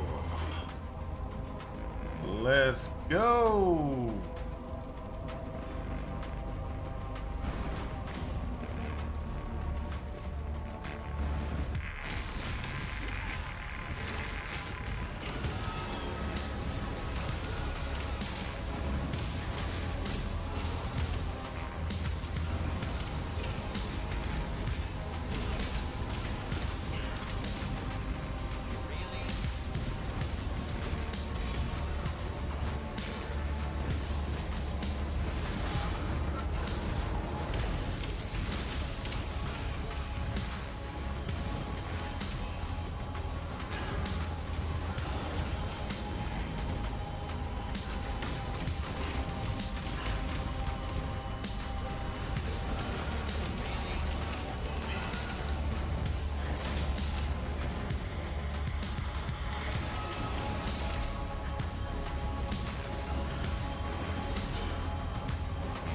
let's go.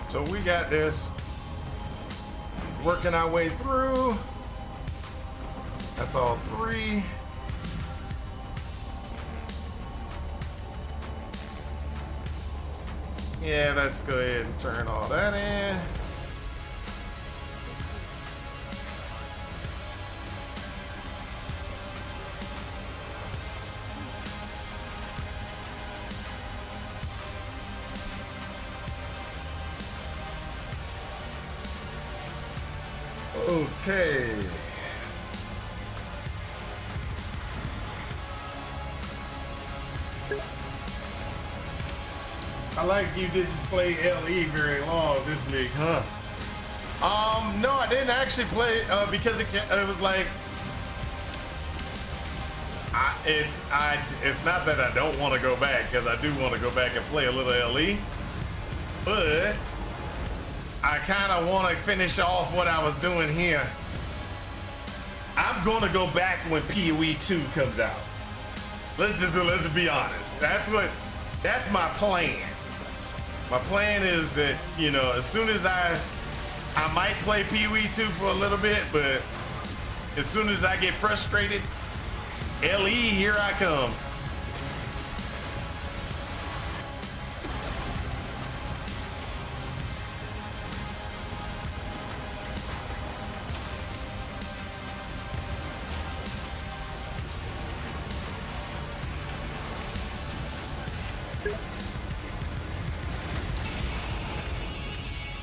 So we got this, working our way through. That's all three. Yeah, let's go ahead and turn all that in. Okay. I like you didn't play LE very long this league, huh? No, I didn't actually play because it was like it's not that I don't want to go back, because I do want to go back and play a little LE, but I kind of want to finish off what I was doing here. I'm going to go back when PoE 2 comes out. Let's be honest. That's my plan. My plan is that, you know, as soon as I might play PoE 2 for a little bit, but as soon as I get frustrated, LE, here I come.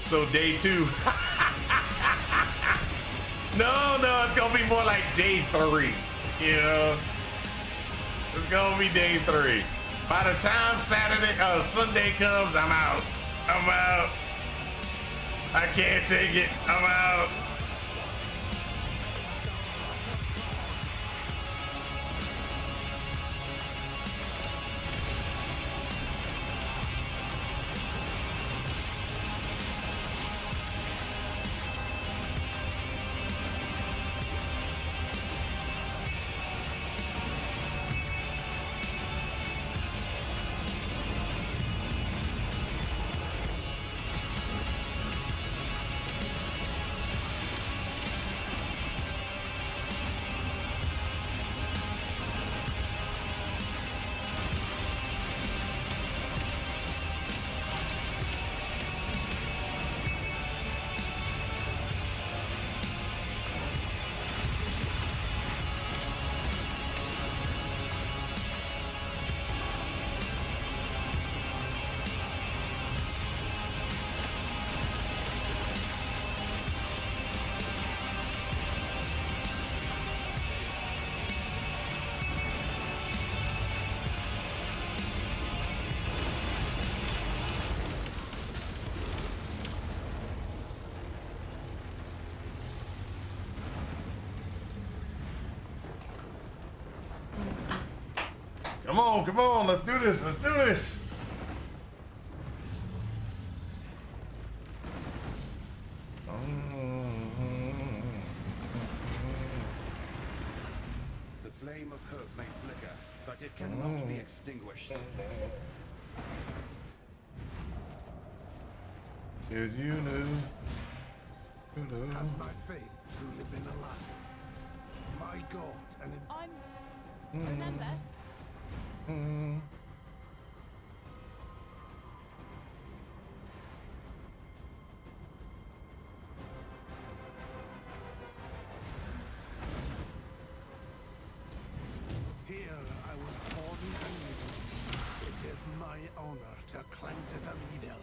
So day 2. No, it's gonna be more like day 3, you know? It's gonna be day 3. By the time Sunday comes, I'm out. I can't take it, I'm out. Come on, come on, let's do this, let's do this. The flame of hope may flicker, but it cannot be extinguished. If you knew. Has my faith truly been alive? My God, and Remember? here I was born anew. It is my honor to cleanse it of evil.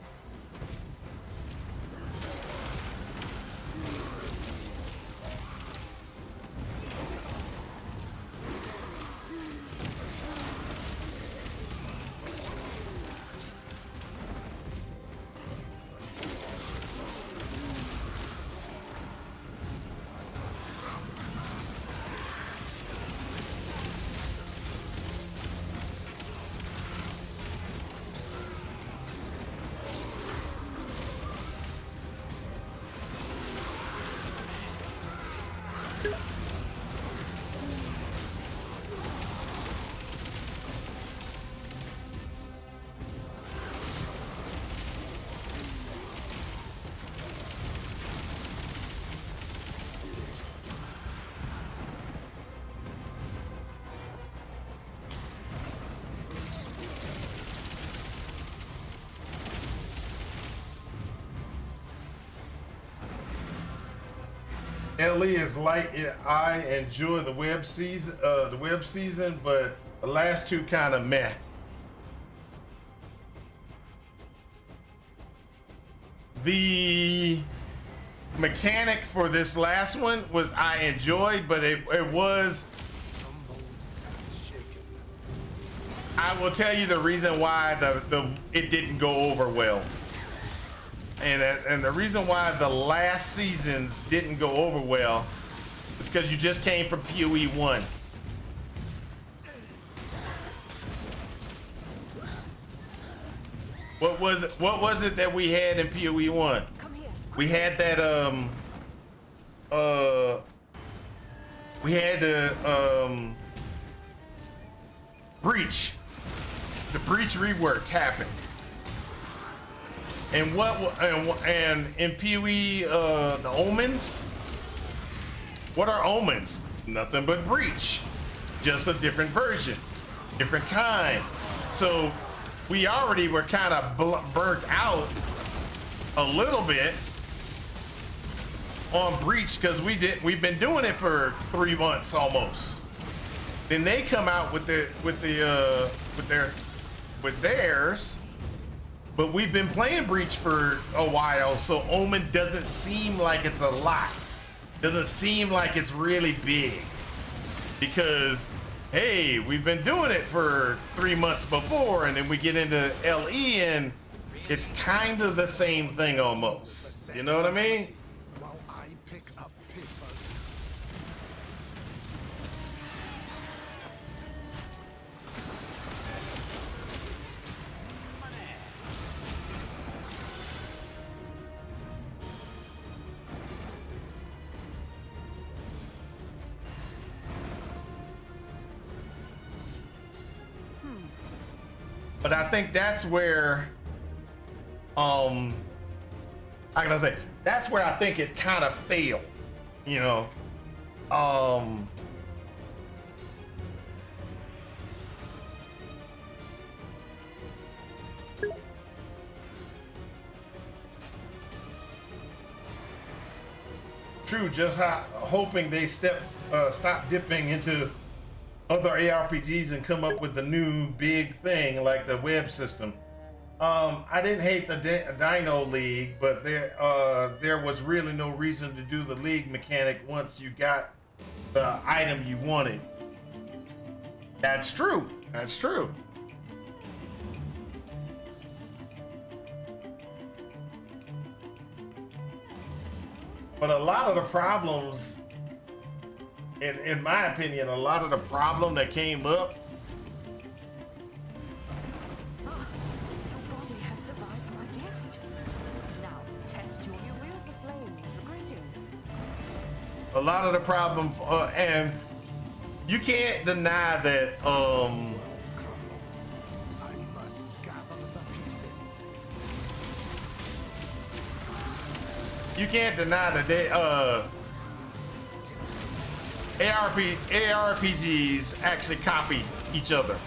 LE is light. I enjoy the web season, but the last two kind of meh. The mechanic for this last one was I enjoyed, but it was. I will tell you the reason why it didn't go over well. And the reason why the last seasons didn't go over well is because you just came from PoE 1. What was it that we had in PoE 1? We had that we had the breach. The breach rework happened. And in PoE the omens? What are omens? Nothing but breach. Just a different version, different kind. So we already were kind of burnt out a little bit on breach because we've been doing it for 3 months almost. Then they come out with theirs. But we've been playing Breach for a while, so Omen doesn't seem like it's a lot. Doesn't seem like it's really big. Because, hey, we've been doing it for 3 months before, and then we get into LE, and it's kind of the same thing almost. You know what I mean? While I pick up papers. But I think that's where, how can I say? That's where I think it kind of failed, you know. True, just hoping they stop dipping into other ARPGs and come up with a new big thing like the web system. I didn't hate the Dino League, but there was really no reason to do the league mechanic once you got the item you wanted. That's true. That's true. But a lot of the problems, in my opinion, a lot of the problem that came up A lot of the problem, and you can't deny that. I must gather the pieces. You can't deny that they ARPGs actually copy each other.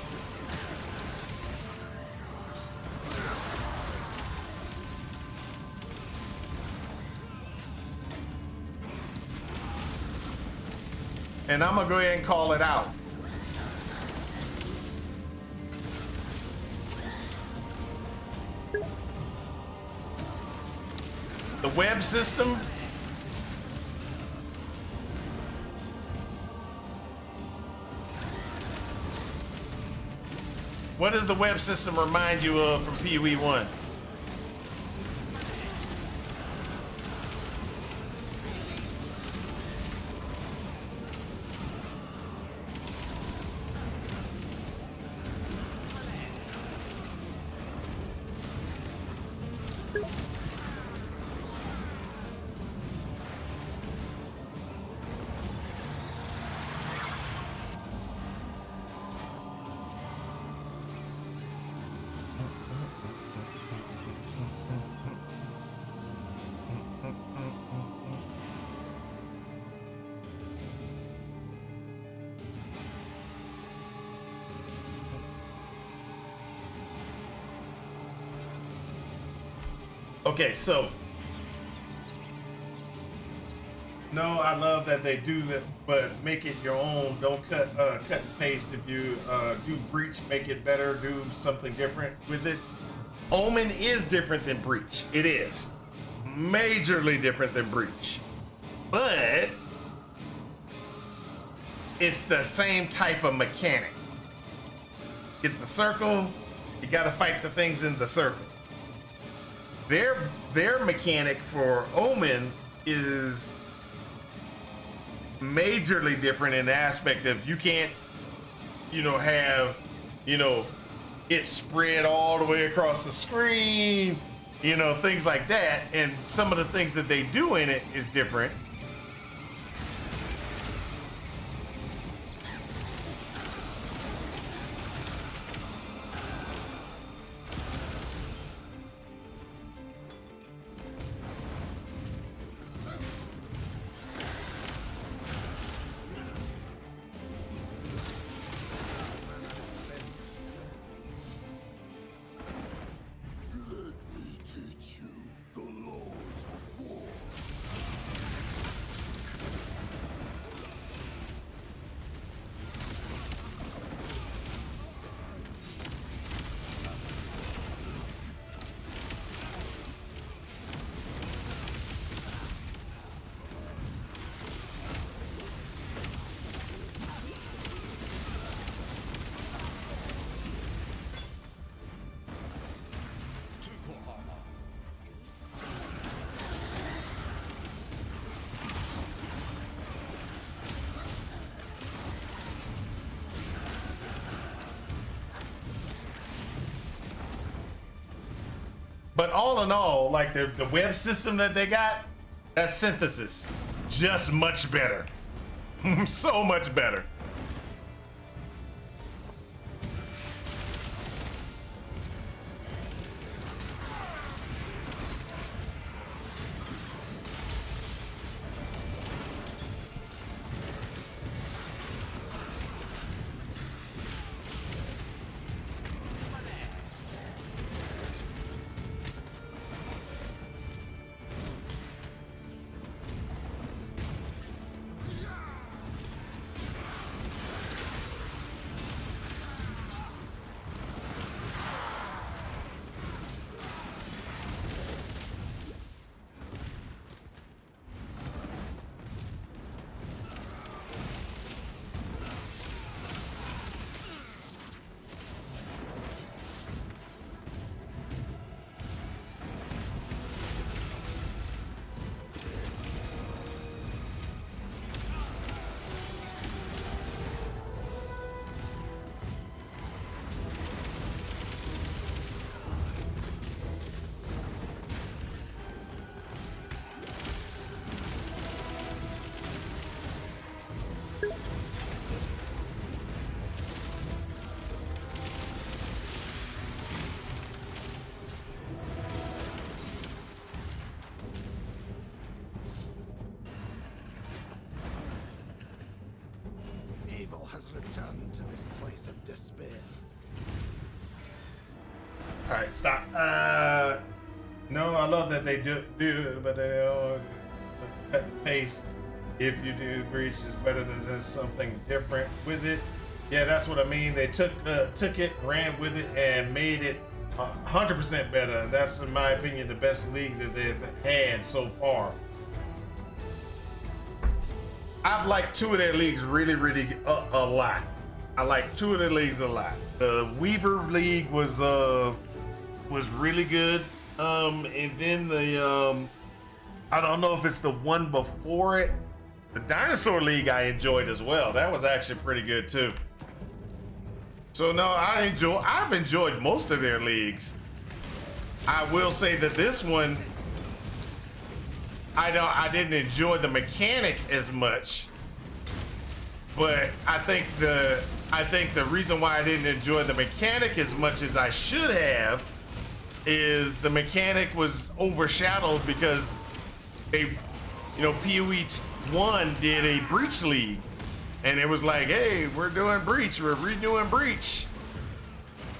And I'm gonna go ahead and call it out. The web system. What does the web system remind you of from PoE 1? Okay, so no, I love that they do that, but make it your own. Don't cut and paste. If you do Breach, make it better. Do something different with it. Omen is different than Breach. It is majorly different than Breach, but it's the same type of mechanic. Get the circle. You got to fight the things in the circle. Their mechanic for Omen is majorly different in the aspect of you can't, have, it spread all the way across the screen, things like that. And some of the things that they do in it is different. But all in all, like the web system that they got, that synthesis, just much better. So much better. has returned to this place of despair. All right, stop. No, I love that they do it, but they don't cut the pace. If you do breach is better than there's something different with it. Yeah, that's what I mean. They took it, ran with it, and made it 100% better. And that's, in my opinion, the best league that they've had so far. I've liked two of their leagues really a lot. I like two of their leagues a lot. The Weaver League was really good. And then the I don't know if it's the one before it. The Dinosaur League I enjoyed as well. That was actually pretty good too. So no, I've enjoyed most of their leagues. I will say that this one, I didn't enjoy the mechanic as much. But I think the reason why I didn't enjoy the mechanic as much as I should have is the mechanic was overshadowed because they, PoE 1 did a Breach League, and it was like, hey, we're doing Breach, we're redoing Breach,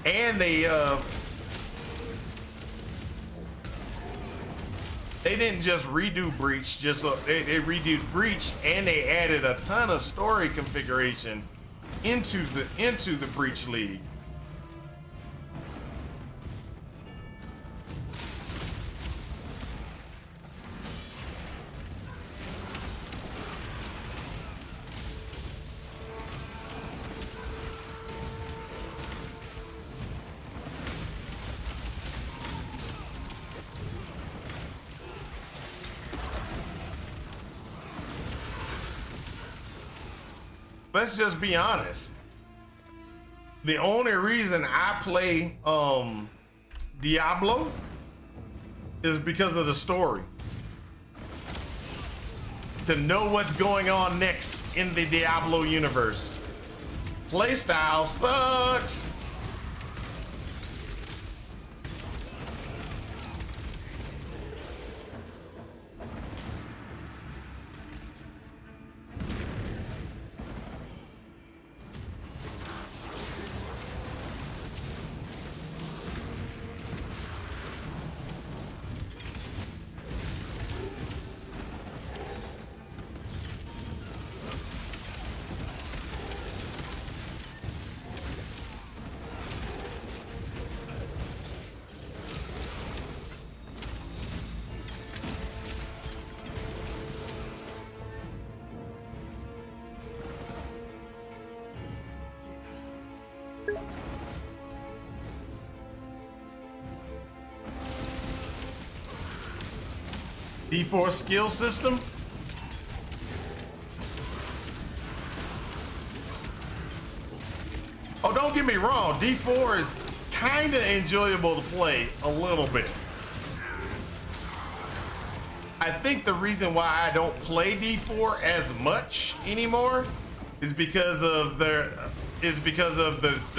and they didn't just redo Breach, they redid Breach, and they added a ton of story configuration into the Breach League. Let's just be honest. The only reason I play Diablo is because of the story. To know what's going on next in the Diablo universe. Playstyle sucks. D4 skill system. Oh, don't get me wrong. D4 is kind of enjoyable to play a little bit. I think the reason why I don't play D4 as much anymore is because of the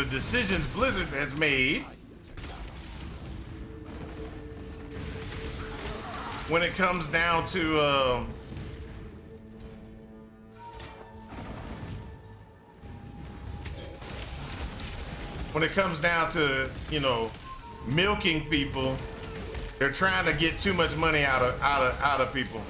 decisions Blizzard has made when it comes down to milking people. They're trying to get too much money out of people.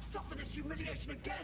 Suffer this humiliation again!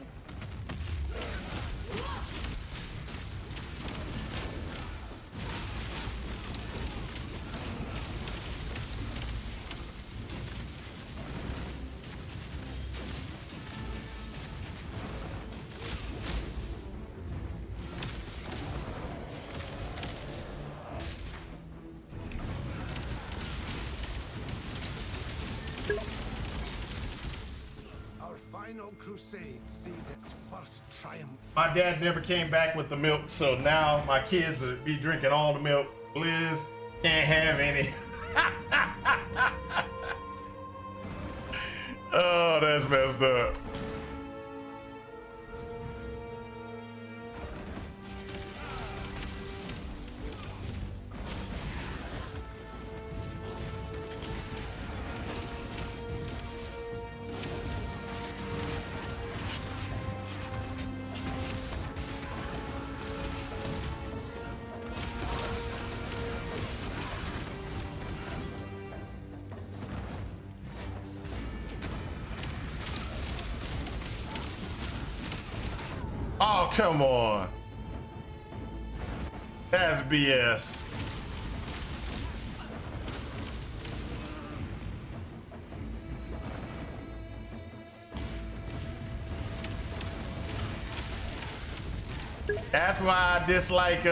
final crusade sees its first triumph. My dad never came back with the milk, so now my kids will be drinking all the milk. Liz can't have any. Oh, that's messed up. Oh, come on. That's BS. That's why I dislike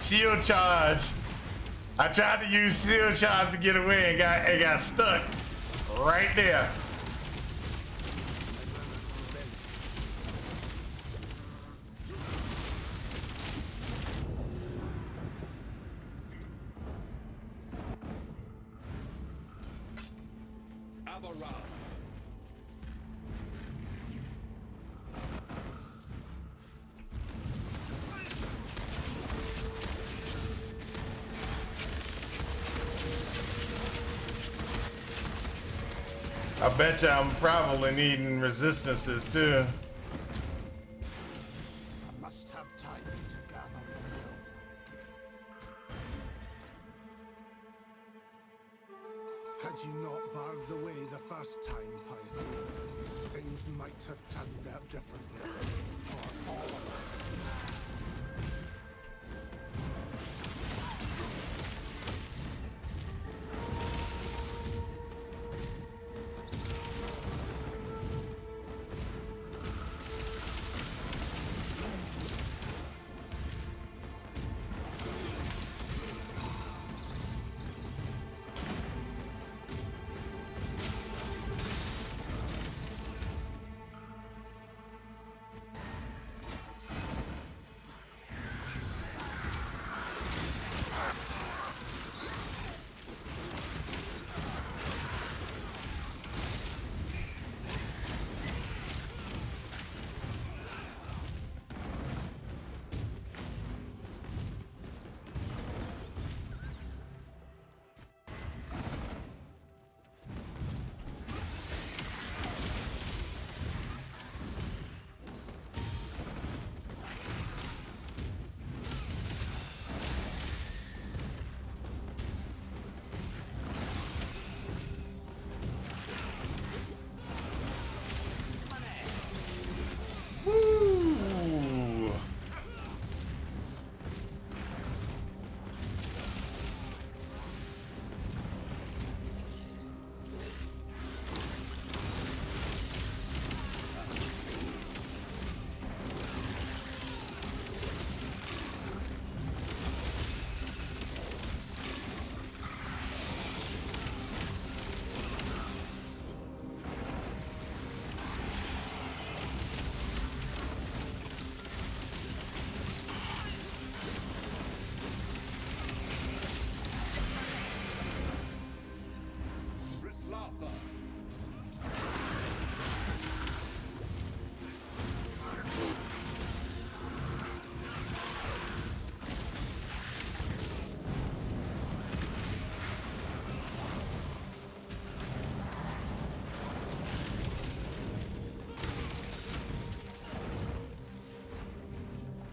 shield charge. I tried to use shield charge to get away and got stuck right there. I bet you I'm probably needing resistances too. I must have time to gather the will. Had you not barred the way the first time, Piety, things might have turned out differently for all of us.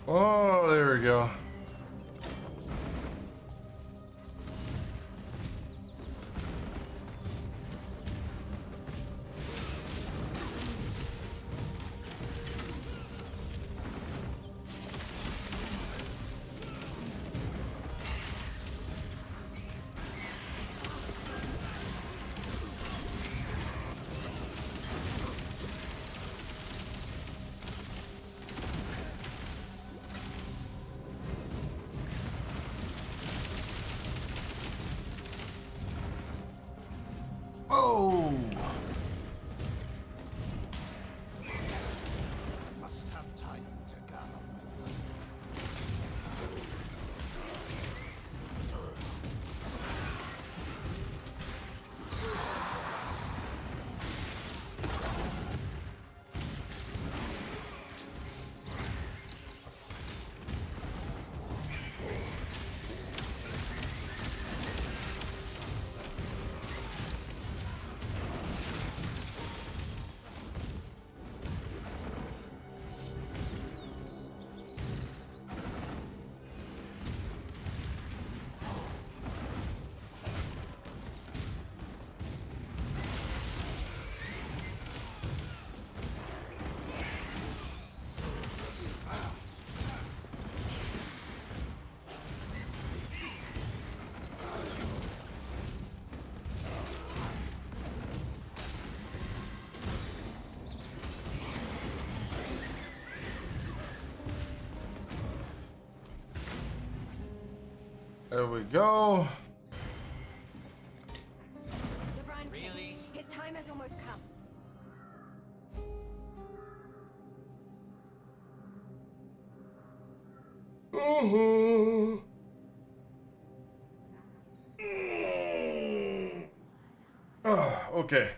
Oh, there we go. There we go. Really? His time has almost come. Okay.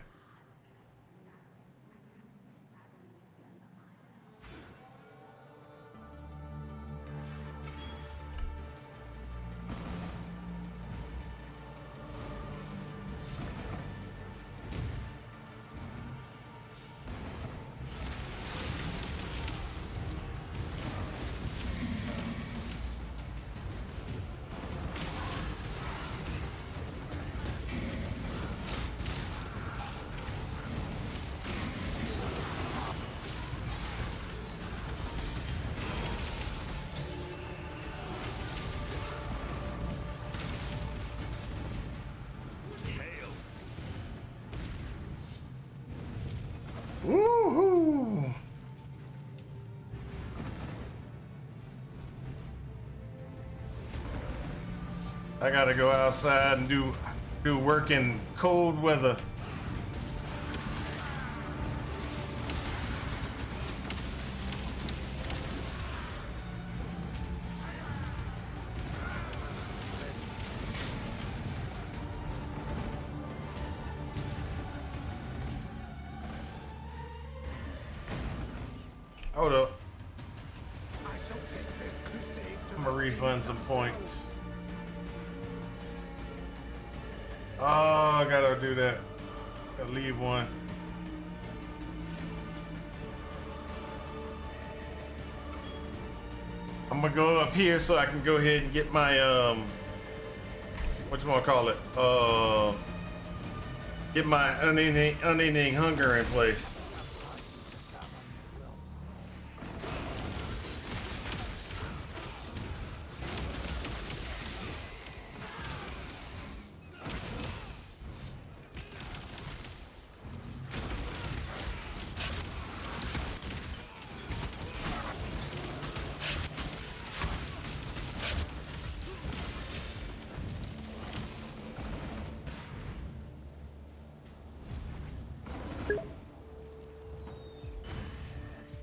Woohoo! I gotta go outside and do work in cold weather. Hold up. I shall take this crusade to I'm gonna the refund things some themselves. points. Oh, I gotta do that. Gotta leave one. I'm gonna go up here so I can go ahead and get my what you wanna call it? Get my unending hunger in place.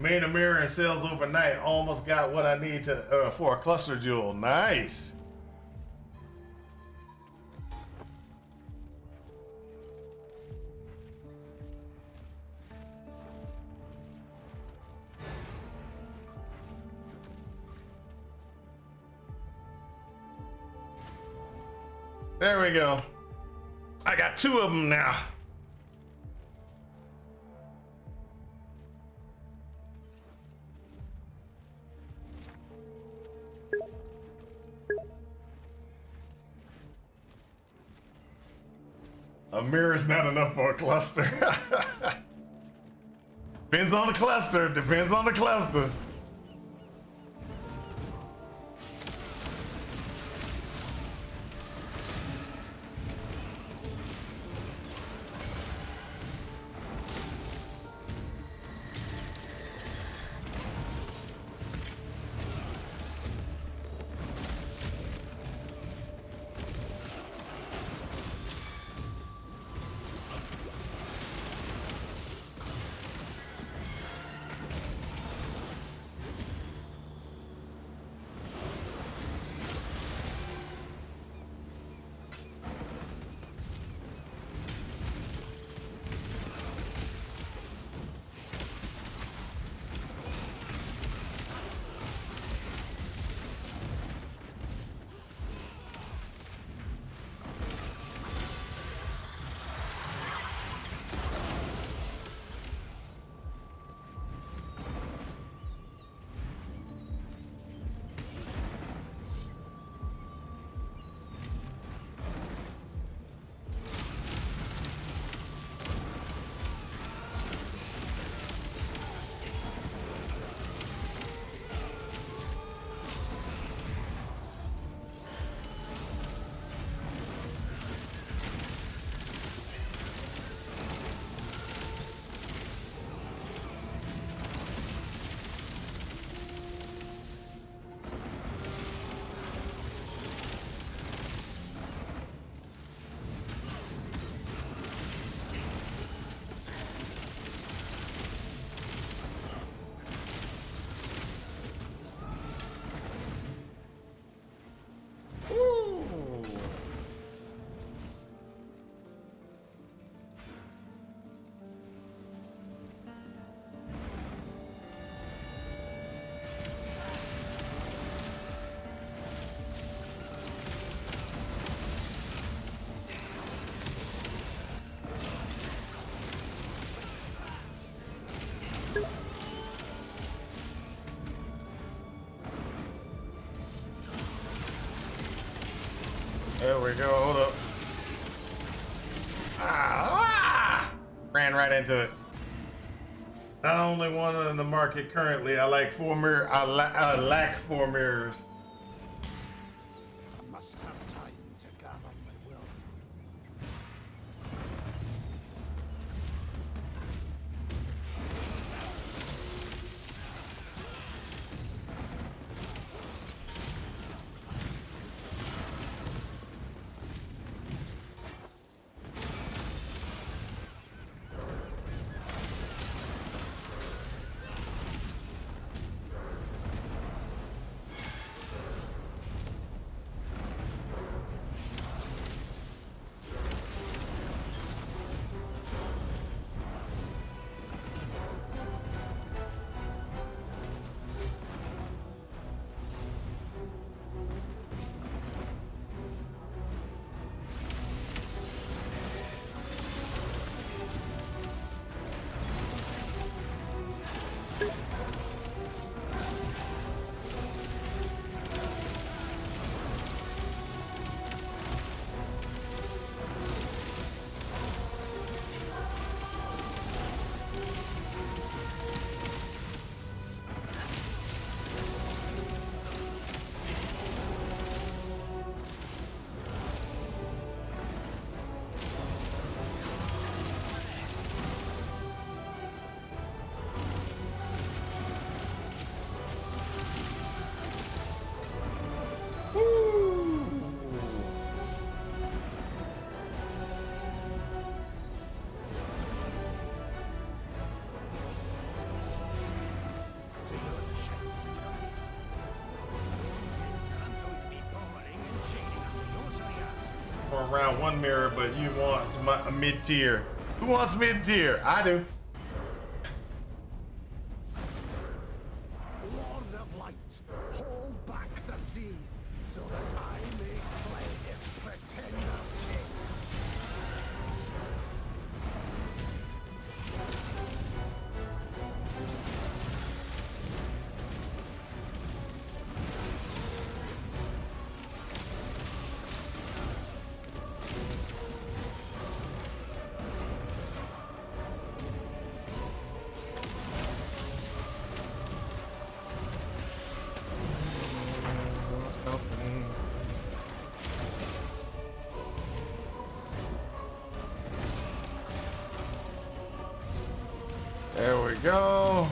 Made a mirror and sells overnight. Almost got what I need to for a cluster jewel. Nice. There we go. I got 2 of them now. A mirror is not enough for a cluster. Depends on the cluster. Depends on the cluster. There we go. Hold up. Ran right into it. Not only one in the market currently. I like 4 mirror. I lack 4 mirrors. I must have time to gather my will. Around 1 mirror, but you want a mid-tier. Who wants mid-tier? I do. Lord of light, hold back the sea, so that I may slay its pretender king. There we go.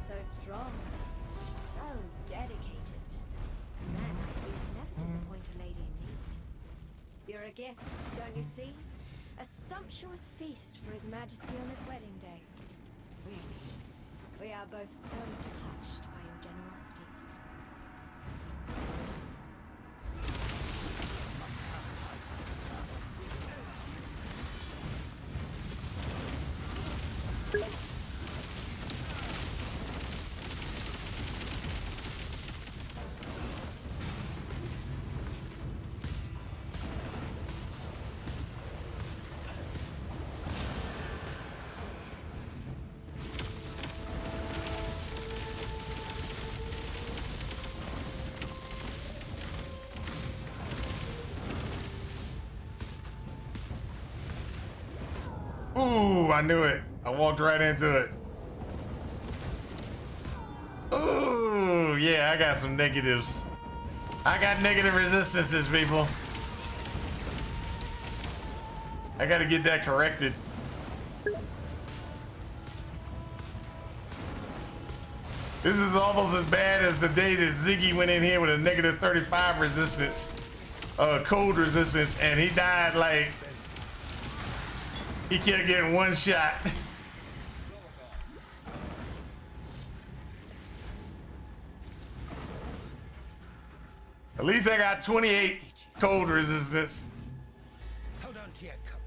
So strong. So dedicated. Man, you'd never disappoint a lady in need. You're a gift, don't you see? A sumptuous feast for His Majesty on his wedding day. Really, we are both so touched by your generosity. Ooh, I knew it. I walked right into it. Ooh, yeah, I got some negatives. I got negative resistances, people. I gotta get that corrected. This is almost as bad as the day that Ziggy went in here with a negative 35 resistance, cold resistance, and he died like, he kept getting one shot. At least I got 28 cold resistance. Hold on to your cup.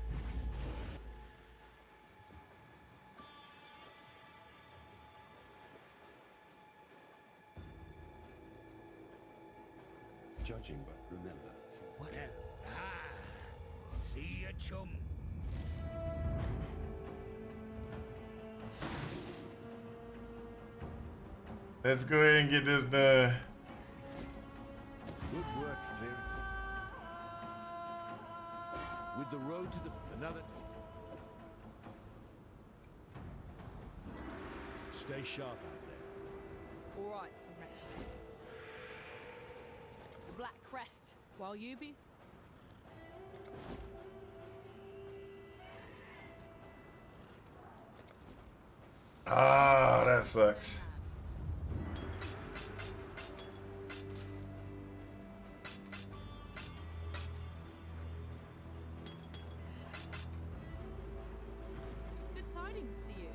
judging, but remember. What? See ya, chum. Let's go ahead and get this done. Good work, clear. With the road to the another. Stay sharp out there. All right, Wretch. The Black Crest, while you be. Ah, that sucks. Good tidings to you.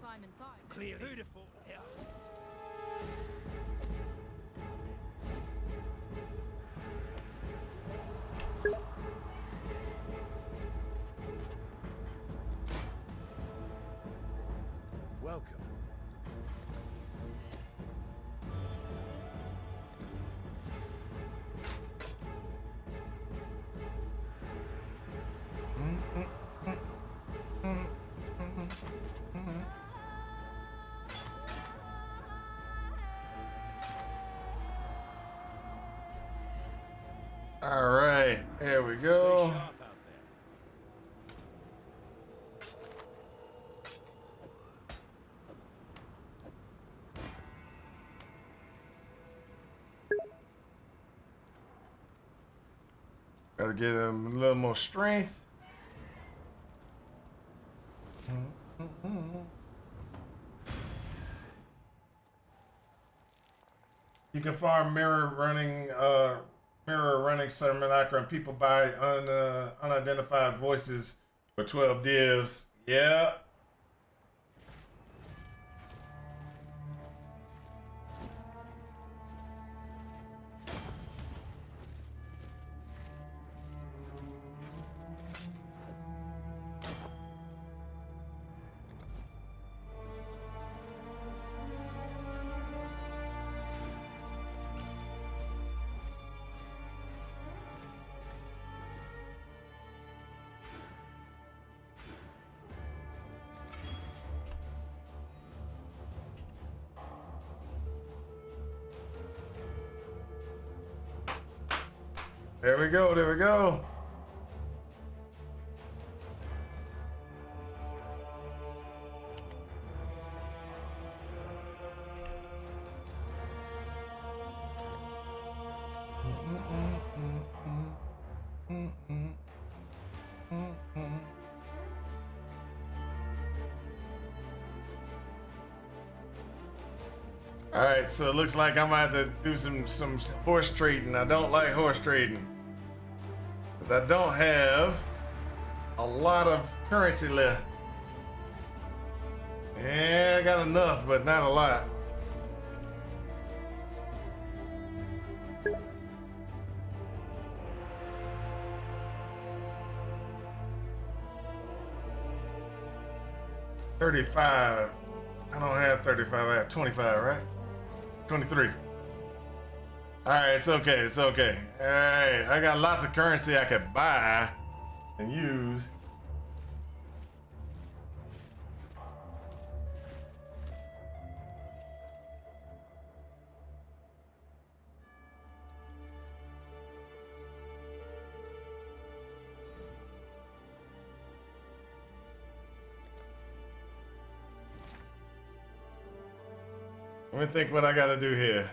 Time and time. Clearly. Beautiful. Yeah. Welcome. All right, there we Stay go. sharp out there. Gotta get him a little more strength. You can farm mirror running simulacra and people buy unidentified voices for 12 divs. Yeah. There we go, there we go. All right, so it looks like I'm gonna have to do some horse trading. I don't like horse trading because I don't have a lot of currency left. Yeah, I got enough, but not a lot. $35. I don't have 35. I have 25, right? 23. All right, it's okay. It's okay. All right, I got lots of currency I could buy and use. Let me think what I gotta do here.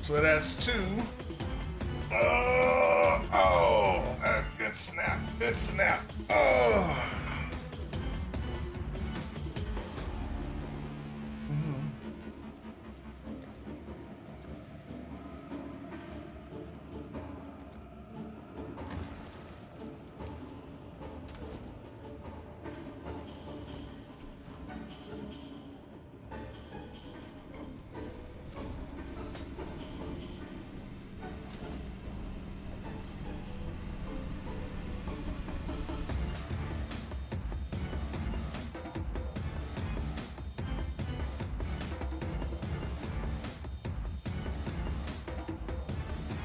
So that's 2. Good snap. Good snap. Oh.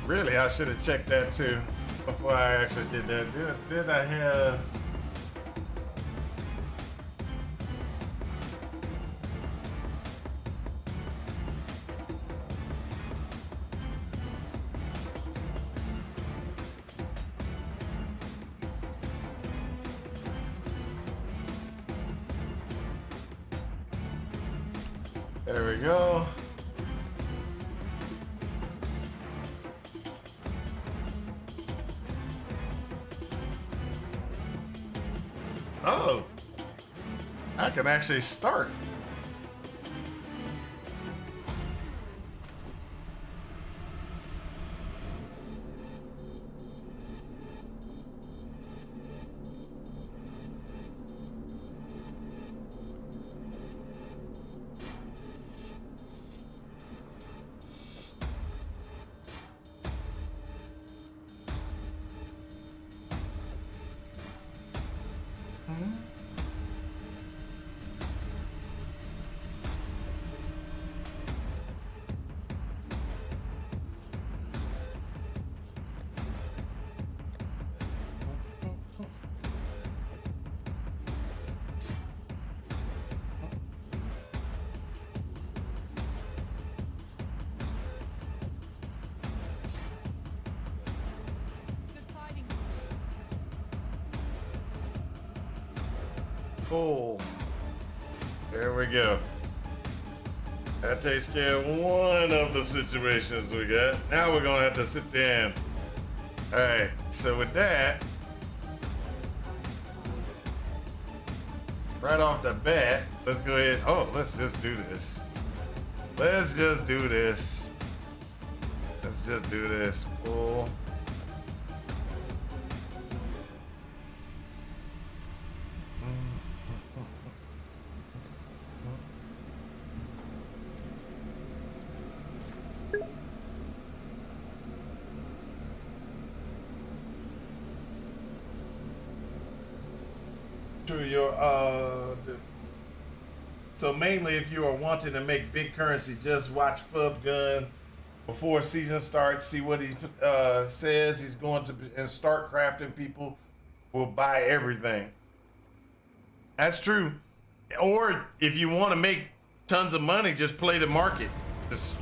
Really, I should have checked that too before I actually did that. Did I have? There we go. Oh, I can actually start. Good tidings. Cool. There we go. That takes care of one of the situations we got. Now we're gonna have to sit there and... Alright, so with that, right off the bat, let's go ahead. Oh, let's just do this. Let's just do this. Let's just do this. Pull. To your so mainly if you are wanting to make big currency, just watch Fub Gun before season starts, see what he says he's going to be, and start crafting. People will buy everything. That's true. Or if you want to make tons of money, just play the market. Just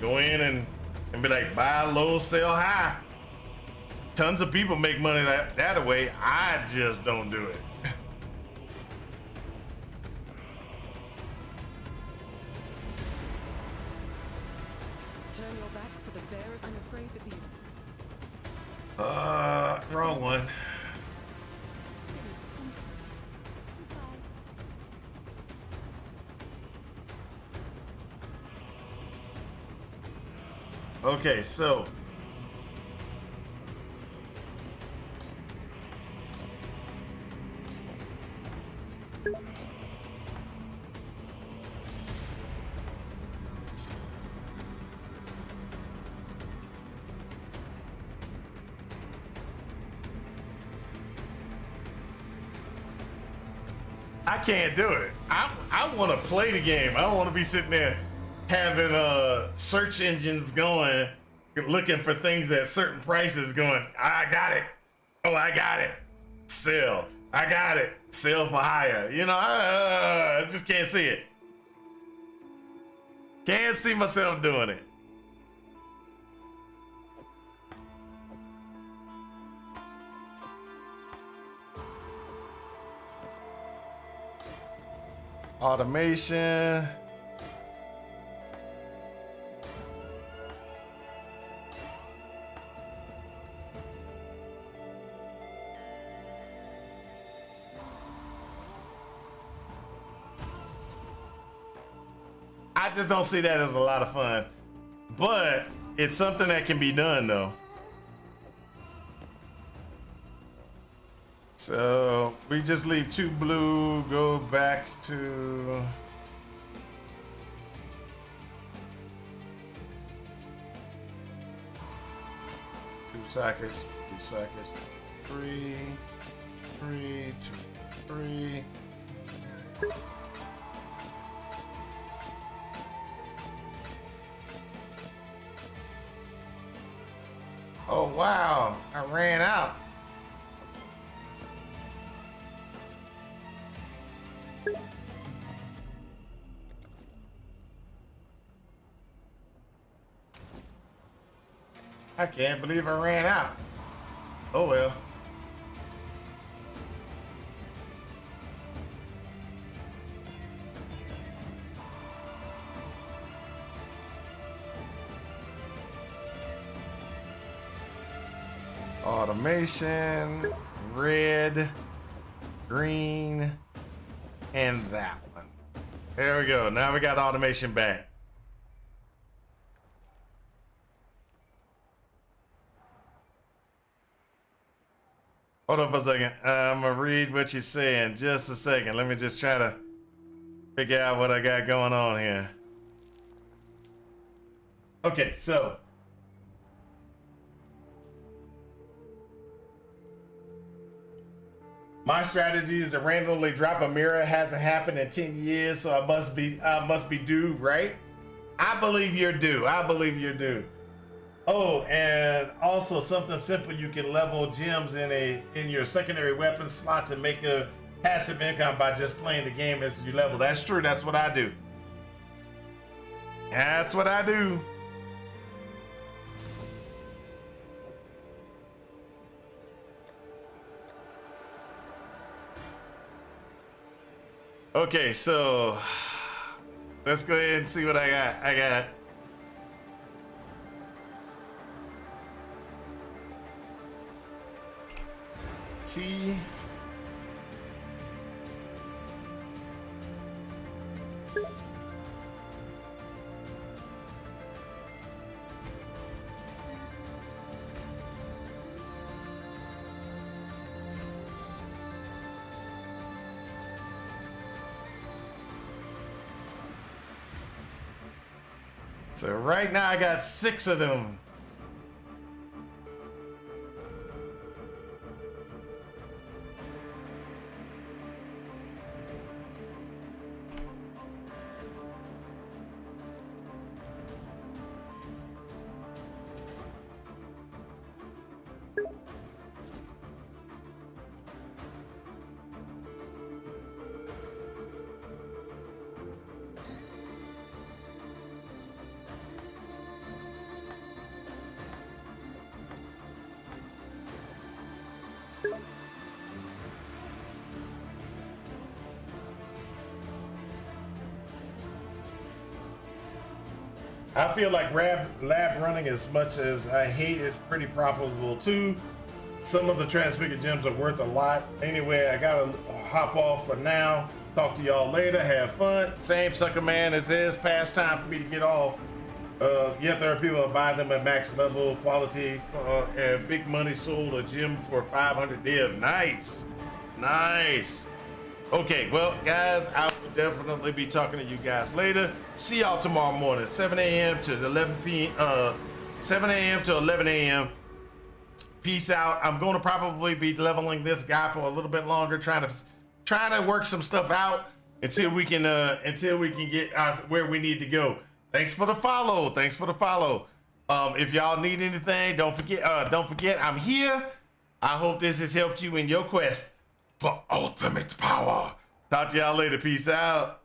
go in and be like, buy low, sell high. Tons of people make money that way. I just don't do it. Turn your back for the bear isn't afraid of you. Wrong one. Okay, so I can't do it. I want to play the game. I don't want to be sitting there having search engines going, looking for things at certain prices going, I got it. Oh, I got it. Sell. I got it. Sell for higher. You know, I just can't see it. Can't see myself doing it. Automation. I just don't see that as a lot of fun. But it's something that can be done though. So we just leave 2 blue, go back to... Two sockets, 3 sockets, 3, 3, 2, 3. Oh wow, I ran out. I can't believe I ran out. Oh well. Automation, red, green, and that one. There we go. Now we got automation back. Hold on for a second. I'm gonna read what you're saying. Just a second. Let me just try to figure out what I got going on here. Okay, so my strategy is to randomly drop a mirror. It hasn't happened in 10 years, so I must be due, right? I believe you're due. I believe you're due. Oh, and also something simple, you can level gems in your secondary weapon slots and make a passive income by just playing the game as you level. That's true. That's what I do. That's what I do. Okay, so let's go ahead and see what I got. I got T. So right now I got 6 of them. I feel like lab running, as much as I hate it, pretty profitable too. Some of the transfigured gems are worth a lot. Anyway, I gotta hop off for now. Talk to y'all later. Have fun. Same sucker man as is. Past time for me to get off. Yet there are people that buy them at max level quality and big money sold a gem for 500 div. Nice. Nice. Okay, well, guys, I will definitely be talking to you guys later. See y'all tomorrow morning, 7 a.m. to 11 p.m. 7 a.m. to 11 a.m. Peace out. I'm going to probably be leveling this guy for a little bit longer, trying to work some stuff out until we can get us where we need to go. Thanks for the follow. Thanks for the follow. If y'all need anything, don't forget I'm here. I hope this has helped you in your quest for ultimate power. Talk to y'all later. Peace out.